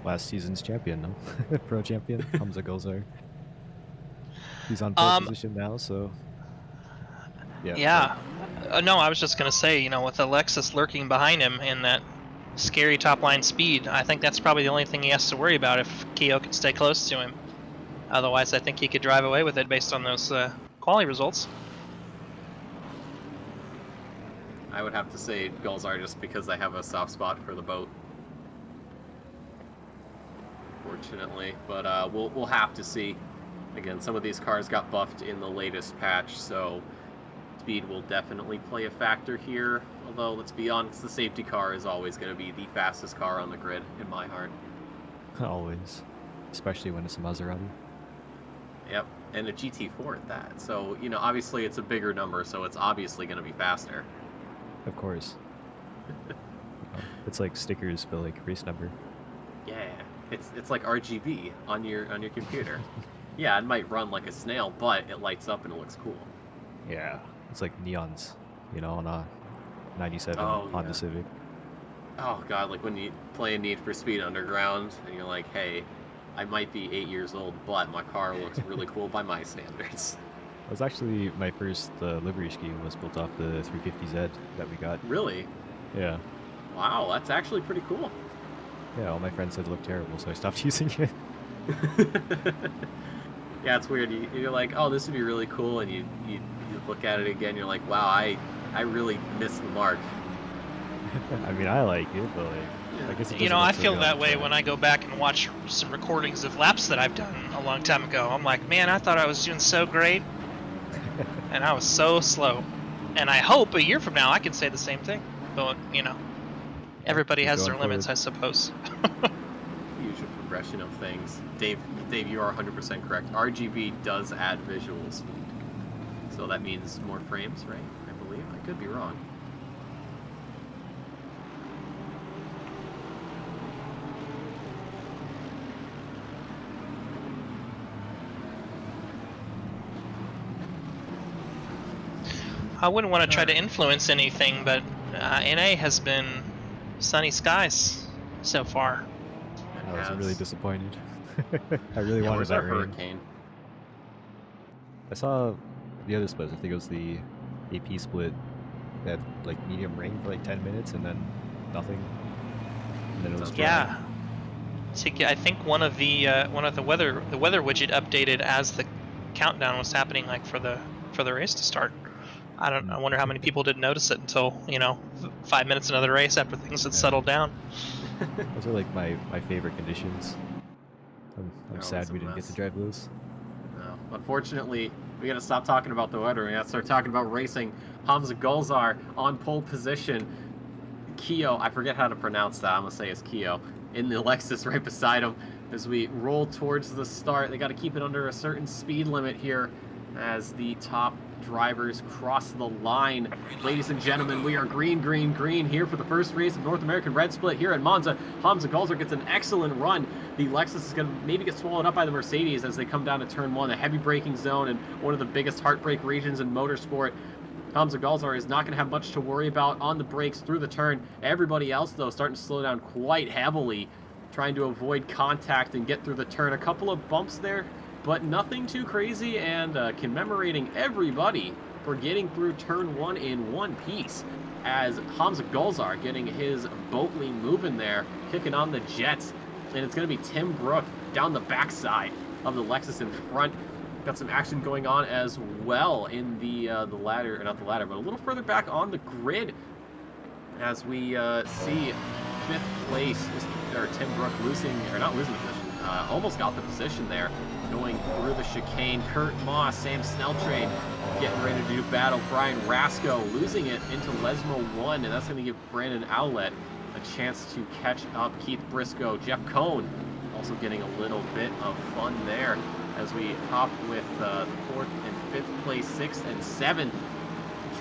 last season's champion, no? Pro champion, Hamza Golzar. He's on pole position now, so... Yeah. No, I was just going to say, with Alexis lurking behind him and that scary top-line speed, I think that's probably the only thing he has to worry about if Keogh can stay close to him. Otherwise, I think he could drive away with it based on those quality results. I would have to say Golzar just because I have a soft spot for the boat. Fortunately, but we'll have to see. Again, some of these cars got buffed in the latest patch, so speed will definitely play a factor here. Although, let's be honest, the safety car is always going to be the fastest car on the grid in my heart. Always. Especially when it's a Maserati. Yep, and a GT4 at that. So, obviously it's a bigger number, so it's obviously going to be faster. Of course. It's like stickers, but like race number. Yeah, it's like RGB on your computer. Yeah, it might run like a snail, but it lights up and it looks cool. Yeah, it's like neons, on a 97 Honda Civic. Oh, God, like when you play Need for Speed Underground, and you're like, hey, I might be 8 years old, but my car looks really cool by my standards. It was actually my first livery scheme was built off the 350Z that we got. Really? Yeah. Wow, that's actually pretty cool. Yeah, all my friends said it looked terrible, so I stopped using it. Yeah, it's weird. You're like, oh, this would be really cool, and you look at it again, you're like, wow, I really missed the mark. I mean, I like it, but I guess it doesn't I look so feel good that on way the when I go back and watch some recordings of laps that I've done a long time ago. I'm like, man, I thought I was doing so great, and I was so slow. And I hope a year from now I can say the same thing. But, everybody has their limits, I suppose. Usual progression of things. Dave, you are 100% correct. RGB does add visual speed. So that means more frames, right? I believe. I could be wrong. I wouldn't want to try to influence anything, but NA has been sunny skies so far. I was really disappointed. I really wanted where's that our rain. hurricane? I saw the other splits. I think it was the AP split that had like medium rain for like 10 minutes and then nothing. And then it was dry. Yeah. I think one of the weather widget updated as the countdown was happening, like for the race to start. I wonder how many people didn't notice it until 5 minutes into the race after things had settled down. Those are like my favorite conditions. I'm sad we didn't get to drive those. No. Unfortunately, we got to stop talking about the weather. We got to start talking about racing. Hamza Golzar on pole position. Keo, I forget how to pronounce that. I'm going to say it's Keo. In the Lexus right beside him as we roll towards the start. They got to keep it under a certain speed limit here as the top drivers cross the line. Ladies and gentlemen, we are green here for the first race of North American Red Split here at Monza. Hamza Golzar gets an excellent run. The Lexus is going to maybe get swallowed up by the Mercedes as they come down to turn 1, a heavy braking zone and one of the biggest heartbreak regions in motorsport. Hamza Golzar is not going to have much to worry about on the brakes through the turn. Everybody else, though, starting to slow down quite heavily, trying to avoid contact and get through the turn. A couple of bumps there, but nothing too crazy, and commemorating everybody for getting through turn 1 in one piece, as Hamza Golzar getting his Boatly moving there, kicking on the jets, and it's going to be Tim Brook down the backside of the Lexus in front. Got some action going on as well in the ladder, or not the ladder, but a little further back on the grid, as we see 5th place, or Tim Brook losing, or not losing the position, almost got the position there, going through the chicane. Kurt Moss, Sam Snelltrain getting ready to do battle. Brian Rasco losing it into Lesmo 1, and that's going to give Brandon Owlett a chance to catch up. Keith Briscoe, Jeff Cohn also getting a little bit of fun there as we hop with 4th and 5th place, 6th and 7th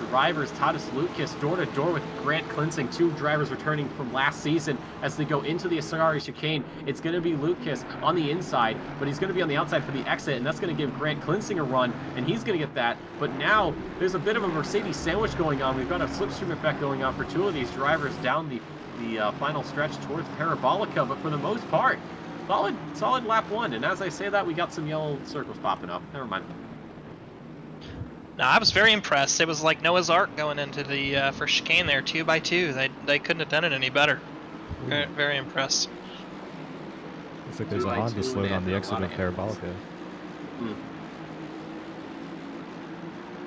drivers. Tadas Lukas door to door with Grant Klinsing, 2 drivers returning from last season as they go into the Ascari chicane. It's going to be Lukas on the inside, but he's going to be on the outside for the exit, and that's going to give Grant Klinsing a run, and he's going to get that. But now there's a bit of a Mercedes sandwich going on. We've got a slipstream effect going on for 2 of these drivers down the final stretch towards Parabolica, but for the most part, solid lap 1. And as I say that, we got some yellow circles popping up. Never mind. No, I was very impressed. It was like Noah's Ark going into the first chicane there, 2 by 2. They couldn't have done it any better. Very, very impressed. Looks like there's a Honda slowed on the exit of Parabolica.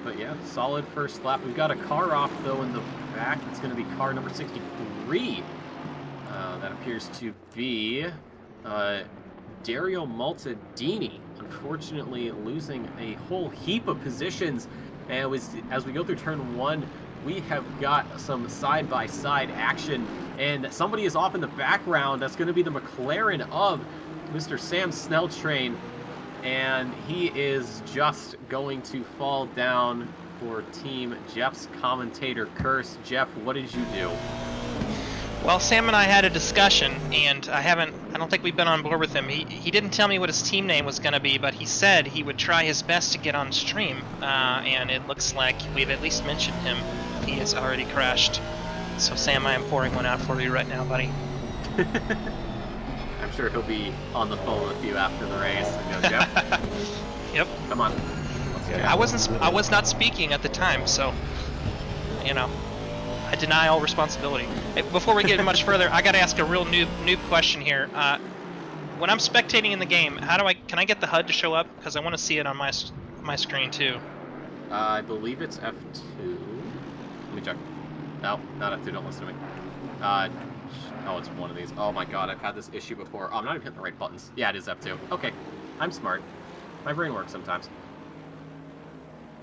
But yeah, solid first lap. We've got a car off, though, in the back. It's going to be car number 63. That appears to be Dario Maltadini, unfortunately losing a whole heap of positions. And as we go through turn 1, we have got some side-by-side action, and somebody is off in the background. That's going to be the McLaren of Mr. Sam Snelltrain, and he is just going to fall down for Team Jeff's commentator curse. Jeff, what did you do? Well, Sam and I had a discussion, and I don't think we've been on board with him. He didn't tell me what his team name was going to be, but he said he would try his best to get on stream, and it looks like we've at least mentioned him. He has already crashed. So Sam, I am pouring one out for you right now, buddy. I'm sure he'll be on the phone with you after the race. And go, Jeff? Yep. Come on. I was not speaking at the time, so I deny all responsibility. Hey, before we get much further, I got to ask a real noob question here. When I'm spectating in the game, can I get the HUD to show up? Because I want to see it on my screen too. I believe it's F2. Let me check. No, not F2. Don't listen to me. Oh, it's one of these. Oh my god, I've had this issue before. Oh, I'm not even hitting the right buttons. Yeah, it is F2. Okay, I'm smart. My brain works sometimes.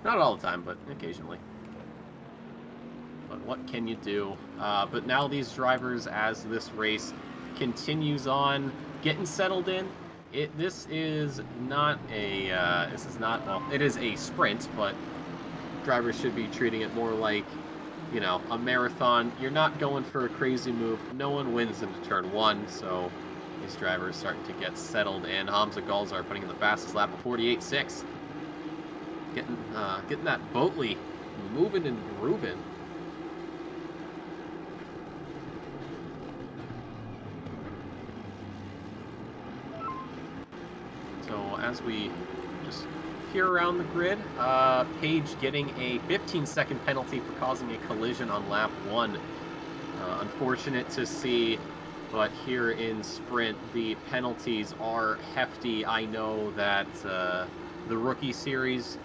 Not all the time, but occasionally. But what can you do? But now these drivers, as this race continues on, getting settled in. This is not a. Well, it is a sprint, but drivers should be treating it more like, a marathon. You're not going for a crazy move. No one wins into turn 1, so these drivers starting to get settled. And Hamza Golzar putting in the fastest lap of 48.6. Getting that Boatly moving and grooving. So as we just peer around the grid, Page getting a 15-second penalty for causing a collision on lap 1. Unfortunate to see, but here in Sprint, the penalties are hefty. I know that the Rookie Series,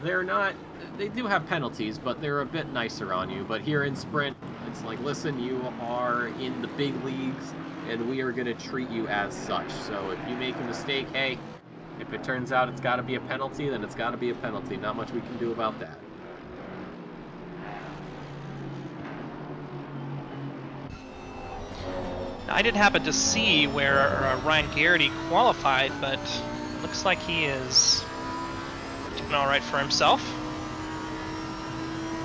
they do have penalties, but they're a bit nicer on you. But here in Sprint, it's like, listen, you are in the big leagues, and we are going to treat you as such. So if you make a mistake, hey, if it turns out it's got to be a penalty, then it's got to be a penalty. Not much we can do about that. I did happen to see where Ryan Garrity qualified, but looks like he is doing all right for himself.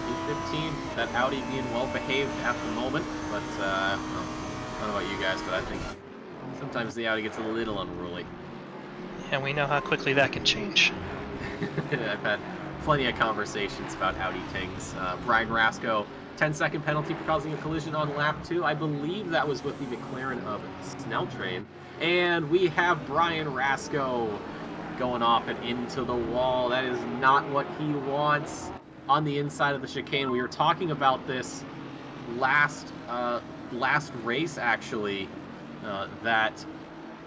P15, that Audi being well behaved at the moment, but well, I don't know about you guys, but I think sometimes the Audi gets a little unruly. And we know how quickly that can change. I've had plenty of conversations about Audi things. Brian Rasco, 10-second penalty for causing a collision on lap 2. I believe that was with the McLaren of Snelltrain. And we have Brian Rasco going off and into the wall. That is not what he wants on the inside of the chicane. We were talking about this last race, actually, that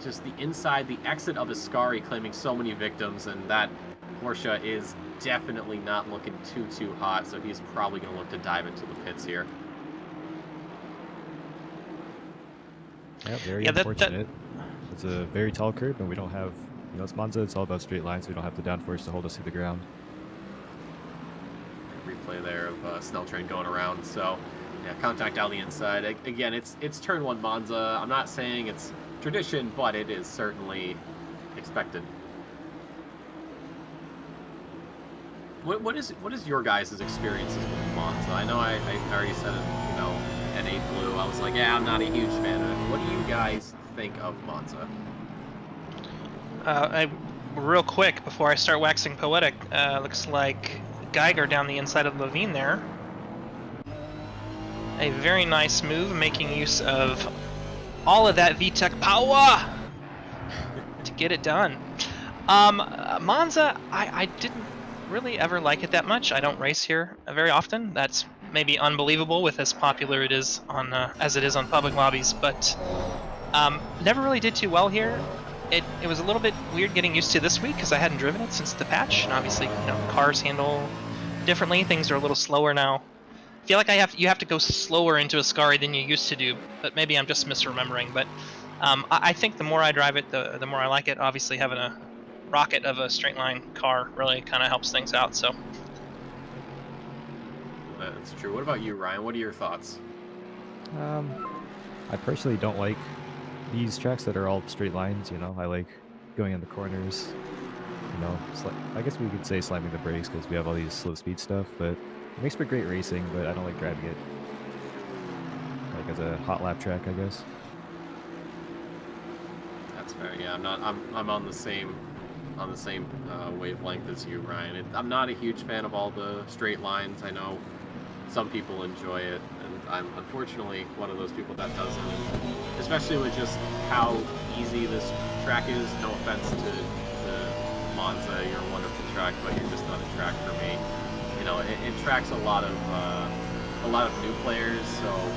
just the inside, the exit of Ascari claiming so many victims, and that Porsche is definitely not looking too hot, so he's probably going to look to dive into the pits here. Yeah, very unfortunate. It's a very tall curb, and we don't have, it's Monza, it's all about straight lines. We don't have the downforce to hold us to the ground. Replay there of Snelltrain going around, so yeah, contact out the inside. Again, it's turn 1 Monza. I'm not saying it's tradition, but it is certainly expected. What is your guys' experiences with Monza? I know I already said it, N8 Blue. I was like, yeah, I'm not a huge fan of it. What do you guys think of Monza? Real quick, before I start waxing poetic, looks like Geiger down the inside of Levine there. A very nice move, making use of all of that VTEC power to get it done. Monza, I didn't really ever like it that much. I don't race here very often. That's maybe unbelievable with as popular it is on as it is on public lobbies, but never really did too well here. It was a little bit weird getting used to this week because I hadn't driven it since the patch, and obviously cars handle differently. Things are a little slower now. I feel like you have to go slower into Ascari than you used to do, but maybe I'm just misremembering. But I think the more I drive it, the more I like it. Obviously, having a rocket of a straight line car really kind of helps things out. So that's true. What about you, Ryan? What are your thoughts? I personally don't like these tracks that are all straight lines. I like going in the corners. I guess we could say slamming the brakes because we have all these slow speed stuff, but it makes for great racing, but I don't like driving it like as a hot lap track, I guess. That's fair. Yeah, I'm on the same wavelength as you, Ryan. I'm not a huge fan of all the straight lines. I know some people enjoy it, and I'm unfortunately one of those people that doesn't. Especially with just how easy this track is. No offense to Monza, you're a wonderful track, but you're just not a track for me. It tracks a lot of new players, so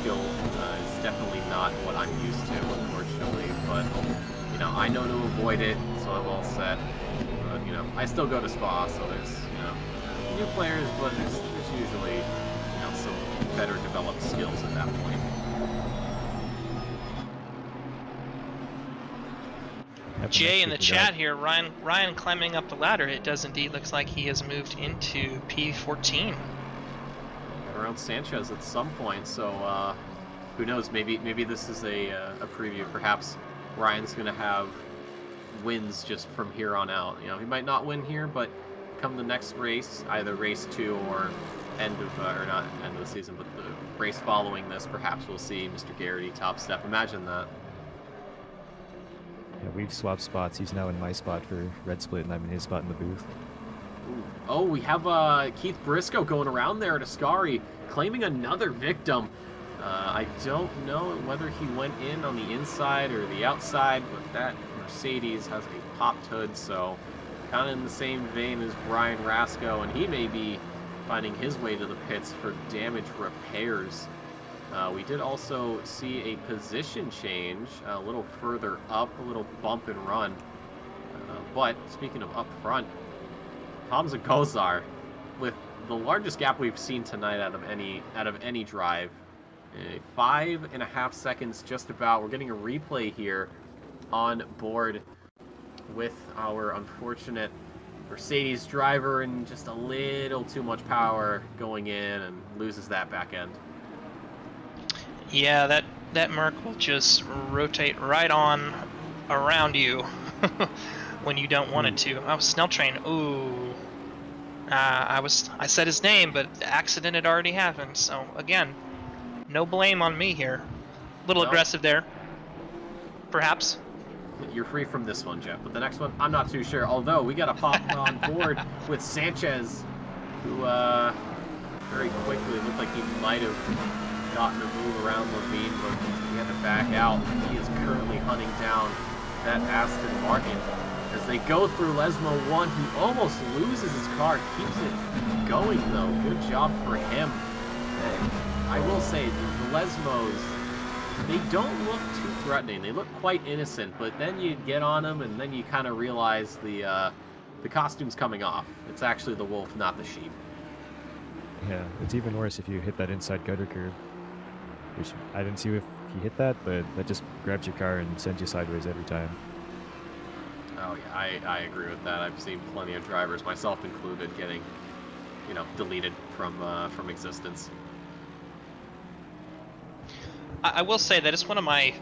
skill is definitely not what I'm used to, unfortunately. But I know to avoid it, so I'm all set. But I still go to Spa, so there's new players, but there's usually some better developed skills at that point. Jay in the chat here, Ryan climbing up the ladder. It does indeed looks like he has moved into P14. Around Sanchez at some point, so who knows? Maybe this is a preview. Perhaps Ryan's going to have wins just from here on out. He might not win here, but come the next race, either race 2 or not end of the season, but the race following this, perhaps we'll see Mr. Garrity top step. Imagine that. Yeah, we've swapped spots. He's now in my spot for red split, and I'm in his spot in the booth. Oh, we have Keith Briscoe going around there at Ascari, claiming another victim. I don't know whether he went in on the inside or the outside, but that Mercedes has a popped hood, so kind of in the same vein as Brian Rasco, and he may be finding his way to the pits for damage repairs. We did also see a position change a little further up, a little bump and run. But speaking of up front, Hamza Gozar with the largest gap we've seen tonight out of any drive. 5.5 seconds just about. We're getting a replay here on board with our unfortunate Mercedes driver and just a little too much power going in and loses that back end. Yeah, that Merc will just rotate right on around you when you don't want it to. Oh, Snell Train. Ooh. I said his name, but the accident had already happened. So again, no blame on me here. A little aggressive there, perhaps. You're free from this one, Jeff, but the next one, I'm not too sure. Although we got to pop on board with Sanchez, who very quickly looked like he might have gotten a move around Levine, but he had to back out. He is currently hunting down that Aston Martin. As they go through Lesmo 1, he almost loses his car, keeps it going though. Good job for him. And I will say, the Lesmos, they don't look too threatening. They look quite innocent, but then you get on them and then you kind of realize the costume's coming off. It's actually the wolf, not the sheep. Yeah, it's even worse if you hit that inside gutter curb. Which I didn't see if he hit that, but that just grabs your car and sends you sideways every time. Oh yeah, I agree with that. I've seen plenty of drivers, myself included, getting, deleted from existence. I will say that it's one of my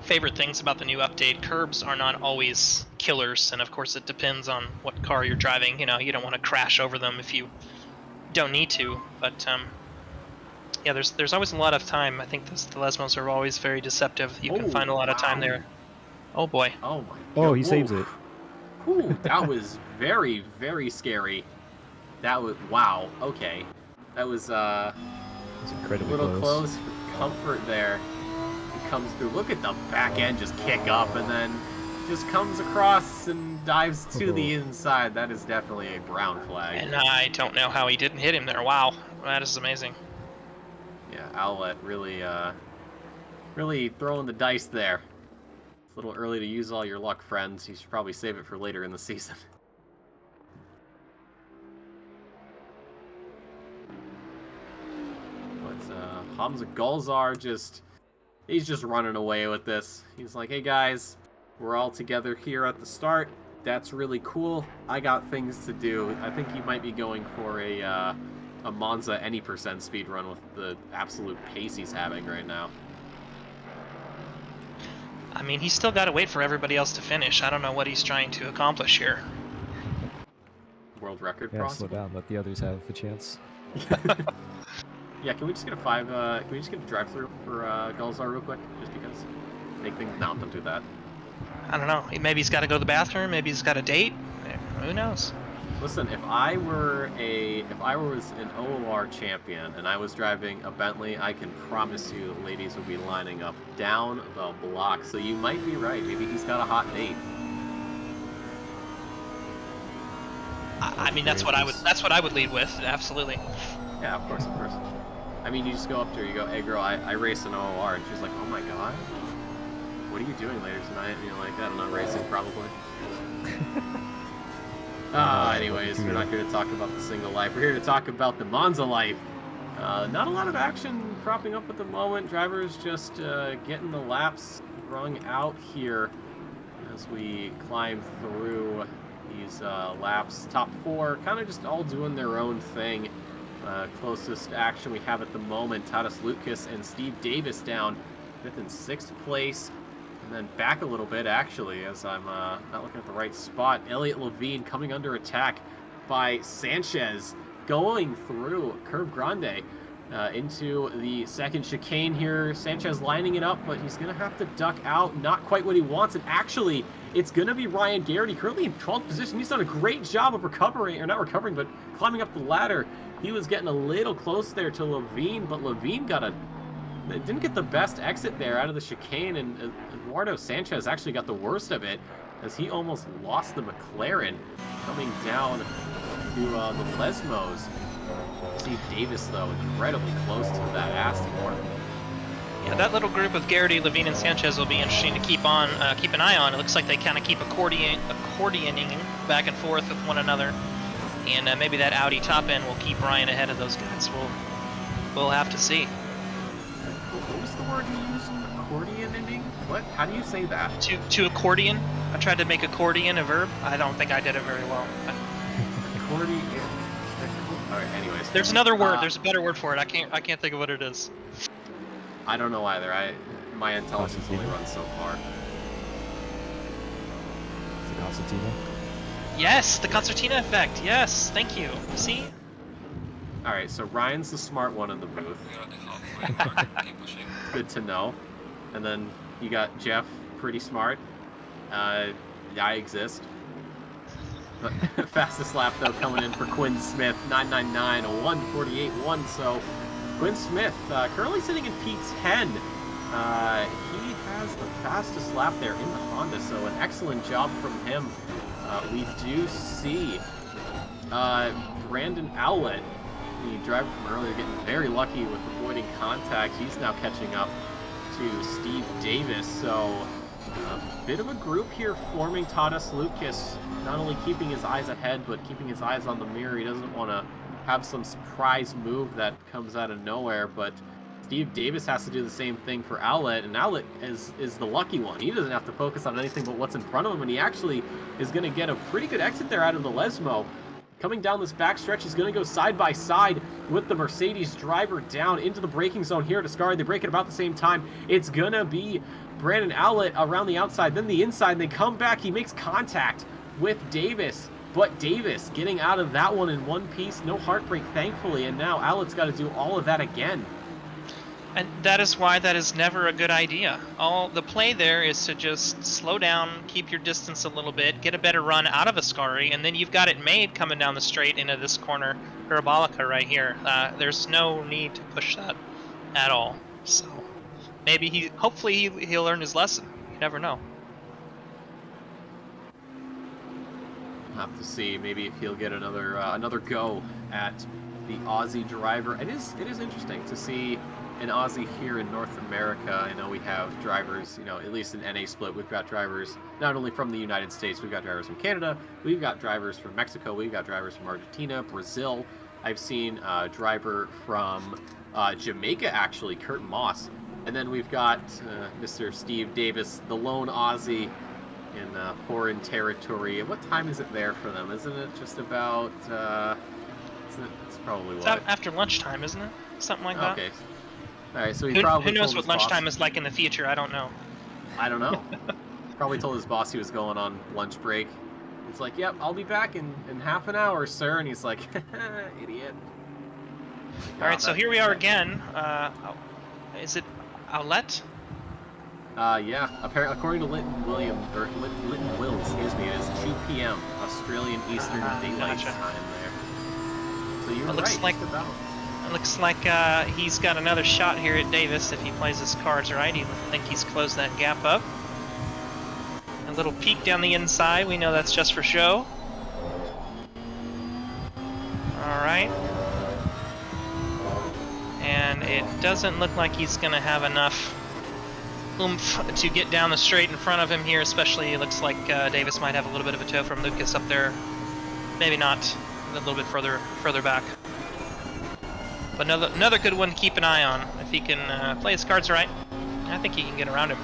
favorite things about the new update. Curbs are not always killers, and of course it depends on what car you're driving. You don't want to crash over them if you don't need to, but yeah, there's always a lot of time. I think the Lesmos are always very deceptive. You can find a lot of time there. Oh boy. Oh my god. Oh, he saves it. Ooh, that was very, very scary. That was, wow, okay. That was It's incredibly a little close for comfort there. He comes through. Look at the back end just kick up and then just comes across and dives to the inside. That is definitely a brown flag. And I don't know how he didn't hit him there. Wow, that is amazing. Yeah, Owlet really, really throwing the dice there. It's a little early to use all your luck, friends. You should probably save it for later in the season. But Hamza Gulzar he's just running away with this. He's like, hey guys, we're all together here at the start. That's really cool. I got things to do. I think he might be going for a Monza any % speed run with the absolute pace he's having right now. I mean, he's still got to wait for everybody else to finish. I don't know what he's trying to accomplish here. World record, Yeah, possibly? slow down. Let the others have a chance. Yeah, can we just get a can we just get a drive-through for Gulzar real quick? Just because make things... No, don't do that. I don't know. Maybe he's got to go to the bathroom. Maybe he's got a date. Who knows? Listen, if I was an OOR champion and I was driving a Bentley, I can promise you ladies would be lining up down the block. So you might be right. Maybe he's got a hot date. I mean, that's what I would lead with. Absolutely. Yeah, of course, of course. I mean, you just go up to her, you go, hey girl, I race an OOR, and she's like, oh my god, what are you doing later tonight? And you're like, I don't know, racing probably. Anyways, we're not here to talk about the single life. We're here to talk about the Monza life. Not a lot of action cropping up at the moment. Drivers just getting the laps rung out here as we climb through these laps. Top four, kind of just all doing their own thing. Closest action we have at the moment, Tadas Lucas and Steve Davis down 5th and 6th place. And then back a little bit, actually, as I'm not looking at the right spot. Elliot Levine coming under attack by Sanchez, going through Curve Grande. into the second chicane here. Sanchez lining it up, but he's going to have to duck out. Not quite what he wants. And actually, it's going to be Ryan Garrity, currently in 12th position. He's done a great job of recovering, or not recovering, but climbing up the ladder. He was getting a little close there to Levine, but Levine didn't get the best exit there out of the chicane, and Eduardo Sanchez actually got the worst of it as he almost lost the McLaren coming down to the Lesmos. Steve Davis, though, incredibly close to that Aston Martin. Yeah, that little group with Garrity, Levine, and Sanchez will be interesting to keep an eye on. It looks like they kind of keep accordioning back and forth with one another, and maybe that Audi top end will keep Ryan ahead of those guys. We'll have to see. What was the word you used? Accordioning? What? How do you say that? To accordion. I tried to make accordion a verb. I don't think I did it very well. Accordion. All right. Anyways. There's another word. There's a better word for it. I can't think of what it is. I don't know either. My intelligence only runs so far. Is it Constantino? Yes, the concertina effect. Yes, thank you. See? All right. So Ryan's the smart one in the booth. Good to know. And then you got Jeff, pretty smart. I exist. But fastest lap, though, coming in for Quinn Smith, 999, a 148.1. So Quinn Smith currently sitting in P10. He has the fastest lap there in the Honda, so an excellent job from him. We do see Brandon Owlett, the driver from earlier, getting very lucky with avoiding contact. He's now catching up to Steve Davis. So a bit of a group here forming. Tadas Lucas not only keeping his eyes ahead, but keeping his eyes on the mirror. He doesn't want to have some surprise move that comes out of nowhere, but Steve Davis has to do the same thing for Owlett, and Owlett is the lucky one. He doesn't have to focus on anything but what's in front of him, and he actually is going to get a pretty good exit there out of the Lesmo. Coming down this backstretch, he's going to go side by side with the Mercedes driver down into the braking zone here at Ascari. They break at about the same time. It's going to be Brandon Owlett around the outside, then the inside, and they come back. He makes contact with Davis, but Davis getting out of that one in one piece. No heartbreak, thankfully, and now Owlett's got to do all of that again. And that is why that is never a good idea. All the play there is to just slow down, keep your distance a little bit, get a better run out of Ascari, and then you've got it made coming down the straight into this corner, Parabolica right here. There's no need to push that at all. So maybe hopefully he'll learn his lesson. You never know. We'll have to see. Maybe if he'll get another go at the Aussie driver. It is interesting to see an Aussie here in North America. I know we have drivers, at least in NA split, we've got drivers not only from the United States, we've got drivers from Canada, we've got drivers from Mexico, we've got drivers from Argentina, Brazil. I've seen a driver from Jamaica, actually, Kurt Moss. And then we've got Mr. Steve Davis, the lone Aussie in foreign territory. What time is it there for them? Isn't it just about, it's probably what? It's after lunchtime, isn't it? Something like that. Okay. All right, so he Who probably knows told what his lunchtime boss, is like in the future? I don't know. I don't know. Probably told his boss he was going on lunch break. He's like, "Yep, I'll be back in half an hour, sir." And he's like, "Idiot." All right, so here we are again. Is it Owlett? Yeah. Apparently, according to Linton Wills, excuse me, it is 2 p.m. Australian Eastern Daylight gotcha. Time there. So you're It looks right. like- just about. It looks like he's got another shot here at Davis if he plays his cards right. I think he's closed that gap up. A little peek down the inside. We know that's just for show. All right. And it doesn't look like he's going to have enough oomph to get down the straight in front of him here, especially it looks like Davis might have a little bit of a toe from Lucas up there. Maybe not, a little bit further back. But another good one to keep an eye on. If he can play his cards right, I think he can get around him.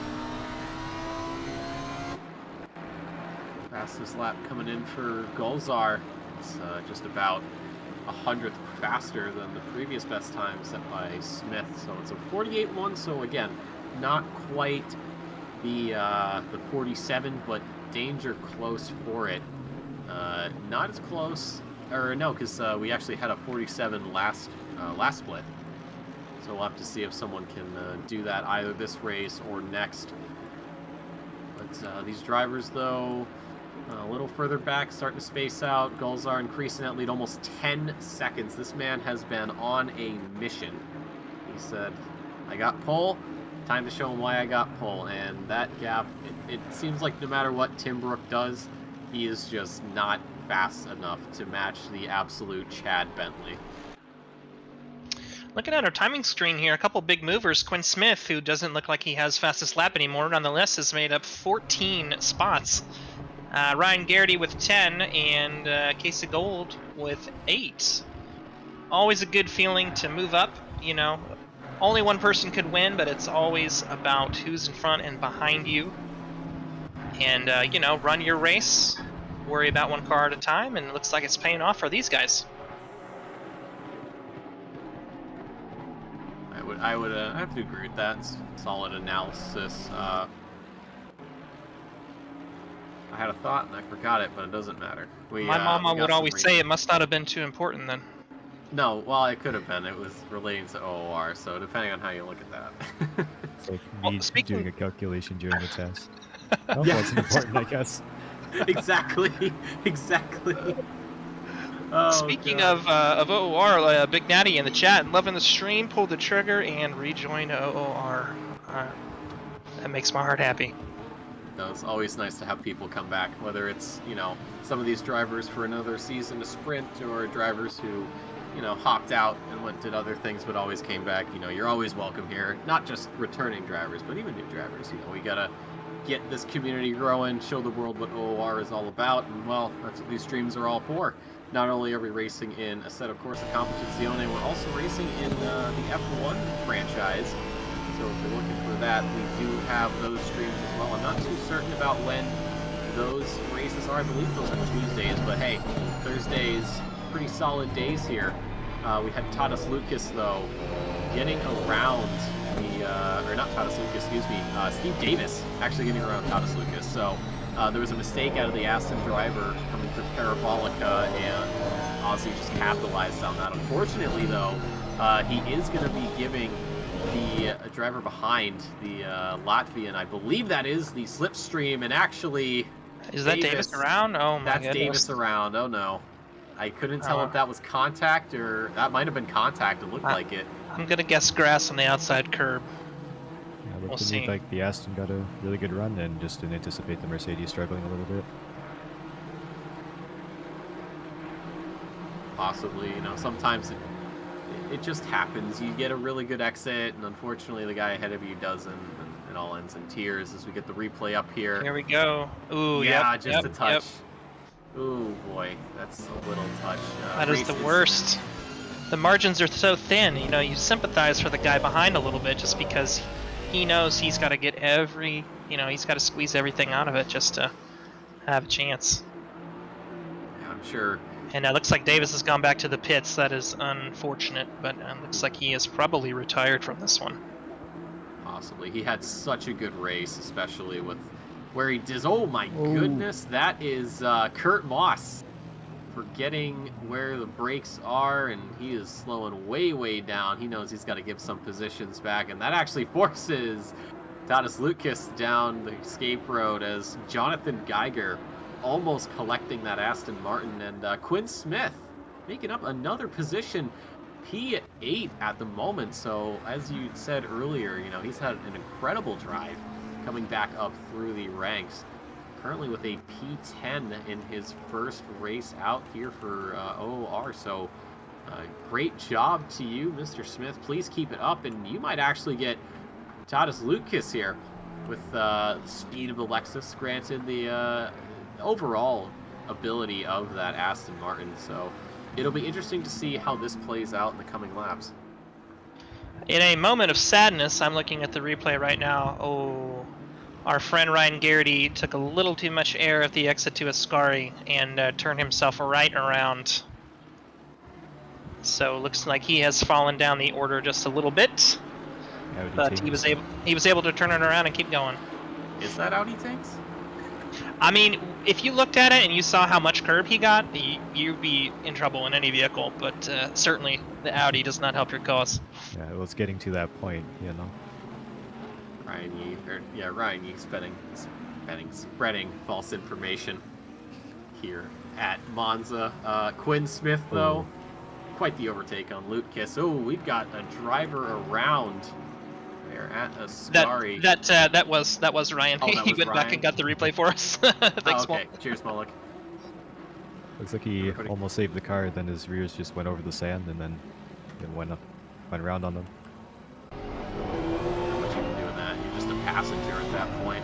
Fastest lap coming in for Golzar. It's just about 100th faster than the previous best time set by Smith. So it's a 48.1. So again, not quite the 47, but danger close for it. Not as close, or no, because we actually had a 47 last split. So we'll have to see if someone can do that either this race or next. But these drivers, though, a little further back, starting to space out. Gulls are increasing that lead almost 10 seconds. This man has been on a mission. He said, I got pole, time to show him why I got pole. And that gap, it seems like no matter what Tim Brook does, he is just not fast enough to match the absolute Chad Bentley. Looking at our timing screen here, a couple big movers. Quinn Smith, who doesn't look like he has fastest lap anymore, nonetheless has made up 14 spots. Ryan Garrity with 10 and Casey Gold with 8. Always a good feeling to move up, you know. Only one person could win, but it's always about who's in front and behind you. And, you know, run your race, worry about one car at a time, and it looks like it's paying off for these guys. I would have to agree with that. It's solid analysis. I had a thought and I forgot it, but it doesn't matter. My mama would always say it must not have been too important then. No, well, it could have been. It was relating to OOR, so depending on how you look at that. It's like Well, me speaking- doing a calculation during a test. Well, yeah. It's important, I guess. Exactly. Oh, Speaking God. of OOR, Big Natty in the chat, loving the stream, pulled the trigger and rejoined OOR. That makes my heart happy. No, it's always nice to have people come back, whether it's, you know, some of these drivers for another season to sprint, or drivers who, you know, hopped out and did other things but always came back. You know, you're always welcome here. Not just returning drivers, but even new drivers. You know, we gotta get this community growing, show the world what OOR is all about, and well, that's what these streams are all for. Not only are we racing in a set of Corsa Competizione, we're also racing in the F1 franchise. So if you're looking for that, we do have those streams as well. I'm not too certain about when those races are. I believe those are Tuesdays, but hey, Thursdays, pretty solid days here. We had Tadas Lucas, though, getting around the, or not Tadas Lucas, excuse me, Steve Davis actually getting around Tadas Lucas. So there was a mistake out of the Aston driver coming through Parabolica, and Ozzy just capitalized on that. Unfortunately, though, he is going to be giving the driver behind, the Latvian, I believe that is the Slipstream, and actually... Is that Davis around? Oh my That's goodness. Davis around, oh no. I couldn't tell if that was contact, or that might have been contact, it looked like it. I'm gonna guess grass on the outside curb. Yeah, We'll looked to see. me like the Aston got a really good run and just didn't anticipate the Mercedes struggling a little bit. Possibly, you know, sometimes it just happens. You get a really good exit, and unfortunately the guy ahead of you doesn't, and it all ends in tears as we get the replay up here. Here we go. Ooh, Yeah, yep, just yep, a touch. Yep. Ooh, boy, that's a little touch. That is the worst. The margins are so thin, you know, you sympathize for the guy behind a little bit just because he knows he's got to get every, you know, he's got to squeeze everything out of it just to have a chance. Yeah, I'm sure. And it looks like Davis has gone back to the pits. That is unfortunate, but looks like he is probably retired from this one. Possibly. He had such a good race, especially with where he does. Oh my goodness, that is Kurt Moss forgetting where the brakes are, and he is slowing way down. He knows he's got to give some positions back, and that actually forces Tadas Lucas down the escape road as Jonathan Geiger almost collecting that Aston Martin, and Quinn Smith making up another position, P8 at the moment. So as you said earlier, you know, he's had an incredible drive coming back up through the ranks, currently with a P10 in his first race out here for OOR. So great job to you, Mr. Smith. Please keep it up, and you might actually get Tadas Lucas here with the speed of the Lexus, granted the overall ability of that Aston Martin. So it'll be interesting to see how this plays out in the coming laps. In a moment of sadness, I'm looking at the replay right now. Oh, our friend Ryan Garrity took a little too much air at the exit to Ascari and turned himself right around. So looks like he has fallen down the order just a little bit, but he was able to turn it around and keep going. Is that Audi Tanks? I mean, if you looked at it and you saw how much curb he got, you'd be in trouble in any vehicle. But certainly, the Audi does not help your cause. Yeah, it was getting to that point, you know. Ryan Yee spreading false information here at Monza. Quinn Smith, though, quite the overtake on Lutkiss. Oh, we've got a driver around there at Ascari. That was Ryan. Oh, that He was went back Ryan? and got the replay for us. Thanks, okay, cheers, Moloch. Looks like he almost saved the car, then his rears just went over the sand and then went around on them. Not much you can do with that. You're just a passenger at that point.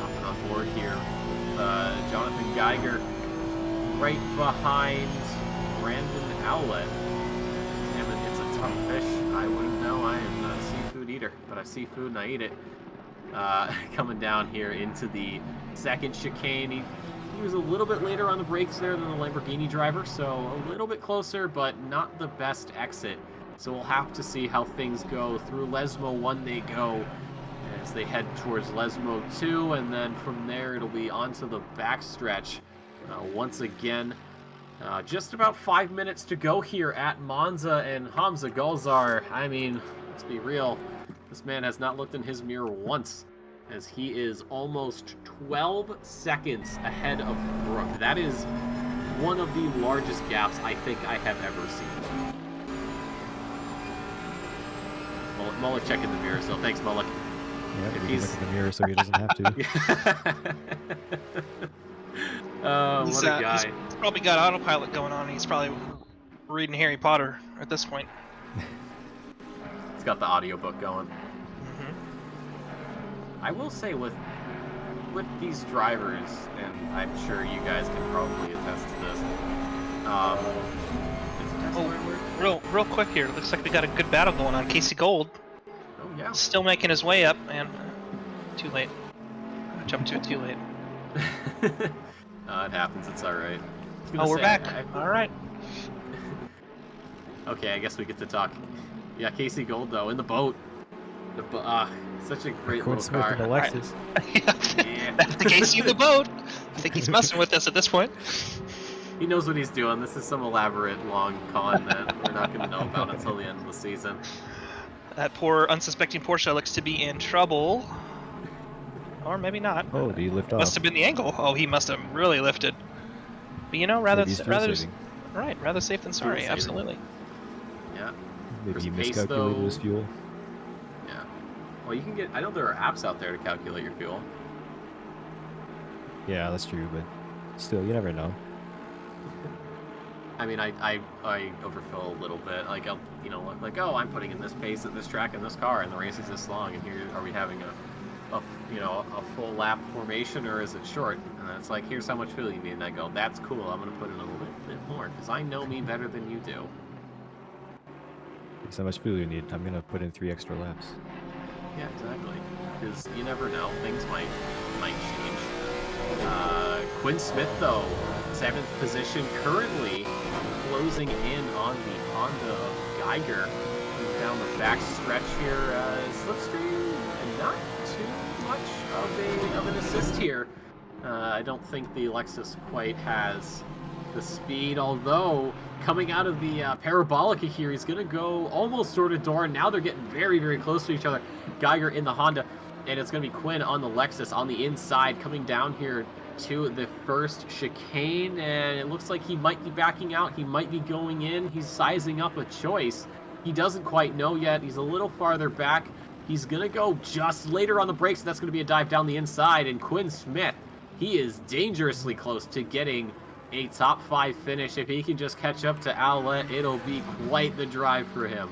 Hopping on board here with Jonathan Geiger right behind Brandon Owlett. Damn it, it's a tough fish. I wouldn't know. I am not a seafood eater, but I see food and I eat it. Coming down here into the second chicane. He was a little bit later on the brakes there than the Lamborghini driver, so a little bit closer, but not the best exit. So we'll have to see how things go. Through Lesmo 1 they go as they head towards Lesmo 2, and then from there it'll be onto the backstretch once again. Just about 5 minutes to go here at Monza, and Hamza Gulzar, I mean, let's be real, this man has not looked in his mirror once, as he is almost 12 seconds ahead of Brooke. That is one of the largest gaps I think I have ever seen. Mullock checking the mirror, so thanks, Mullock. Yeah, he can look in the mirror so he doesn't have to. What a guy. He's probably got autopilot going on. He's probably reading Harry Potter at this point. He's got the audiobook going. I will say with these drivers, and I'm sure you guys can probably attest to this. Real quick here. Looks like we got a good battle going on. Casey Gold. Oh yeah. Still making his way up, and too late. I jumped to it too late. It happens. It's all right. Oh, we're back. All right. Okay, I guess we get to talk. Yeah, Casey Gold though in the boat. Such a great little car. The Lexus. Yeah. That's the Casey in the boat. I think he's messing with us at this point. He knows what he's doing. This is some elaborate long con that we're not going to know about until the end of the season. That poor unsuspecting Porsche looks to be in trouble. Or maybe not. Oh, did he lift off? Must have been the angle. Oh, he must have really lifted. But you know, rather safe than sorry. Absolutely. Yeah. Maybe he Pace, miscalculated though. his fuel. Yeah. Well, you can get. I know there are apps out there to calculate your fuel. Yeah, that's true, but still, you never know. I mean, I overfill a little bit. Like, I'll, look like, oh, I'm putting in this pace at this track in this car, and the race is this long, and here are we having a full lap formation, or is it short? And it's like, here's how much fuel you need. And I go, that's cool. I'm gonna put in a little bit more because I know me better than you do. Here's how much fuel you need. I'm gonna put in 3 extra laps. Yeah, exactly. Because you never know. Things might change. Quinn Smith, though, 7th position, currently closing in on the Honda of Geiger. Down the back stretch here, slipstream, and not too much of an assist here. I don't think the Lexus quite has the speed, although coming out of the Parabolica here, he's going to go almost door to door. Now they're getting very, very close to each other. Geiger in the Honda, and it's going to be Quinn on the Lexus on the inside, coming down here to the first chicane, and it looks like he might be backing out. He might be going in. He's sizing up a choice. He doesn't quite know yet. He's a little farther back. He's going to go just later on the brakes. That's going to be a dive down the inside, and Quinn Smith, he is dangerously close to getting a top 5 finish. If he can just catch up to Owlett, it'll be quite the drive for him.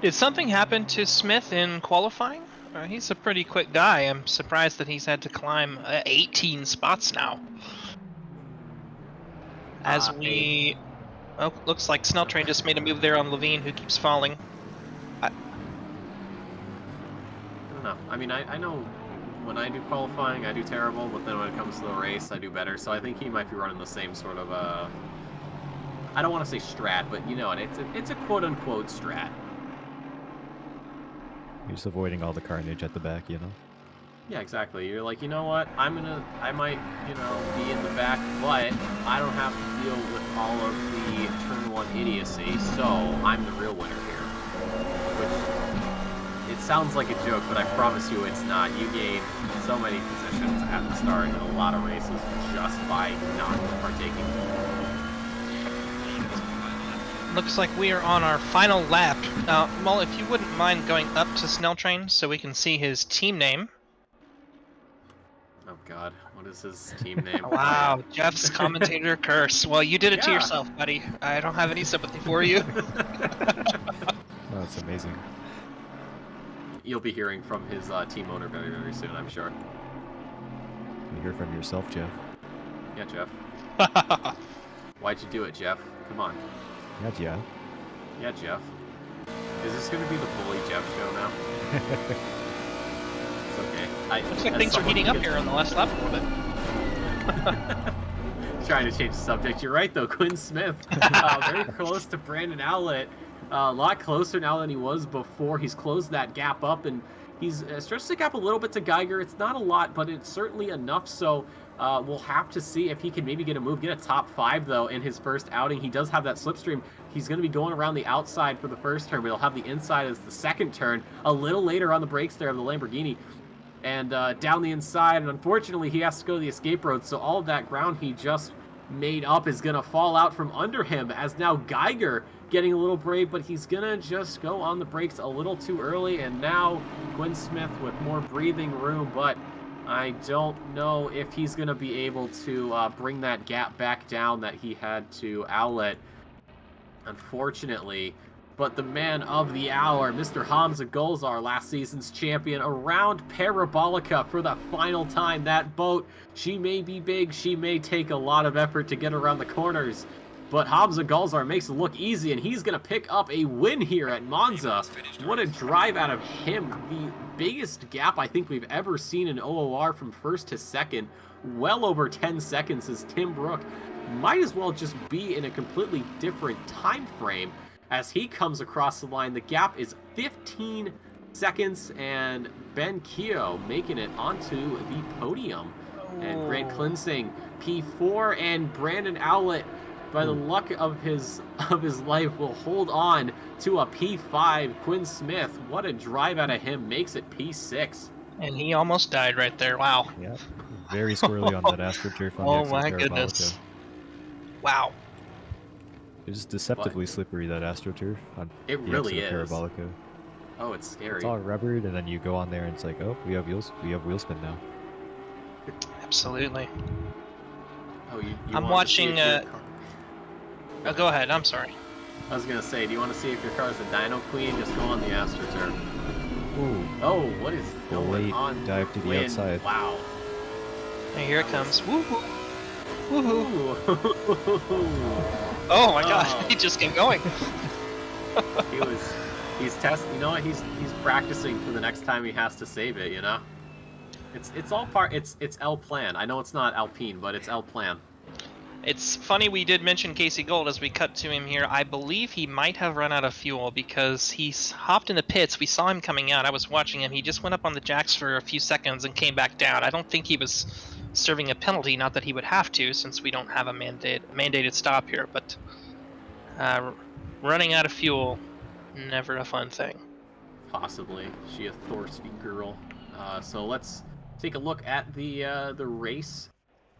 Did something happen to Smith in qualifying? He's a pretty quick guy. I'm surprised that he's had to climb 18 spots now. As we... Oh, looks like Snell Train just made a move there on Levine, who keeps falling. I don't know. I mean, I know when I do qualifying, I do terrible, but then when it comes to the race, I do better. So I think he might be running the same sort of I don't want to say strat, but you know, it's a quote-unquote strat. You're just avoiding all the carnage at the back, you know? Yeah, exactly. You're like, you know what? I might, be in the back, but I don't have to deal with all of the turn 1 idiocy, so I'm the real winner here. Which, it sounds like a joke, but I promise you it's not. You gain so many positions at the start in a lot of races just by not partaking. Looks like we are on our final lap. Well, if you wouldn't mind going up to Snell Train so we can see his team name. Oh god, what is his team name? Wow, Jeff's commentator curse. Well, you did it to Yeah. yourself, buddy. I don't have any sympathy for you. Oh, that's amazing. You'll be hearing from his team owner very, very soon, I'm sure. You hear from yourself, Jeff. Yeah, Jeff. Why'd you do it, Jeff? Come on. Yeah, Jeff. Yeah, Jeff. Is this going to be the Bully Jeff show now? It's okay. Looks like things are heating up here on the last lap a little bit. Trying to change the subject. You're right, though. Quinn Smith, very close to Brandon Owlett. A lot closer now than he was before. He's closed that gap up, and he's stretched the gap a little bit to Geiger. It's not a lot, but it's certainly enough. So we'll have to see if he can maybe get a move, get a top 5, though, in his first outing. He does have that slipstream. He's going to be going around the outside for the first turn, but he'll have the inside as the second turn. A little later on the brakes there of the Lamborghini. And down the inside, and unfortunately he has to go to the escape road, so all of that ground he just made up is going to fall out from under him, as now Geiger getting a little brave, but he's going to just go on the brakes a little too early, and now Quinn Smith with more breathing room, but I don't know if he's going to be able to bring that gap back down that he had to Owlett, unfortunately. But the man of the hour, Mr. Hamza Golzar, last season's champion, around Parabolica for the final time. That boat, she may be big, she may take a lot of effort to get around the corners, but Hamza Golzar makes it look easy, and he's going to pick up a win here at Monza. What a drive out of him. The biggest gap I think we've ever seen in OOR from first to second. Well over 10 seconds as Tim Brook might as well just be in a completely different time frame. As he comes across the line, the gap is 15 seconds, and Ben Keogh making it onto the podium. And Grant Klinsing, P4, and Brandon Owlett, by the luck of his life, will hold on to a P5. Quinn Smith, what a drive out of him, makes it P6. And he almost died right there. Wow. Yeah, very squirrely on that AstroTurf. On Oh the my Parabolica. goodness. Wow. It's deceptively slippery, that AstroTurf. On It the really exit is. Parabolica. Oh, it's scary. It's all rubbered, and then you go on there and it's like, oh, we have wheel spin now. Absolutely. Oh, you I'm wanted to see watching, if your car- Oh, go ahead. I'm sorry. I was going to say, do you want to see if your car is a Dino Queen? Just go on the AstroTurf. Ooh, Oh, what is going late on? dive to the Quinn? outside. Wow. Hey, here it comes. Woohoo! Woohoo! Ooh. Oh my gosh, Oh. he just kept going. He's testing. You know what? He's practicing for the next time he has to save it. You know. It's all part. It's L Plan. I know it's not Alpine, but it's L Plan. It's funny we did mention Casey Gold as we cut to him here. I believe he might have run out of fuel because he's hopped in the pits. We saw him coming out. I was watching him. He just went up on the jacks for a few seconds and came back down. I don't think he was serving a penalty, not that he would have to since we don't have a mandated stop here, but running out of fuel, never a fun thing. Possibly. She a thirsty girl. So let's take a look at the race.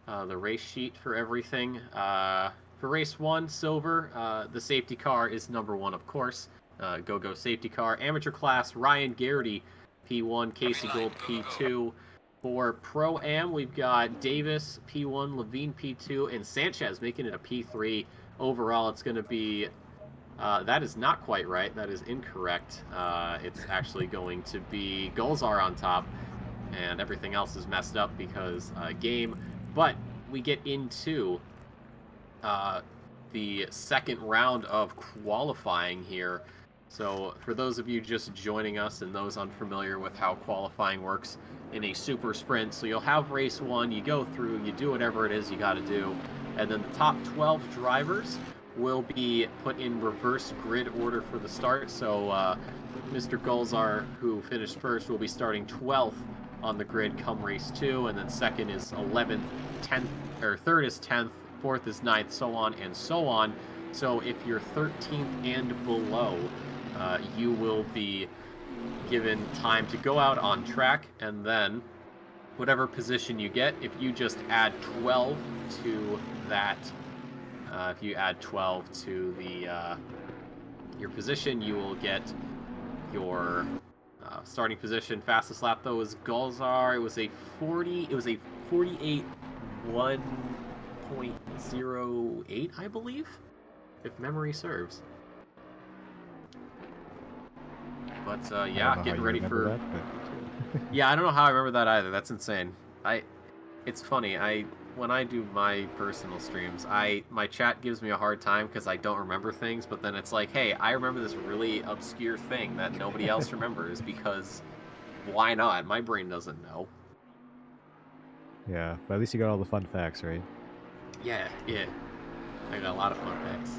The race sheet for everything. For race 1, silver, the safety car is number 1, of course. Go safety car. Amateur class, Ryan Garrity, P1, Casey Gold, P2. For Pro-Am, we've got Davis, P1, Levine, P2, and Sanchez making it a P3. Overall, it's going to be... that is not quite right. That is incorrect. It's actually going to be Golzar on top, and everything else is messed up because game... But we get into the second round of qualifying here. So for those of you just joining us and those unfamiliar with how qualifying works in a super sprint, so you'll have race 1, you go through, you do whatever it is you got to do, and then the top 12 drivers will be put in reverse grid order for the start. So Mr. Golzar, who finished first, will be starting 12th on the grid come race 2, and then second is 11th, 10th, or third is 10th, fourth is 9th, so on and so on. So if you're 13th and below, you will be given time to go out on track, and then whatever position you get, if you just add 12 to that, if you add 12 to the your position, you will get your starting position. Fastest lap though was Gulzar. It was a 48.1.08, I believe, if memory serves. But yeah, getting ready for that, yeah, I don't know how I remember that either. That's insane. It's funny. When I do my personal streams, my chat gives me a hard time because I don't remember things, but then it's like, hey, I remember this really obscure thing that nobody else remembers, because why not? My brain doesn't know. Yeah, but at least you got all the fun facts, right? Yeah. I got a lot of fun facts.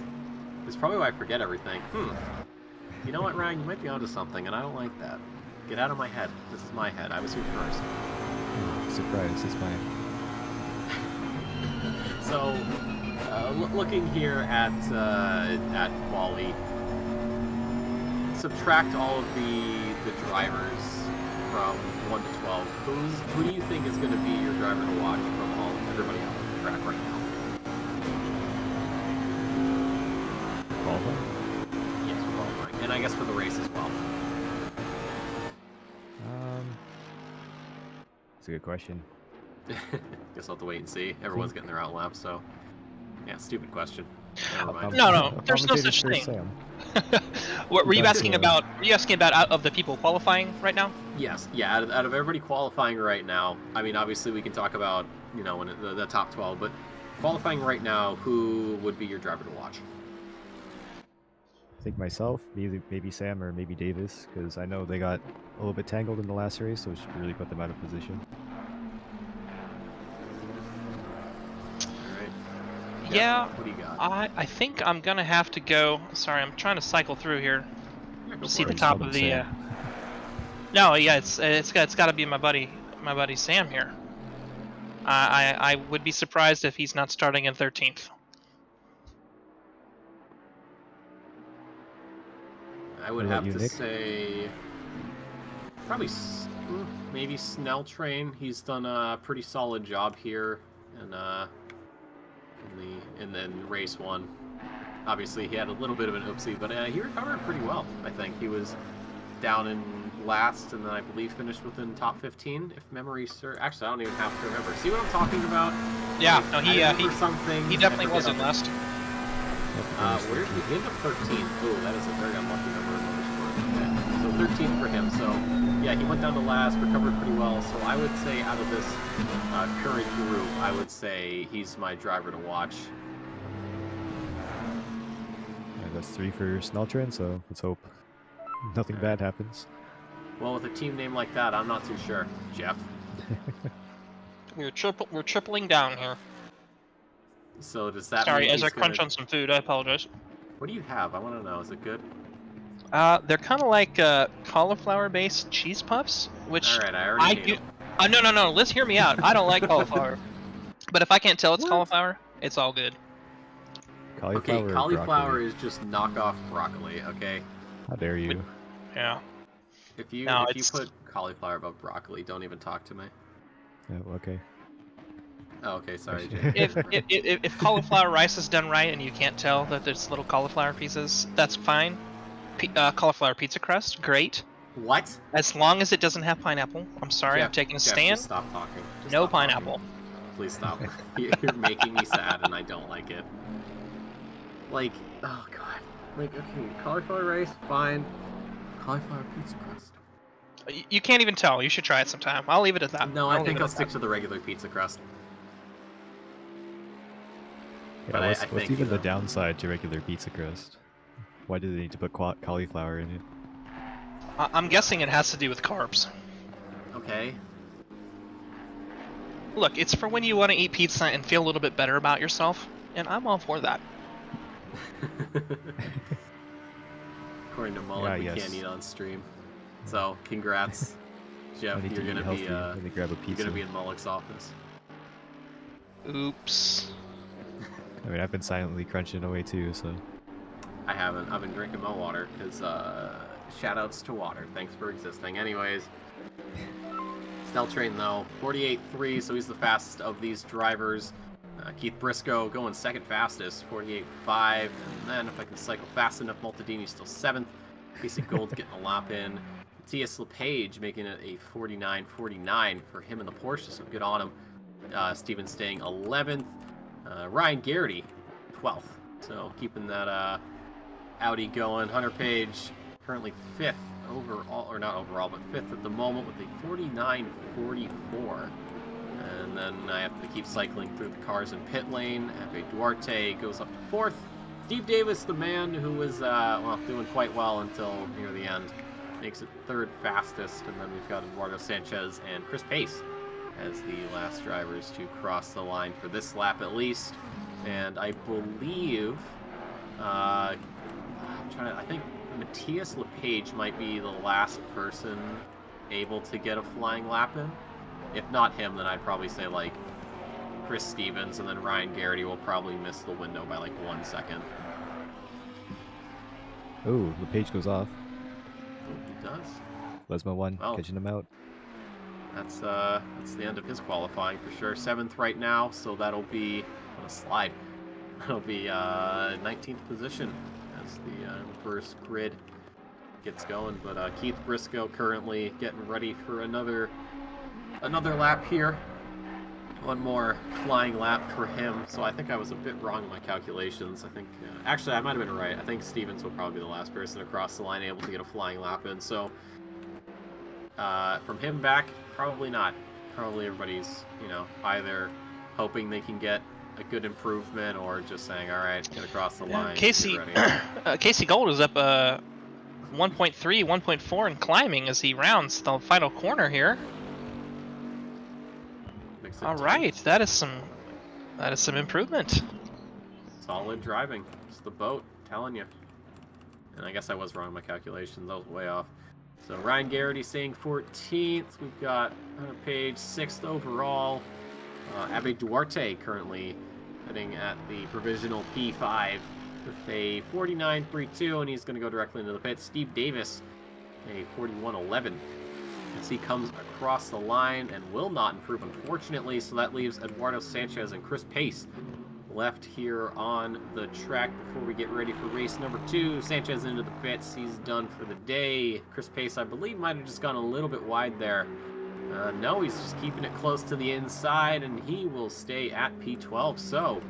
It's probably why I forget everything. You know what, Ryan? You might be onto something, and I don't like that. Get out of my head. This is my head. I was here first. Surprise, it's mine. So, looking here at quali, subtract all of the drivers from 1 to 12. Who do you think is going to be your driver to watch from everybody on the track right now? Qualifying? Yes, qualifying, and I guess for the race as well. That's a good question. Guess I'll have to wait and see. Everyone's getting their out laps, so yeah, stupid question. Never mind. No, there's no such Commentators thing. Sam. Were you That's, asking about? Were you asking about out of the people qualifying right now? Yes, yeah. Out of everybody qualifying right now, I mean, obviously we can talk about when the top 12, but qualifying right now, who would be your driver to watch? I think myself, maybe Sam, or maybe Davis, because I know they got a little bit tangled in the last race, so it should really put them out of position. Yeah, what do you got? I think I'm gonna have to go. Sorry, I'm trying to cycle through here to see the it. top of the. Sam. No, yeah, it's got to be my buddy Sam here. I would be surprised if he's not starting in 13th. I would What about have you, to Nick? say probably maybe Snell Train. He's done a pretty solid job here, and in race 1. Obviously, he had a little bit of an oopsie, but he recovered pretty well. I think he was down in last, and then I believe finished within top 15, if memory serves. Actually, I don't even have to remember. See what I'm talking about? Yeah, Like, no, he definitely was in last. Where did he end up? 13th. Oh, that is a very unlucky number in motorsport. Okay. So 13th for him. So yeah, he went down to last, recovered pretty well. So I would say out of this current group, I would say he's my driver to watch. Yeah, that's 3 for Snelltrain, so let's hope nothing bad happens. Well, with a team name like that, I'm not too sure, Jeff. We're tripling down here. So does that Sorry, mean as he's I crunch gonna... on some food, I apologize. What do you have? I want to know. Is it good? They're kind of like cauliflower-based cheese puffs, which All right, I already hate them. No. Let's hear me out. I don't like cauliflower, but if I can't tell it's cauliflower, it's all good. Cauliflower, Okay, or cauliflower broccoli? is just knockoff broccoli. Okay. How dare you? Yeah. If you it's... put cauliflower above broccoli, don't even talk to me. Oh, okay. Oh, okay, sorry, Jay. if cauliflower rice is done right and you can't tell that there's little cauliflower pieces, that's fine. Cauliflower pizza crust, great. What? As long as it doesn't have pineapple. I'm sorry, Jeff, I'm taking a Jeff, stand. Just stop talking. Just No stop talking. pineapple. Please stop. You're making me sad, and I don't like it. Like, oh god. Like, okay, cauliflower rice, fine. Cauliflower pizza crust. You can't even tell. You should try it sometime. I'll leave it at that. No, I think I'll stick to the regular pizza crust. Yeah, But what's I think, even the downside to regular pizza crust? Why do they need to put cauliflower in it? I'm guessing it has to do with carbs. Okay. Look, it's for when you want to eat pizza and feel a little bit better about yourself, and I'm all for that. According to Mullet, we can't eat on stream. So, congrats. Jeff, I need you're to eat gonna healthy. be Let me grab a you're pizza. gonna be in Mullick's office. Oops. I mean, I've been silently crunching away too, so. I haven't. I've been drinking my water because shout outs to water. Thanks for existing. Anyways, Snelltrain though, 48.3, so he's the fastest of these drivers. Keith Briscoe going second fastest, 48.5, and then if I can cycle fast enough, Multidini's still 7th. Casey Gold's getting a lap in. T.S. LePage making it a 49.49 for him in the Porsche, so good on him. Steven staying 11th. Ryan Garrity, 12th. So keeping that Audi going. Hunter Page currently 5th overall, or not overall, but 5th at the moment with a 49.44. And then I have to keep cycling through the cars in pit lane. Abe Duarte goes up to 4th. Steve Davis, the man who was doing quite well until near the end, makes it 3rd fastest. And then we've got Eduardo Sanchez and Chris Pace as the last drivers to cross the line for this lap at least. And I believe, I think Matthias LePage might be the last person able to get a flying lap in. If not him, then I'd probably say like Chris Stevens, and then Ryan Garrity will probably miss the window by like 1 second. Oh, the page goes off. Oh, he does. Lesma 1, Well. catching him out. That's the end of his qualifying for sure. 7th right now, so that'll be on a slide. That'll be 19th position as the first grid gets going. But Keith Briscoe currently getting ready for another lap here. One more flying lap for him. So I think I was a bit wrong in my calculations. I think actually I might have been right. I think Stevens will probably be the last person to cross the line able to get a flying lap in. So from him back, probably not. Probably everybody's, either hoping they can get a good improvement or just saying, all right, get across the line. Casey Gold is up 1.3, 1.4 and climbing as he rounds the final corner here. All right, that is some improvement. Solid driving. It's the boat, telling you. And I guess I was wrong in my calculations. I was way off. So Ryan Garrity staying 14th. We've got Hunter Page 6th overall. Abe Duarte currently sitting at the provisional P5 with a 49.32, and he's going to go directly into the pits. Steve Davis, a 41.11. As he comes across the line and will not improve, unfortunately. So that leaves Eduardo Sanchez and Chris Pace left here on the track before we get ready for race number 2. Sanchez into the pits. He's done for the day. Chris Pace, I believe, might have just gone a little bit wide there. No, he's just keeping it close to the inside, and he will stay at P12. So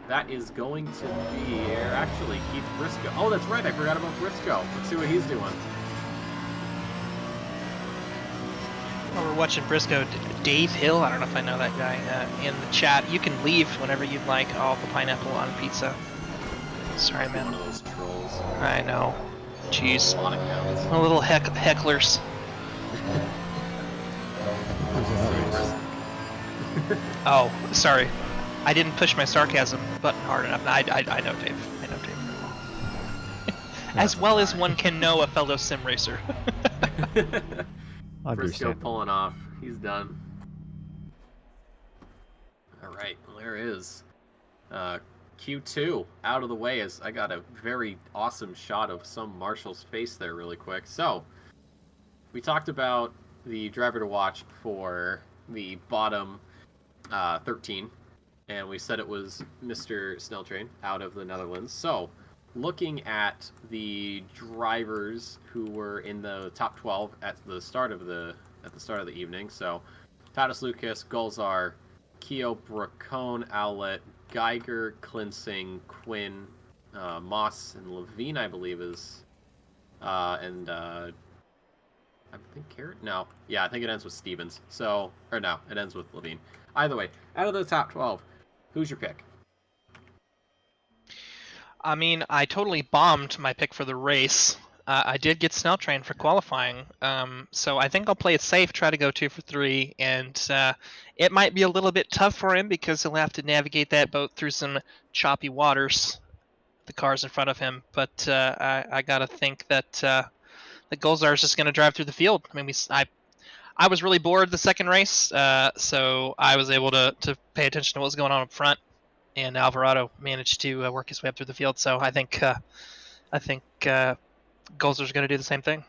that is going to be actually Keith Briscoe. Oh, that's right. I forgot about Briscoe. Let's see what he's doing. Well, we're watching Briscoe. Dave Hill, I don't know if I know that guy, in the chat. You can leave whenever you'd like. I'll have the pineapple on pizza. Sorry, man. One of those trolls. I know. Jeez. Sonic counts. A little hecklers. Oh, sorry. I didn't push my sarcasm button hard enough. I know Dave. I know Dave. As well as one can know a fellow sim racer. Briscoe pulling off. He's done. All right, well, there is Q2 out of the way, as I got a very awesome shot of some Marshall's face there really quick. So we talked about the driver to watch for the bottom 13, and we said it was Mr. Snelltrain out of the Netherlands. So looking at the drivers who were in the top 12 at the start of the evening, so Tadas Lucas, Gulzar, Keo, Bracone, Owlett, Geiger, Klinsing, Quinn, Moss, and Levine, I believe is, and I think Carrot. No, yeah, I think it ends with Stevens. So, or no, it ends with Levine. Either way, out of the top 12, who's your pick? I mean, I totally bombed my pick for the race. I did get Snelltrain for qualifying, so I think I'll play it safe, try to go 2 for 3, and it might be a little bit tough for him because he'll have to navigate that boat through some choppy waters, the cars in front of him, but I gotta think that the Gulzar is just going to drive through the field. I mean, I was really bored the second race, so I was able to pay attention to what was going on up front, and Alvarado managed to work his way up through the field. So I think Golzer's going to do the same thing.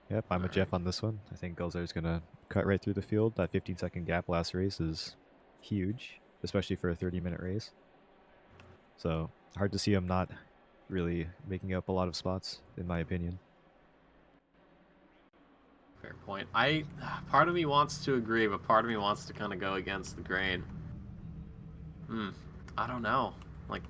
Yep, I'm with Jeff on this one. I think Gulzar's going to cut right through the field. That 15-second gap last race is huge, especially for a 30-minute race. So hard to see him not really making up a lot of spots, in my opinion. Fair point. Part of me wants to agree, but part of me wants to kind of go against the grain. I don't know. Like,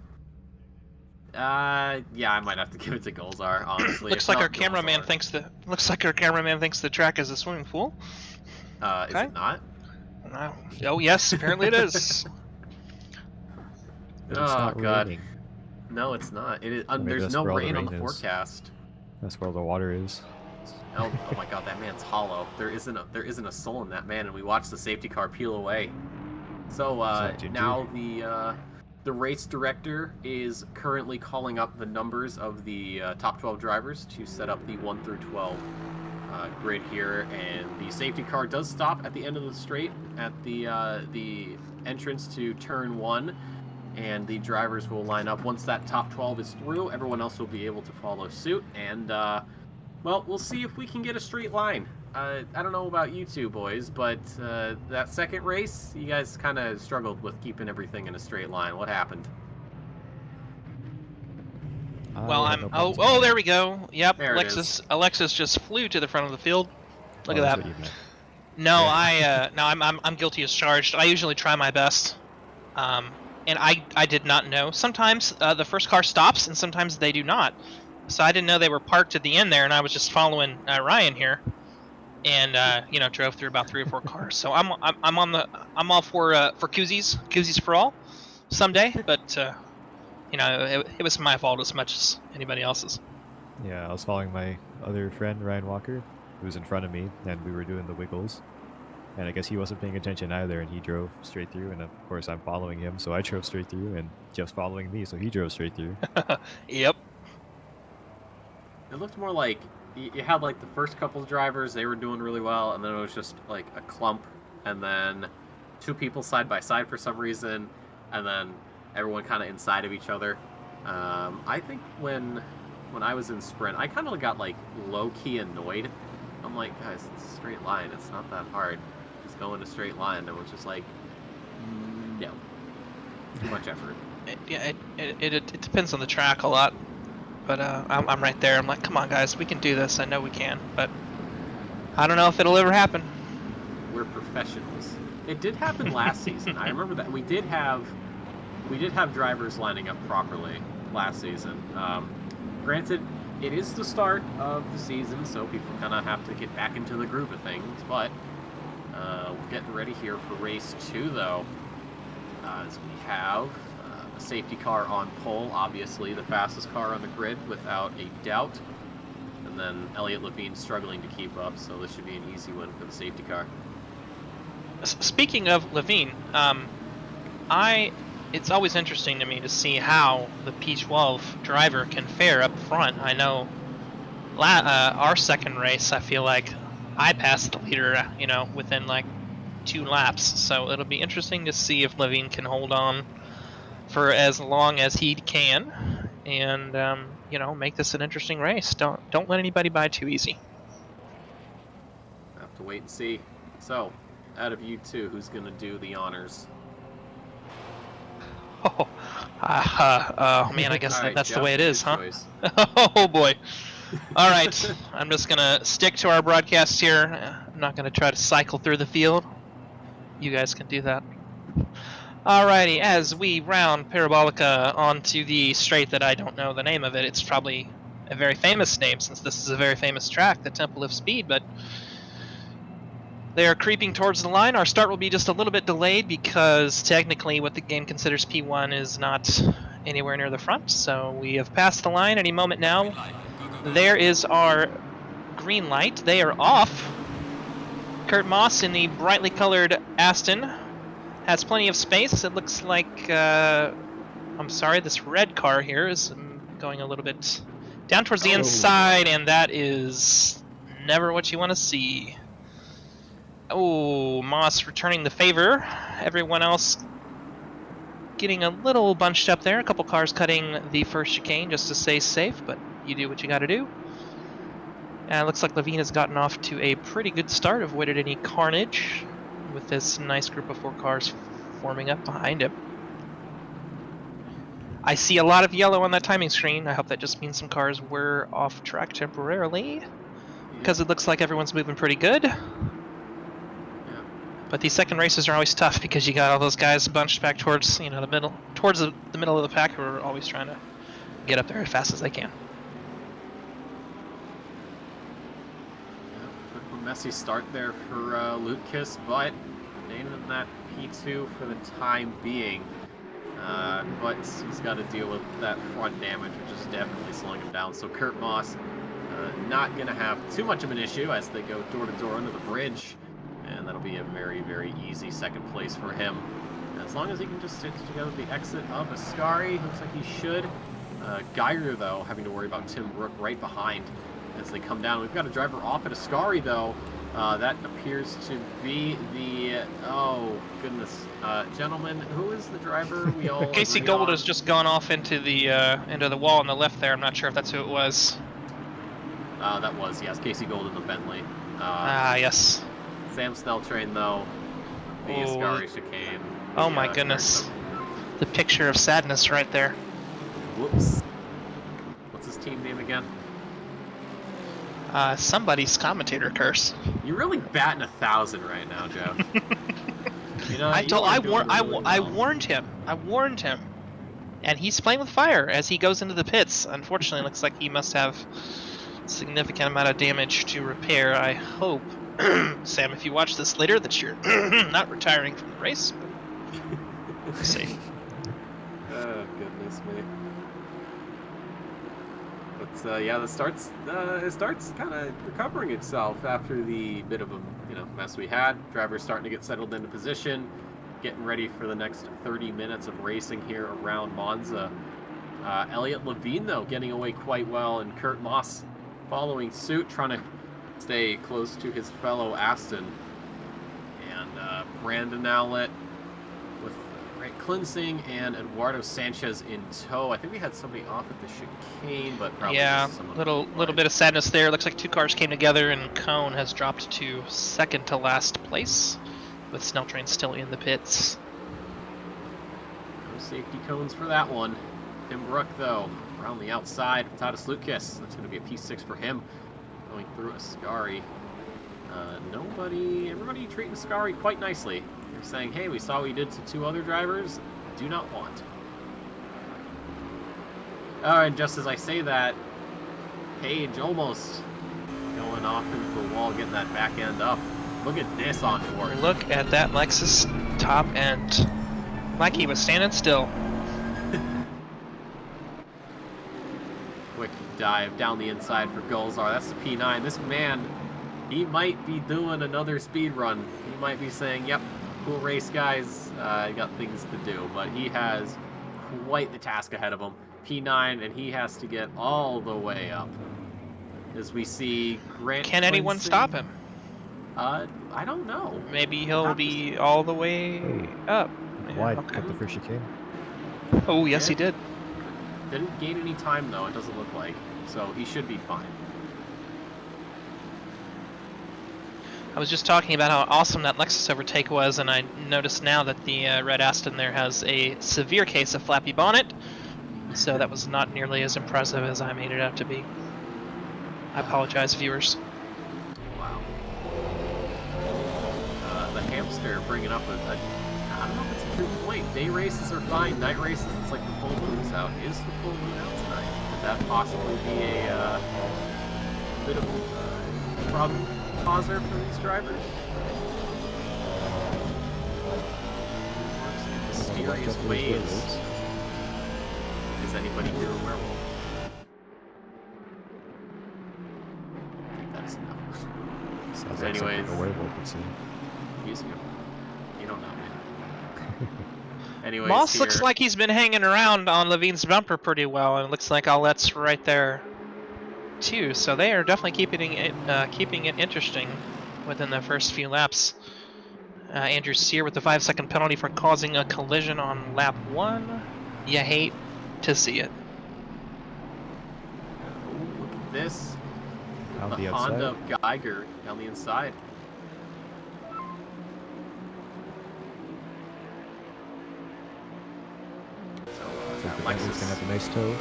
yeah, I might have to give it to Golzar, honestly. Looks like our cameraman thinks the track is a swimming pool. Is it not? No. Oh yes, apparently it is. But it's not God. raining. No, it's not. It is. Maybe There's that's no where all the rain on the rain is. forecast. That's where all the water is. Oh my God, that man's hollow. There isn't a soul in that man, and we watched the safety car peel away. So now the race director is currently calling up the numbers of the top 12 drivers to set up the 1 through 12 grid here, and the safety car does stop at the end of the straight at the entrance to turn 1, and the drivers will line up. Once that top 12 is through, everyone else will be able to follow suit, and well, we'll see if we can get a straight line. I don't know about you two boys, but that second race, you guys kind of struggled with keeping everything in a straight line. What happened? Well, oh, there we go. Yep, There it is. Alexis just flew to the front of the field. Look Oh, at that's that. what you meant. No, I'm guilty as charged. I usually try my best, and I did not know. Sometimes the first car stops, and sometimes they do not. So I didn't know they were parked at the end there, and I was just following Ryan here, and drove through about 3 or 4 cars. So I'm all for koozies for all, someday. But it was my fault as much as anybody else's. Yeah, I was following my other friend, Ryan Walker, who was in front of me, and we were doing the wiggles. And I guess he wasn't paying attention either, and he drove straight through, and of course I'm following him, so I drove straight through, and Jeff's following me, so he drove straight through. Yep. It looked more like you had like the first couple of drivers, they were doing really well, and then it was just like a clump, and then 2 people side by side for some reason, and then everyone kind of inside of each other. I think when I was in sprint, I kind of got like low-key annoyed. I'm like, guys, it's a straight line. It's not that hard. Just go in a straight line. And it was just like, no, too much effort. It depends on the track a lot. But I'm right there. I'm like, come on, guys, we can do this. I know we can, but I don't know if it'll ever happen. We're professionals. It did happen last season. I remember that we did have drivers lining up properly last season. Granted, it is the start of the season, so people kind of have to get back into the groove of things. But we're getting ready here for race 2, though, as we have a safety car on pole, obviously the fastest car on the grid without a doubt, and then Elliott Levine struggling to keep up, so this should be an easy win for the safety car. Speaking of Levine, it's always interesting to me to see how the P12 driver can fare up front. I know our second race, I feel like I passed the leader, within like 2 laps, so it'll be interesting to see if Levine can hold on for as long as he can, and make this an interesting race. Don't let anybody by too easy. Have to wait and see. So, out of you two, who's gonna do the honors? Man, I guess Right, that's Jeff, the way it is, your huh? choice. Oh boy. All right, I'm just gonna stick to our broadcast here. I'm not gonna try to cycle through the field. You guys can do that. Alrighty, as we round Parabolica onto the straight that I don't know the name of it, it's probably a very famous name since this is a very famous track, the Temple of Speed, but they are creeping towards the line. Our start will be just a little bit delayed because technically what the game considers P1 is not anywhere near the front, so we have passed the line any moment now. There is our green light. They are off. Kurt Moss in the brightly colored Aston has plenty of space. It looks like, I'm sorry, this red car here is going a little bit down towards the inside, and that is never what you want to see. Oh, Moss returning the favor. Everyone else getting a little bunched up there. A couple cars cutting the first chicane just to stay safe, but you do what you got to do. And it looks like Levine has gotten off to a pretty good start, avoided any carnage with this nice group of 4 cars forming up behind him. I see a lot of yellow on that timing screen. I hope that just means some cars were off track temporarily, because it looks like everyone's moving pretty good. But these second races are always tough because you got all those guys bunched back towards the middle, towards the middle of the pack, who are always trying to get up there as fast as they can. A messy start there for Lucas, but staying in that P2 for the time being. But he's got to deal with that front damage, which is definitely slowing him down. So Kurt Moss not going to have too much of an issue as they go door to door under the bridge. And that'll be a very, very easy second place for him. As long as he can just stitch together the exit of Ascari, looks like he should. Geiger, though, having to worry about Tim Brook right behind as they come down. We've got a driver off at Ascari, though. That appeers to be the... Oh, goodness. Gentlemen, who is the driver we all Casey Gold has just gone off into the wall on the left there. I'm not sure if that's who it was. That was, yes, Casey Gold in the Bentley. Yes. Sam Snelltrain, though, the Ascari chicane. Oh my goodness. The picture of sadness right there. Whoops. What's his team name again? Somebody's commentator curse. You're really batting 1,000 right now, Jeff. I warned him. I warned him. And he's playing with fire as he goes into the pits. Unfortunately, it looks like he must have a significant amount of damage to repair. I hope, Sam, if you watch this later, that you're not retiring from the race. But we'll see. Oh, goodness me. But yeah, it starts kind of recovering itself after the bit of a mess we had. Drivers starting to get settled into position, getting ready for the next 30 minutes of racing here around Monza. Elliot Levine, though, getting away quite well, and Kurt Moss following suit, trying to stay close to his fellow Aston. And Brandon Owlett with Grant Klinsing and Eduardo Sanchez in tow. I think we had somebody off at the chicane, but probably little bit of sadness there. Looks like 2 cars came together, and Cone has dropped to second to last place, with Snelltrain still in the pits. No safety cones for that one. Tim Brook, though, around the outside of Tadas Lucas. That's going to be a P6 for him, going through Ascari. Everybody treating Ascari quite nicely. They're saying, hey, we saw what you did to 2 other drivers. Do not want. And just as I say that, Page almost going off into the wall, getting that back end up. Look at this on board. Look at that Lexus top end. Like he was standing still. Quick dive down the inside for Gulzar. That's the P9. This man, he might be doing another speed run. He might be saying, yep, cool race, guys. I got things to do. But he has quite the task ahead of him. P9, and he has to get all the way up. As we see Grant Can anyone Quincy. stop him? I don't know. Maybe he'll be all the way up. Wide Okay. at the first chicane. Oh, yes, he did. Didn't gain any time, though, it doesn't look like. So he should be fine. I was just talking about how awesome that Lexus overtake was, and I noticed now that the red Aston there has a severe case of flappy bonnet, so that was not nearly as impressive as I made it out to be. I apologize, viewers. Wow. The hamster bringing up I don't know if it's a true point. Day races are fine. Night races, it's like the full moon's out. Is the full moon out tonight? Could that possibly be a bit of a problem causer for these drivers? Mysterious ways. Is anybody here a werewolf? I think that's enough. Sounds Anyways. like something a werewolf would say. You don't know, man. Anyways, Moss here, looks like he's been hanging around on Levine's bumper pretty well, and it looks like Aulette's right there. too, so they are definitely keeping it interesting within the first few laps. Andrew Sear with the 5-second penalty for causing a collision on lap 1. You hate to see it. Oh, look at this. On The the Honda outside. of Geiger down the inside. So, So the Lexus. Bentleys gonna have a nice toe.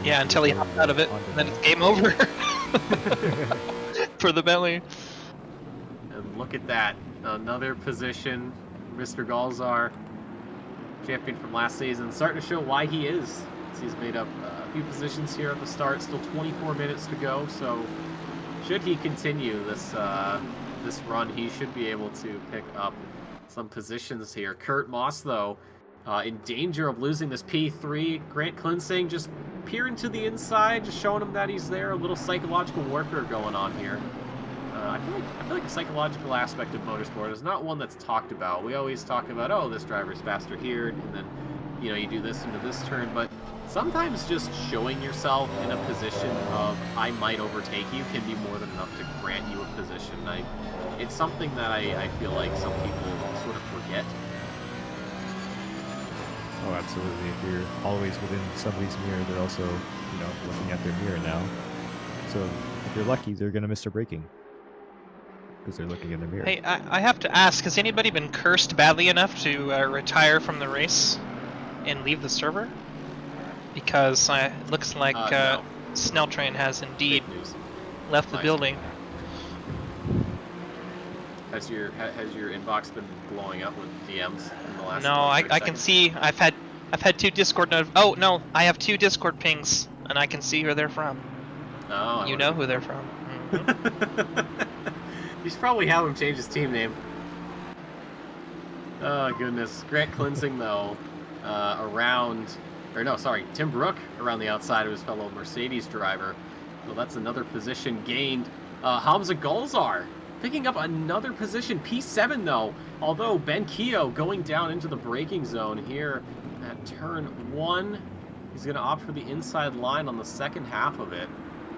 Yeah, until he hops out of it, and then it's game over for the Bentley. And look at that. Another position. Mr. Galzar, champion from last season, starting to show why he is. He's made up a few positions here at the start. Still 24 minutes to go, so should he continue this this run, he should be able to pick up some positions here. Kurt Moss, though, in danger of losing this P3. Grant Klinsing just peering to the inside, just showing him that he's there. A little psychological warfare going on here. I feel like a psychological aspect of motorsport is not one that's talked about. We always talk about, oh, this driver's faster here, and then, you know, you do this into this turn. But sometimes just showing yourself in a position of I might overtake you can be more than enough to grant you a position. It's something that I feel like some people sort of forget. Oh, absolutely. If you're always within somebody's mirror, they're also, you know, looking at their mirror now. So if you're lucky, they're gonna miss their braking because they're looking in the mirror. Hey, I have to ask, has anybody been cursed badly enough to retire from the race and leave the server? Because it looks like No. Snell Train has indeed Fake news. left the Nice. building. Has your inbox been blowing up with DMs in the last? No, 30 I can seconds? see. I've had 2 Discord oh no, I have 2 Discord pings, and I can see who they're from. Oh, You know who they're from. You should probably have him change his team name. Oh goodness, Grant Klinsing though, Tim Brook around the outside of his fellow Mercedes driver. Well, that's another position gained. Hamza Golzar picking up another position, P7 though. Although Ben Keogh going down into the braking zone here at turn 1. He's going to opt for the inside line on the second half of it.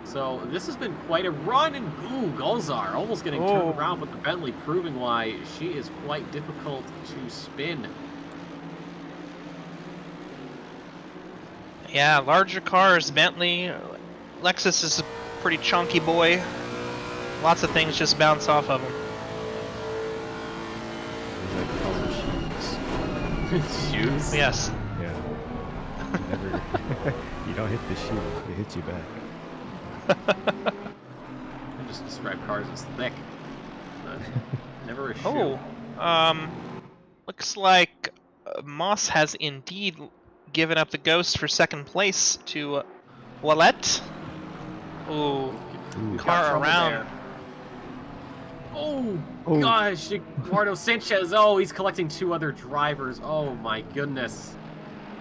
So this has been quite a run, and ooh, Golzar almost getting turned around, but the Bentley proving why she is quite difficult to spin. Yeah, larger cars, Bentley. Lexus is a pretty chunky boy. Lots of things just bounce off of him. They like to call them shoes. Shoes? Yes. Yeah. You don't hit the shoe, it hits you back. I just describe cars as thick. But never a shoe. Looks like Moss has indeed given up the ghost for second place to Wallet. Ooh, Ooh. car trouble around. there. Oh, Oh. gosh, Eduardo Sanchez. Oh, he's collecting 2 other drivers. Oh my goodness.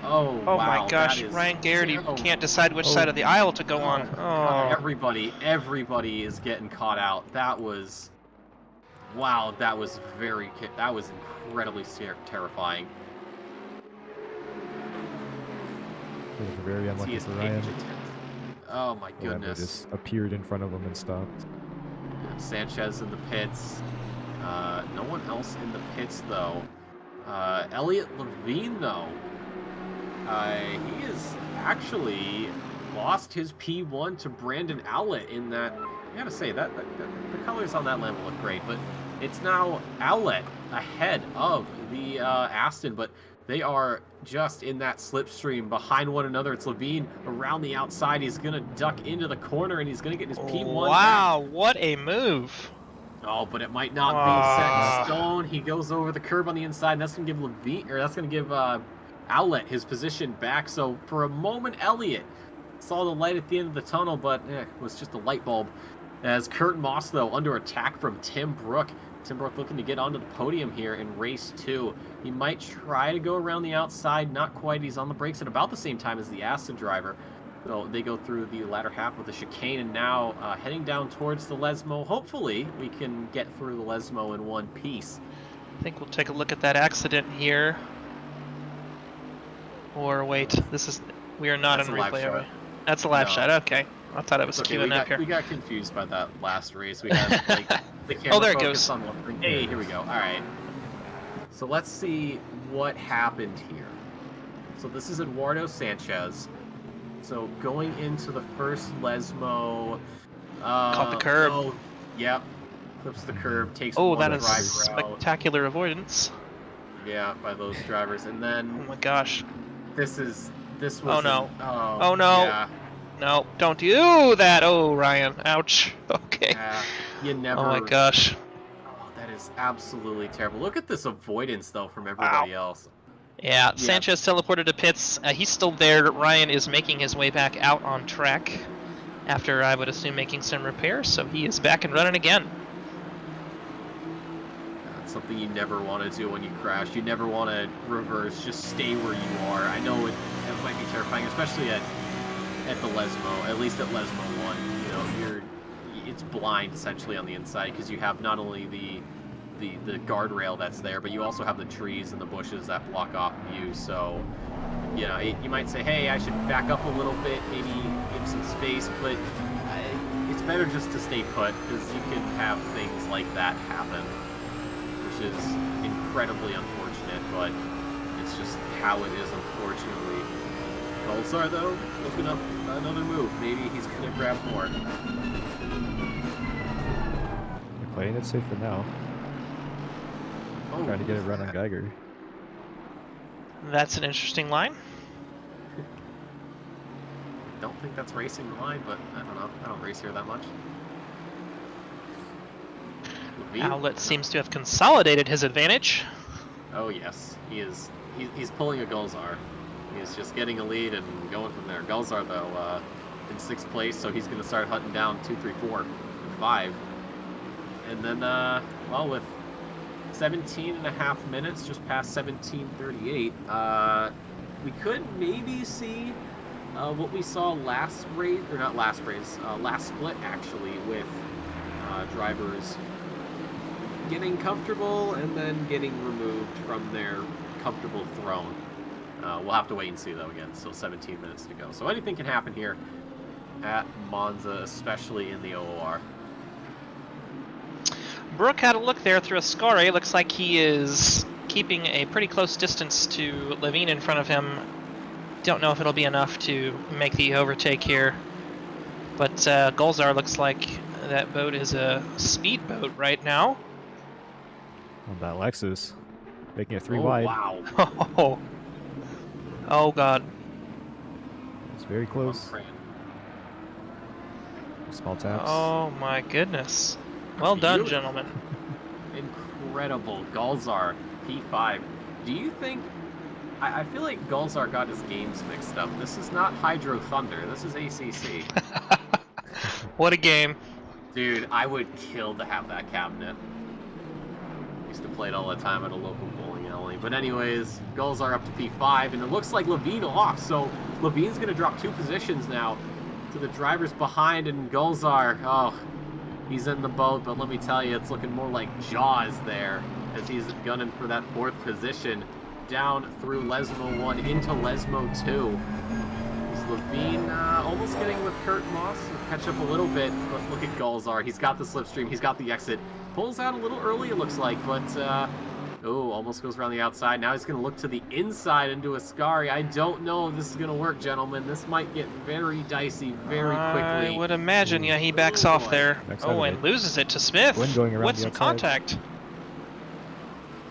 Oh, Oh wow, my gosh, that is Ryan Garrity terrible. can't decide which side of the aisle to go on. God, Oh, everybody is getting caught out. That was, wow, that was incredibly terrifying. It was very He unlucky is for Ryan. Oh my Orlando goodness. just appeared in front of him and stopped. Sanchez in the pits. No one else in the pits though. Elliot Levine though. He has actually lost his P1 to Brandon Owlett in that. I gotta say that the colors on that Lambo look great, but it's now Owlett ahead of the Aston, but they are just in that slipstream behind one another. It's Levine around the outside. He's gonna duck into the corner and he's gonna get his P1 wow, what a move. Oh, but it might not be set in stone. He goes over the curb on the inside, and that's gonna give Owlett his position back. So for a moment, Elliott saw the light at the end of the tunnel, but it was just a light bulb. As Kurt Moss, though, under attack from Tim Brook. Tim Brook looking to get onto the podium here in race 2. He might try to go around the outside, not quite. He's on the brakes at about the same time as the Aston driver. So they go through the latter half of the chicane, and now heading down towards the Lesmo. Hopefully, we can get through the Lesmo in one piece. I think we'll take a look at that accident here. Or wait, we are not That's in a live replay, shot. are we? That's a live No. shot. Okay. I thought it was It's okay, queuing up here. we got confused by that last race. We had like the camera Oh, there it focused goes. on one thing. Hey, here we go. All right. So let's see what happened here. So this is Eduardo Sanchez. So going into the first Lesmo. Caught the curb. Oh, yep. Clips the curb. Takes Oh, one that is driver out. spectacular avoidance. Yeah, by those drivers, and then Oh my gosh. this was. Oh no. Oh no. Yeah. No, don't do that. Oh, Ryan. Ouch. Okay. Yeah, you never. Oh my gosh. Oh, that is absolutely terrible. Look at this avoidance though from everybody else. Yeah, Sanchez teleported to pits. He's still there. Ryan is making his way back out on track after, I would assume, making some repairs. So he is back and running again. That's something you never want to do when you crash. You never want to reverse. Just stay where you are. I know it might be terrifying, especially at the Lesmo. At least at Lesmo 1, you know, it's blind essentially on the inside because you have not only the guardrail that's there, but you also have the trees and the bushes that block off view. So, you know, you might say, hey, I should back up a little bit, maybe give some space, but it's better just to stay put because you can have things like that happen, which is incredibly unfortunate, but it's just how it is, unfortunately. Golzar, though, looking up another move. Maybe he's going to grab more. They're playing it safe for now. Oh, Trying to get a run on Geiger. That's an interesting line. Don't think that's racing the line, but I don't know. I don't race here that much. Levine? Outlet seems to have consolidated his advantage. Oh yes, he is. He's pulling a Golzar. He's just getting a lead and going from there. Golzar though in 6th place, so he's going to start hunting down 2, 3, 4, and 5, and then well, with 17.5 minutes, just past 17:38, we could maybe see what we saw last race, or not last race, last split actually, with drivers getting comfortable and then getting removed from their comfortable throne. We'll have to wait and see though again, still 17 minutes to go. So anything can happen here at Monza, especially in the OOR. Brooke had a look there through Ascari. Looks like he is keeping a pretty close distance to Levine in front of him. Don't know if it'll be enough to make the overtake here. But Golzar looks like that boat is a speedboat right now. On that Lexus, making it 3 Oh, wide. wow. Oh god. It's very close. Small taps. Oh my goodness. Well done, Beautiful. gentlemen. Incredible. Golzar, P5. Do you think... I feel like Golzar got his games mixed up. This is not Hydro Thunder. This is ACC. What a game. Dude, I would kill to have that cabinet. Used to play it all the time at a local bowling alley. But anyways, Golzar up to P5, and it looks like Levine off. So Levine's going to drop 2 positions now to the drivers behind, and Golzar, oh, he's in the boat, but let me tell you, it's looking more like Jaws there as he's gunning for that 4th position down through Lesmo 1 into Lesmo 2. Is Levine almost getting with Kurt Moss? He'll catch up a little bit, but look at Golzar. He's got the slipstream, he's got the exit. Pulls out a little early, it looks like, but oh, almost goes around the outside. Now he's going to look to the inside into Ascari. I don't know if this is going to work, gentlemen. This might get very dicey very quickly. I would imagine, yeah, he backs off there. Backs Oh, out and of it. loses it to Smith. Wind going around With the some outside. contact.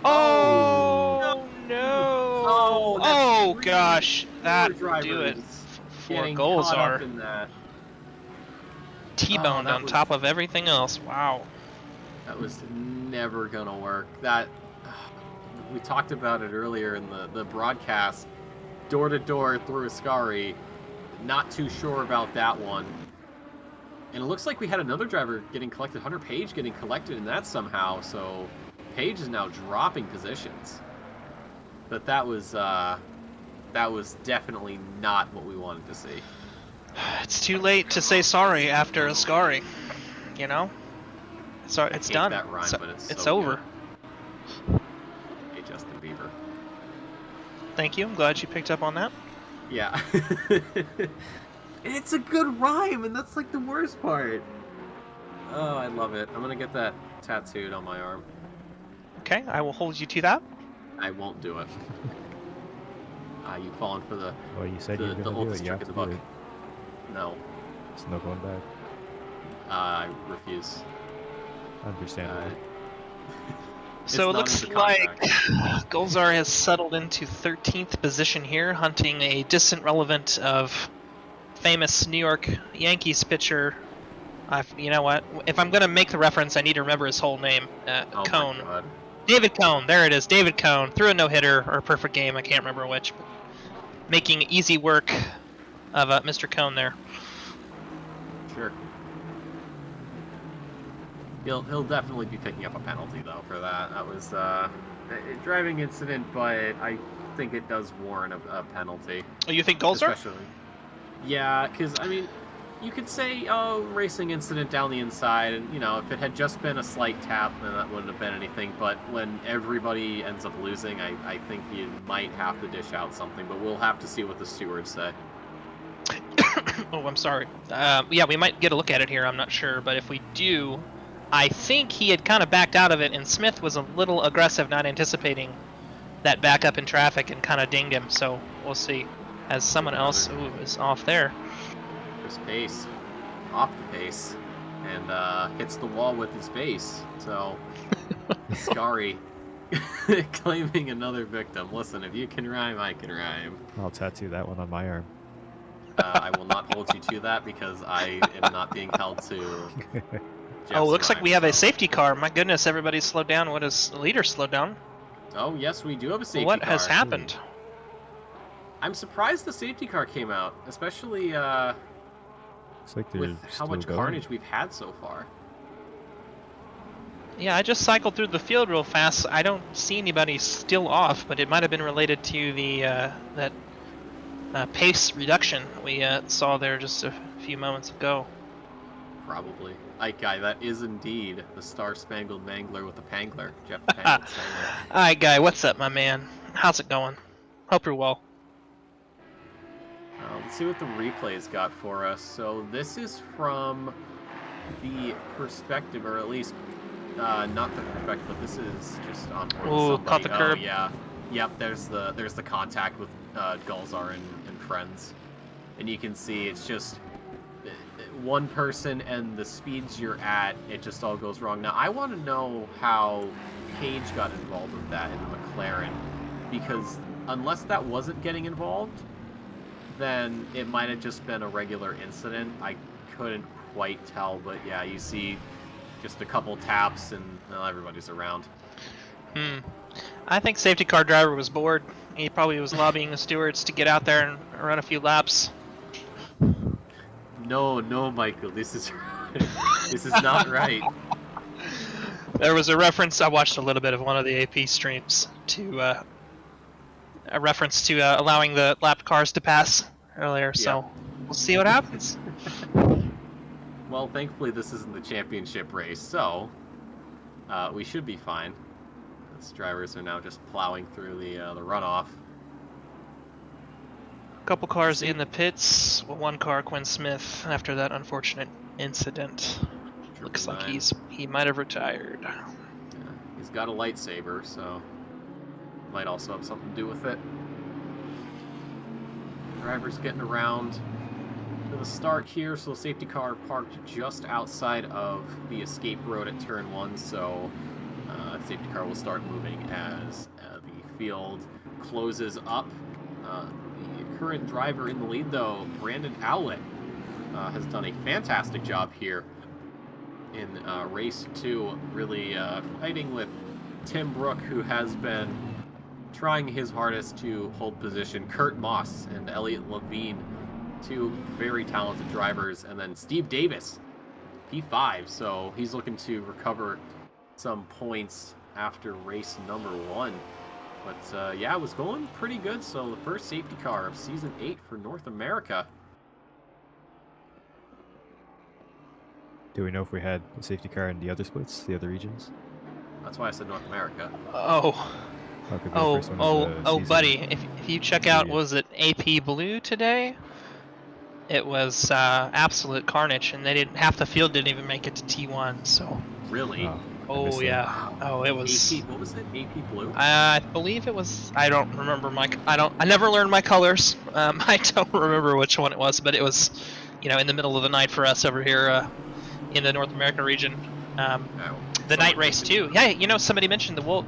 Oh, no. Oh, that's Oh, three gosh. That poor would do it. drivers For getting goals caught are up in that. T-boned that on was- top of everything else. Wow. That was never gonna work. That we talked about it earlier in the broadcast. Door to door through Ascari. Not too sure about that one. And it looks like we had another driver getting collected, Hunter Page getting collected in that somehow. So Page is now dropping positions. But that was definitely not what we wanted to see. It's too late to say sorry after Ascari. You know? So it's hate done. that rhyme, So- but it's it's so over. good. Hey, Justin Bieber. Thank you. I'm glad you picked up on that. Yeah. And it's a good rhyme, and that's like the worst part. Oh, I love it. I'm gonna get that tattooed on my arm. Okay, I will hold you to that. I won't do it. You've fallen for the Well, you said you were the gonna do oldest it. You trick have in to the do book. it. No, There's no going back. I refuse. Understandable. So it not looks in the like contract. Golzar has settled into 13th position here, hunting a distant relevant of famous New York Yankees pitcher. You know what? If I'm gonna make the reference, I need to remember his whole name. Oh Cone. my god. David Cone. There it is. David Cone threw a no-hitter or a perfect game. I can't remember which. But making easy work of Mr. Cone there. Sure. He'll definitely be picking up a penalty though for that. That was a driving incident, but I think it does warrant a penalty. Oh, you think Golzar? Especially. Yeah, because I mean, you could say, oh, racing incident down the inside, and you know, if it had just been a slight tap, then that wouldn't have been anything. But when everybody ends up losing, I think you might have to dish out something. But we'll have to see what the stewards say. Oh, I'm sorry. Yeah, we might get a look at it here. I'm not sure, but if we do, I think he had kind of backed out of it, and Smith was a little aggressive, not anticipating that backup in traffic, and kind of dinged him. So we'll see. As someone else is off there. His pace, off the pace, and hits the wall with his face. So, Scary claiming another victim. Listen, if you can rhyme, I can rhyme. I'll tattoo that one on my arm. I will not hold you to that because I am not being held to. Oh, looks like we have a so. safety car. My goodness, everybody's slowed down. What is the leader slowed down? Oh yes, we do have a safety What car. has happened? I'm surprised the safety car came out, especially Looks like they're with how still much going. carnage we've had so far. Yeah, I just cycled through the field real fast. I don't see anybody still off, but it might have been related to the that pace reduction we saw there just a few moments ago. Probably. Ike Guy, that is indeed the Star-Spangled Mangler with the Pangler, Jeff the Pangler Spangler. Hi, Guy. What's up, my man? How's it going? Hope you're well. Let's see what the replay's got for us. So this is from the perspective, or at least not the perspective, but this is just on board with Ooh, somebody. caught the curb. Oh, yeah. Yep, there's the contact with Golzar and friends. And you can see it's just one person and the speeds you're at, it just all goes wrong. Now, I want to know how Page got involved with that in the McLaren, because unless that wasn't getting involved, then it might have just been a regular incident. I couldn't quite tell, but yeah, you see just a couple taps and everybody's around. I think safety car driver was bored. He probably was lobbying the stewards to get out there and run a few laps. No, Michael, this is this is not right. There was a reference, I watched a little bit of one of the AP streams, to a reference to allowing the lap cars to pass earlier, so we'll see what happens. Well, thankfully this isn't the championship race, so we should be fine. These drivers are now just plowing through the runoff. Couple cars in the pits, one car, Quinn Smith, after that unfortunate incident. Looks like he might have retired. Yeah, he's got a lightsaber, so might also have something to do with it. Driver's getting around to the start here, so the safety car parked just outside of the escape road at turn 1, so safety car will start moving as the field closes up. The current driver in the lead, though, Brandon Owlett, has done a fantastic job here in race 2, really fighting with Tim Brook, who has been trying his hardest to hold position. Kurt Moss and Elliot Levine, two very talented drivers, and then Steve Davis, P5, so he's looking to recover some points after race number 1. But yeah, it was going pretty good, so the first safety car of Season 8 for North America. Do we know if we had a safety car in the other splits, the other regions? That's why I said North America. Buddy, if you check out, was it AP Blue today? It was absolute carnage, and they didn't. Half the field didn't even make it to T1. So. Really? I Oh missed that. yeah. Wow. Oh, it was. AP, what was it? AP Blue? I believe it was. I don't remember my. I never learned my colors. I don't remember which one it was, but it was, in the middle of the night for us over here in the North American region. Oh, The night someone race thinking- too. Yeah, somebody mentioned the wolf.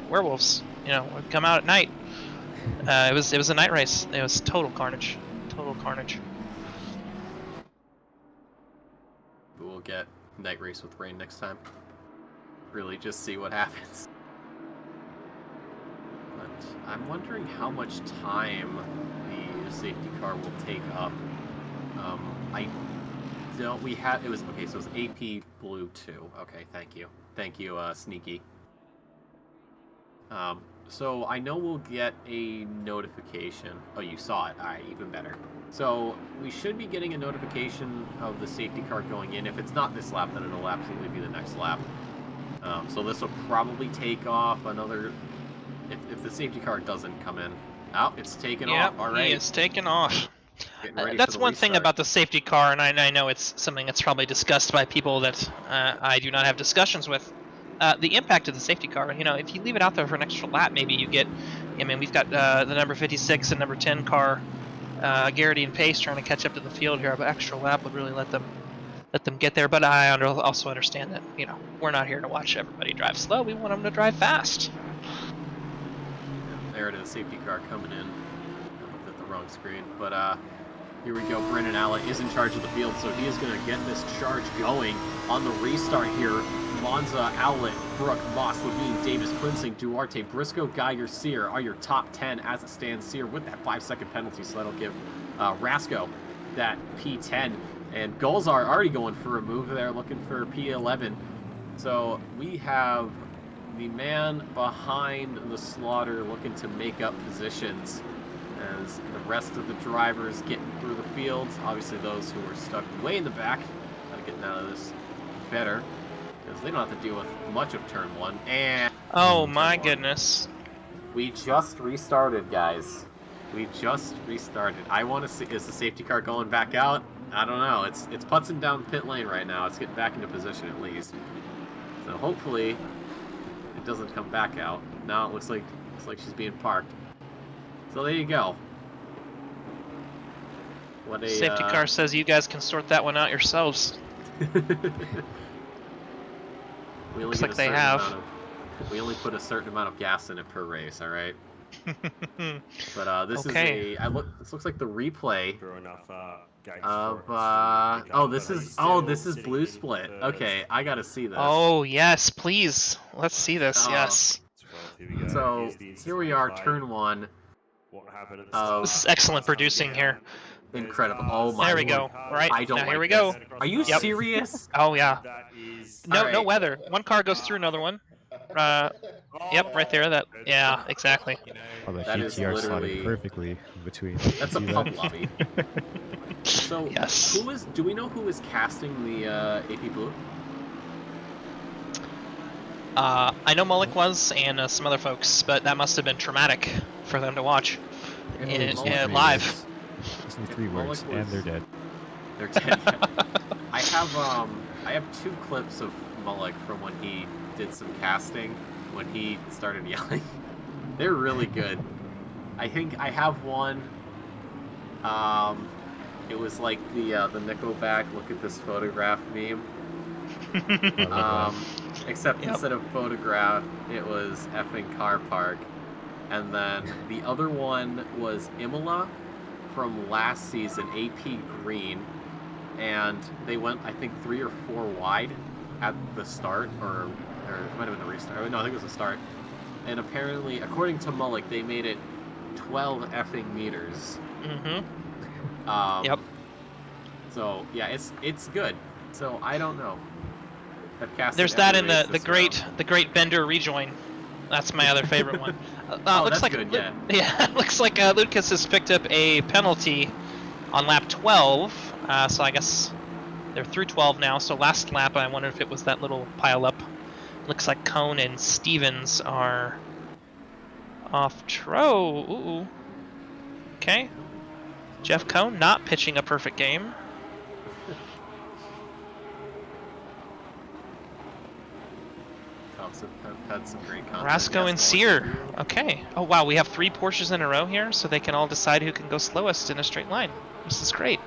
Werewolves. Would come out at night. It was a night race. It was total carnage. Total carnage. We'll get night race with rain next time. Really, just see what happens. But I'm wondering how much time the safety car will take up. I don't. It was okay. So it was AP Blue 2. Okay, thank you, Sneaky. So I know we'll get a notification. Oh, you saw it. All right, even better. So we should be getting a notification of the safety car going in. If it's not this lap, then it'll absolutely be the next lap. So this will probably take off another... If the safety car doesn't come in. Oh, it's taken off. All right. It's taken off. Getting ready That's for the one thing restart. about the safety car, and I know it's something that's probably discussed by people that I do not have discussions with. The impact of the safety car, if you leave it out there for an extra lap, maybe you get... we've got the number 56 and number 10 car, Garrity and Pace trying to catch up to the field here, but extra lap would really let them get there. But I also understand that, we're not here to watch everybody drive slow. We want them to drive fast. There it is, safety car coming in. I looked at the wrong screen, but here we go. Brennan Alla is in charge of the field, so he is going to get this charge going on the restart here. Monza, Owlet, Brooke, Moss, Levine, Davis, Quinsing, Duarte, Briscoe, Geiger, Sear are your top 10 as it stands. Sear with that 5-second penalty, so that'll give Rasco that P10. And Golzar already going for a move there, looking for P11. So we have the man behind the slaughter looking to make up positions as the rest of the drivers getting through the fields. Obviously those who are stuck way in the back, kind of getting out of this better, because they don't have to deal with much of turn 1. And oh my goodness. we just restarted, guys. We just restarted. I want to see, is the safety car going back out? I don't know. It's putzing down pit lane right now. It's getting back into position at least. So hopefully it doesn't come back out. Now it looks like she's being parked. So there you go. What a Safety car says you guys can sort that one out yourselves. we only Looks get like a they certain have. amount of- we only put a certain amount of gas in it per race, all right? But this Okay. is this looks like the replay Throw enough gates of for us to pick up, this but is he's still this is sitting blue in split. first. Okay, I gotta see this. Oh yes, please. Let's see this. Oh. Yes. 12, here we go. So Here's the here we are, instant turn replay. 1. What happened at the Oh. start? This is excellent producing here. Incredible. Oh my There we lord. go. Right. I don't now here like we go. this. Are you Yep. serious? Oh yeah. That is... No Alright. weather. One car goes through another one. Yep, right there. That. Yeah, exactly. Oh, the That is GTR slotted literally- perfectly between. That's a See pub that? lobby. So Yes. do we know who is casting the AP Blue? I know Mullick was and some other folks, but that must have been traumatic for them to watch live. Just need 3 Mullick words, and was- they're dead. They're dead. I have 2 clips of Mullick from when he did some casting when he started yelling. They're really good. I think I have one. It was like the Nickelback "Look at this photograph" meme. I love Except Yep. instead of photograph, it was effing car park. And then the other one was Imola from last season, AP Green. And they went, I think, 3 or 4 wide at the start, or it might have been the restart. No, I think it was the start. And apparently, according to Mullick, they made it 12 effing meters. Mm-hmm. Yep. So yeah, it's good. So I don't know. I've casted There's that every in race the this great round. the great Bender rejoin. That's my other favorite one. Oh, looks that's like good, yeah. yeah, looks like Lucas has picked up a penalty on lap 12. So I guess they're through 12 now. So last lap, I wonder if it was that little pile up. Looks like Cone and Stevens are off. Ooh. Okay. Jeff Cohn not pitching a perfect game. Cubs have had some great content. Rasco Yes, and Sear. Okay. Oh wow, we have 3 Porsches in a row here, so they can all decide who can go slowest in a straight line. This is great.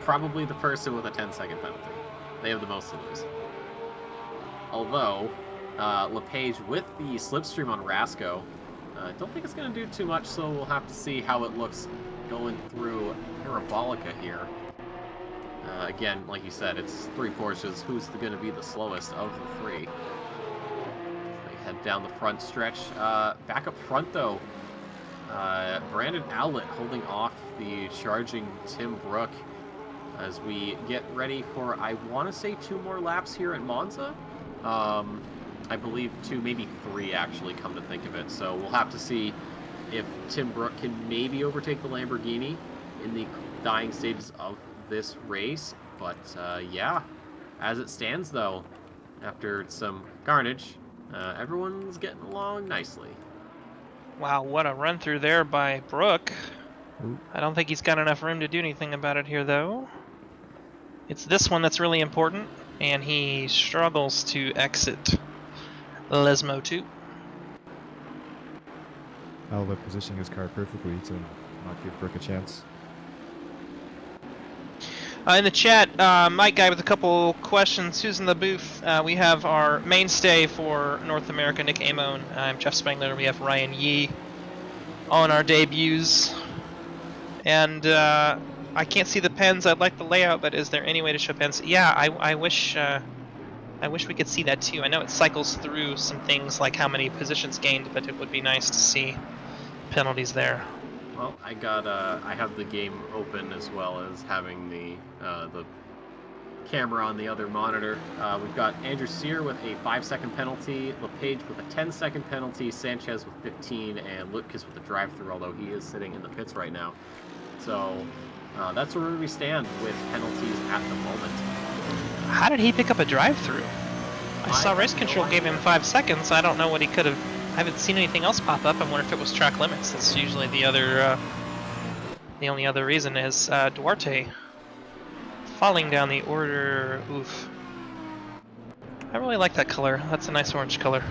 Probably the person with a 10-second penalty. They have the most to lose. Although, LePage with the slipstream on Rasco, I don't think it's going to do too much, so we'll have to see how it looks going through Parabolica here. Again, like you said, it's 3 Porsches. Who's going to be the slowest of the 3? They head down the front stretch. Back up front, though, Brandon Owlett holding off the charging Tim Brook as we get ready for, I want to say, 2 more laps here at Monza. I believe 2, maybe 3, actually, come to think of it. So we'll have to see if Tim Brook can maybe overtake the Lamborghini in the dying stages of this race. But yeah, as it stands, though, after some carnage, everyone's getting along nicely. Wow, what a run through there by Brook. Ooh. I don't think he's got enough room to do anything about it here, though. It's this one that's really important, and he struggles to exit Lesmo 2. Owlett positioning his car perfectly to not give Brook a chance. In the chat, Mike Guy with a couple questions. Who's in the booth? We have our mainstay for North America, Nick Amon. I'm Jeff Spengler. We have Ryan Yee on our debuts. And I can't see the pens. I'd like the layout, but is there any way to show pens? Yeah, I wish we could see that too. I know it cycles through some things like how many positions gained, but it would be nice to see penalties there. Well, I have the game open as well as having the camera on the other monitor. We've got Andrew Sear with a 5-second penalty, LePage with a 10-second penalty, Sanchez with 15, and Lutkus with a drive-through, although he is sitting in the pits right now. So that's where we stand with penalties at the moment. How did he pick up a drive-through? I saw Race have no Control gave him idea. 5 seconds. I don't know what he could have. I haven't seen anything else pop up. I wonder if it was track limits. That's usually the other. The only other reason is Duarte falling down the order. Oof. I really like that color. That's a nice orange color.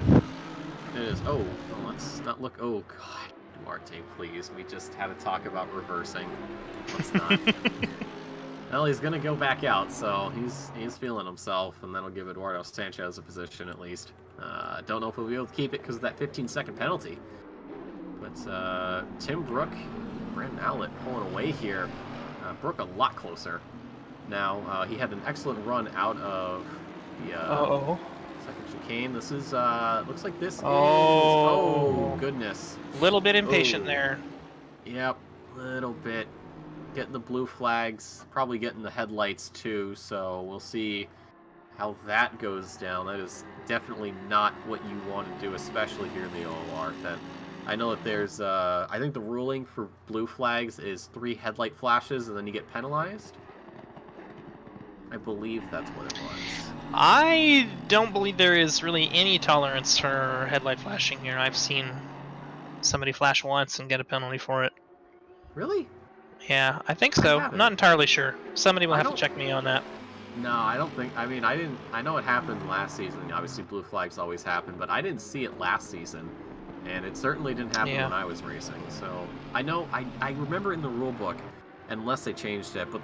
It is. Oh, well, let's not look. Oh, God. Duarte, please. We just had to talk about reversing. Let's not. Well, he's going to go back out, so he's feeling himself, and that'll give Eduardo Sanchez a position at least. Don't know if we'll be able to keep it because of that 15-second penalty. But Tim Brook, Brandon Owlett pulling away here. Brook a lot closer. Now, he had an excellent run out of the second chicane. This is, looks like this is... Oh, goodness. Little bit impatient there. Yep, little bit. Getting the blue flags, probably getting the headlights too, so we'll see how that goes down. That is definitely not what you want to do, especially here in the OOR. That I know that there's, I think the ruling for blue flags is 3 headlight flashes and then you get penalized. I believe that's what it was. I don't believe there is really any tolerance for headlight flashing here. I've seen somebody flash once and get a penalty for it. Really? Yeah, I think so. I'm not entirely sure. Somebody will have to check me on that. No, I don't think. I mean, I know it happened last season. Obviously, blue flags always happen, but I didn't see it last season, and it certainly didn't happen when I was racing. So I know. I remember in the rule book, unless they changed it, but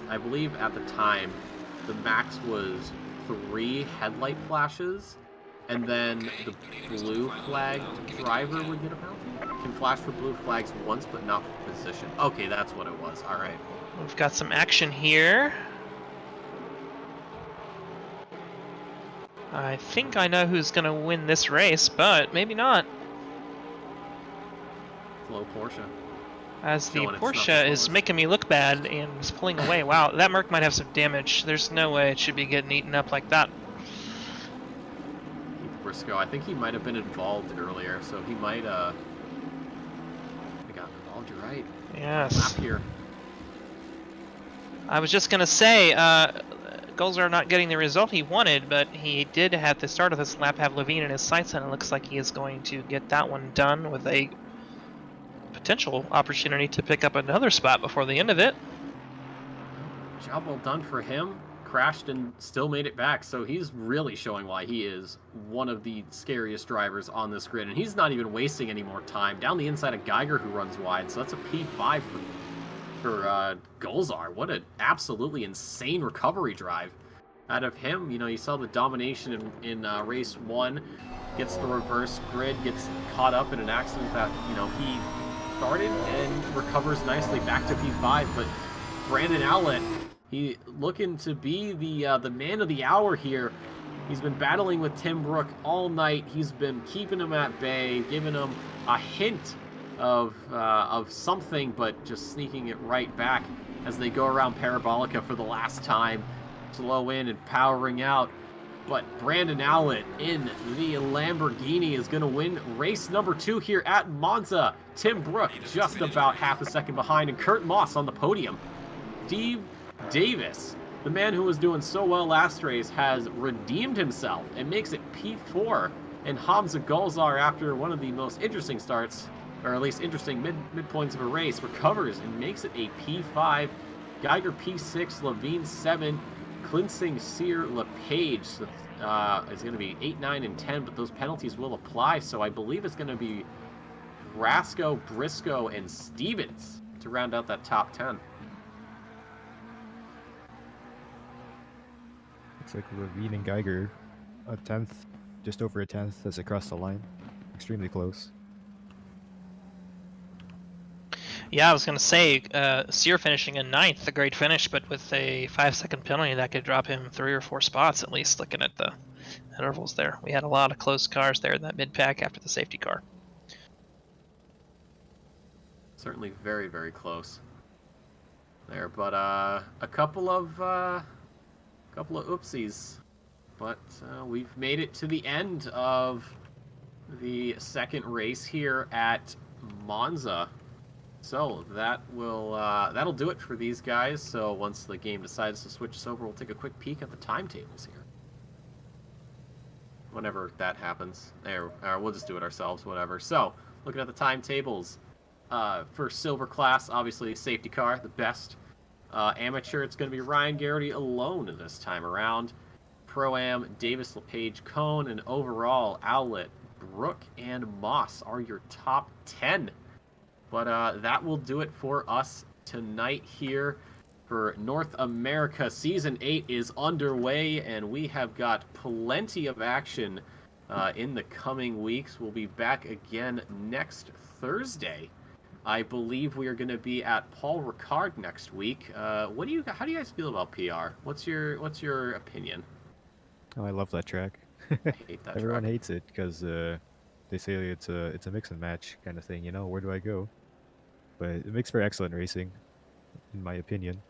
I believe at the time, the max was 3 headlight flashes, and then the blue flag driver would get a penalty. Can flash for blue flags once, but not for position. Okay, that's what it was. All right. We've got some action here. I think I know who's going to win this race, but maybe not. Low Porsche. As the Porsche is making me look bad and is pulling away. Wow, that Merc might have some damage. There's no way it should be getting eaten up like that. Briscoe, I think he might have been involved earlier, so he might have gotten involved. You're right. Yes. Lap here. I was just gonna say, Golzar not getting the result he wanted, but he did at the start of this lap have Levine in his sights, and it looks like he is going to get that one done with a potential opportunity to pick up another spot before the end of it. Job well done for him. Crashed and still made it back, so he's really showing why he is one of the scariest drivers on this grid, and he's not even wasting any more time. Down the inside of Geiger, who runs wide, so that's a P5 for Golzar. What an absolutely insane recovery drive out of him. You know, you saw the domination in race 1, gets the reverse grid, gets caught up in an accident that, you know, he started and recovers nicely back to P5, but Brandon Owlett, he looking to be the man of the hour here. He's been battling with Tim Brook all night. He's been keeping him at bay, giving him a hint of something, but just sneaking it right back as they go around Parabolica for the last time. Slow in and powering out. But Brandon Owlett in the Lamborghini is going to win race number 2 here at Monza. Tim Brook just about half a second behind, and Kurt Moss on the podium. Steve Davis, the man who was doing so well last race, has redeemed himself and makes it P4. And Hamza Golzar, after one of the most interesting starts, or at least interesting midpoints of a race, recovers and makes it a P5. Geiger P6, Levine 7, Klinsing, Sear, LePage is going to be 8, 9, and 10, but those penalties will apply, so I believe it's going to be Brasco, Briscoe, and Stevens to round out that top 10. Looks like Levine and Geiger, a 10th, just over a 10th as they cross the line. Extremely close. Yeah, I was going to say, Sear finishing in 9th, a great finish, but with a 5-second penalty, that could drop him 3 or 4 spots at least, looking at the intervals there. We had a lot of close cars there in that mid-pack after the safety car. Certainly very, very close there, but a couple of oopsies. But we've made it to the end of the second race here at Monza. So that will that'll do it for these guys. So once the game decides to switch us over, we'll take a quick peek at the timetables here. Whenever that happens, there, we'll just do it ourselves. Whatever. So looking at the timetables, for silver class, obviously safety car, the best. Amateur, it's going to be Ryan Garrity alone this time around. Pro-Am, Davis, LePage, Cone, and overall, Owlett, Brook, and Moss are your top 10. But that will do it for us tonight here for North America. Season 8 is underway, and we have got plenty of action in the coming weeks. We'll be back again next Thursday. I believe we are going to be at Paul Ricard next week. How do you guys feel about PR? What's your opinion? Oh, I love that track. I hate that Everyone track. hates it because they say it's a mix and match kind of thing. You know, where do I go? But it makes for excellent racing, in my opinion.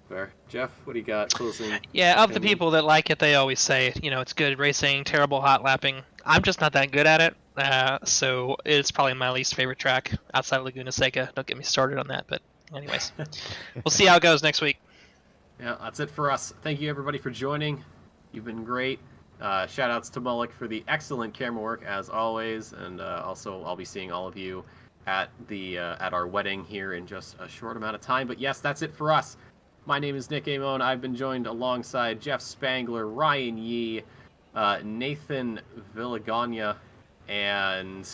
Fair. Jeff, what do you got? Closing. Yeah, of the opinion? people that like it, they always say, you know, it's good racing, terrible hot lapping. I'm just not that good at it, so it's probably my least favorite track outside of Laguna Seca. Don't get me started on that, but anyways, we'll see how it goes next week. Yeah, that's it for us. Thank you everybody for joining. You've been great. Shout outs to Mullick for the excellent camera work as always, and also I'll be seeing all of you at our wedding here in just a short amount of time. But yes, that's it for us. My name is Nick Amon. I've been joined alongside Jeff Spangler, Ryan Yee, Nathan Villagana, and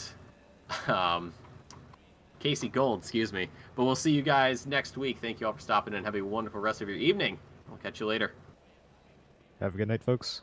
Casey Gold, excuse me. But we'll see you guys next week. Thank you all for stopping in, and have a wonderful rest of your evening. I'll catch you later. Have a good night, folks.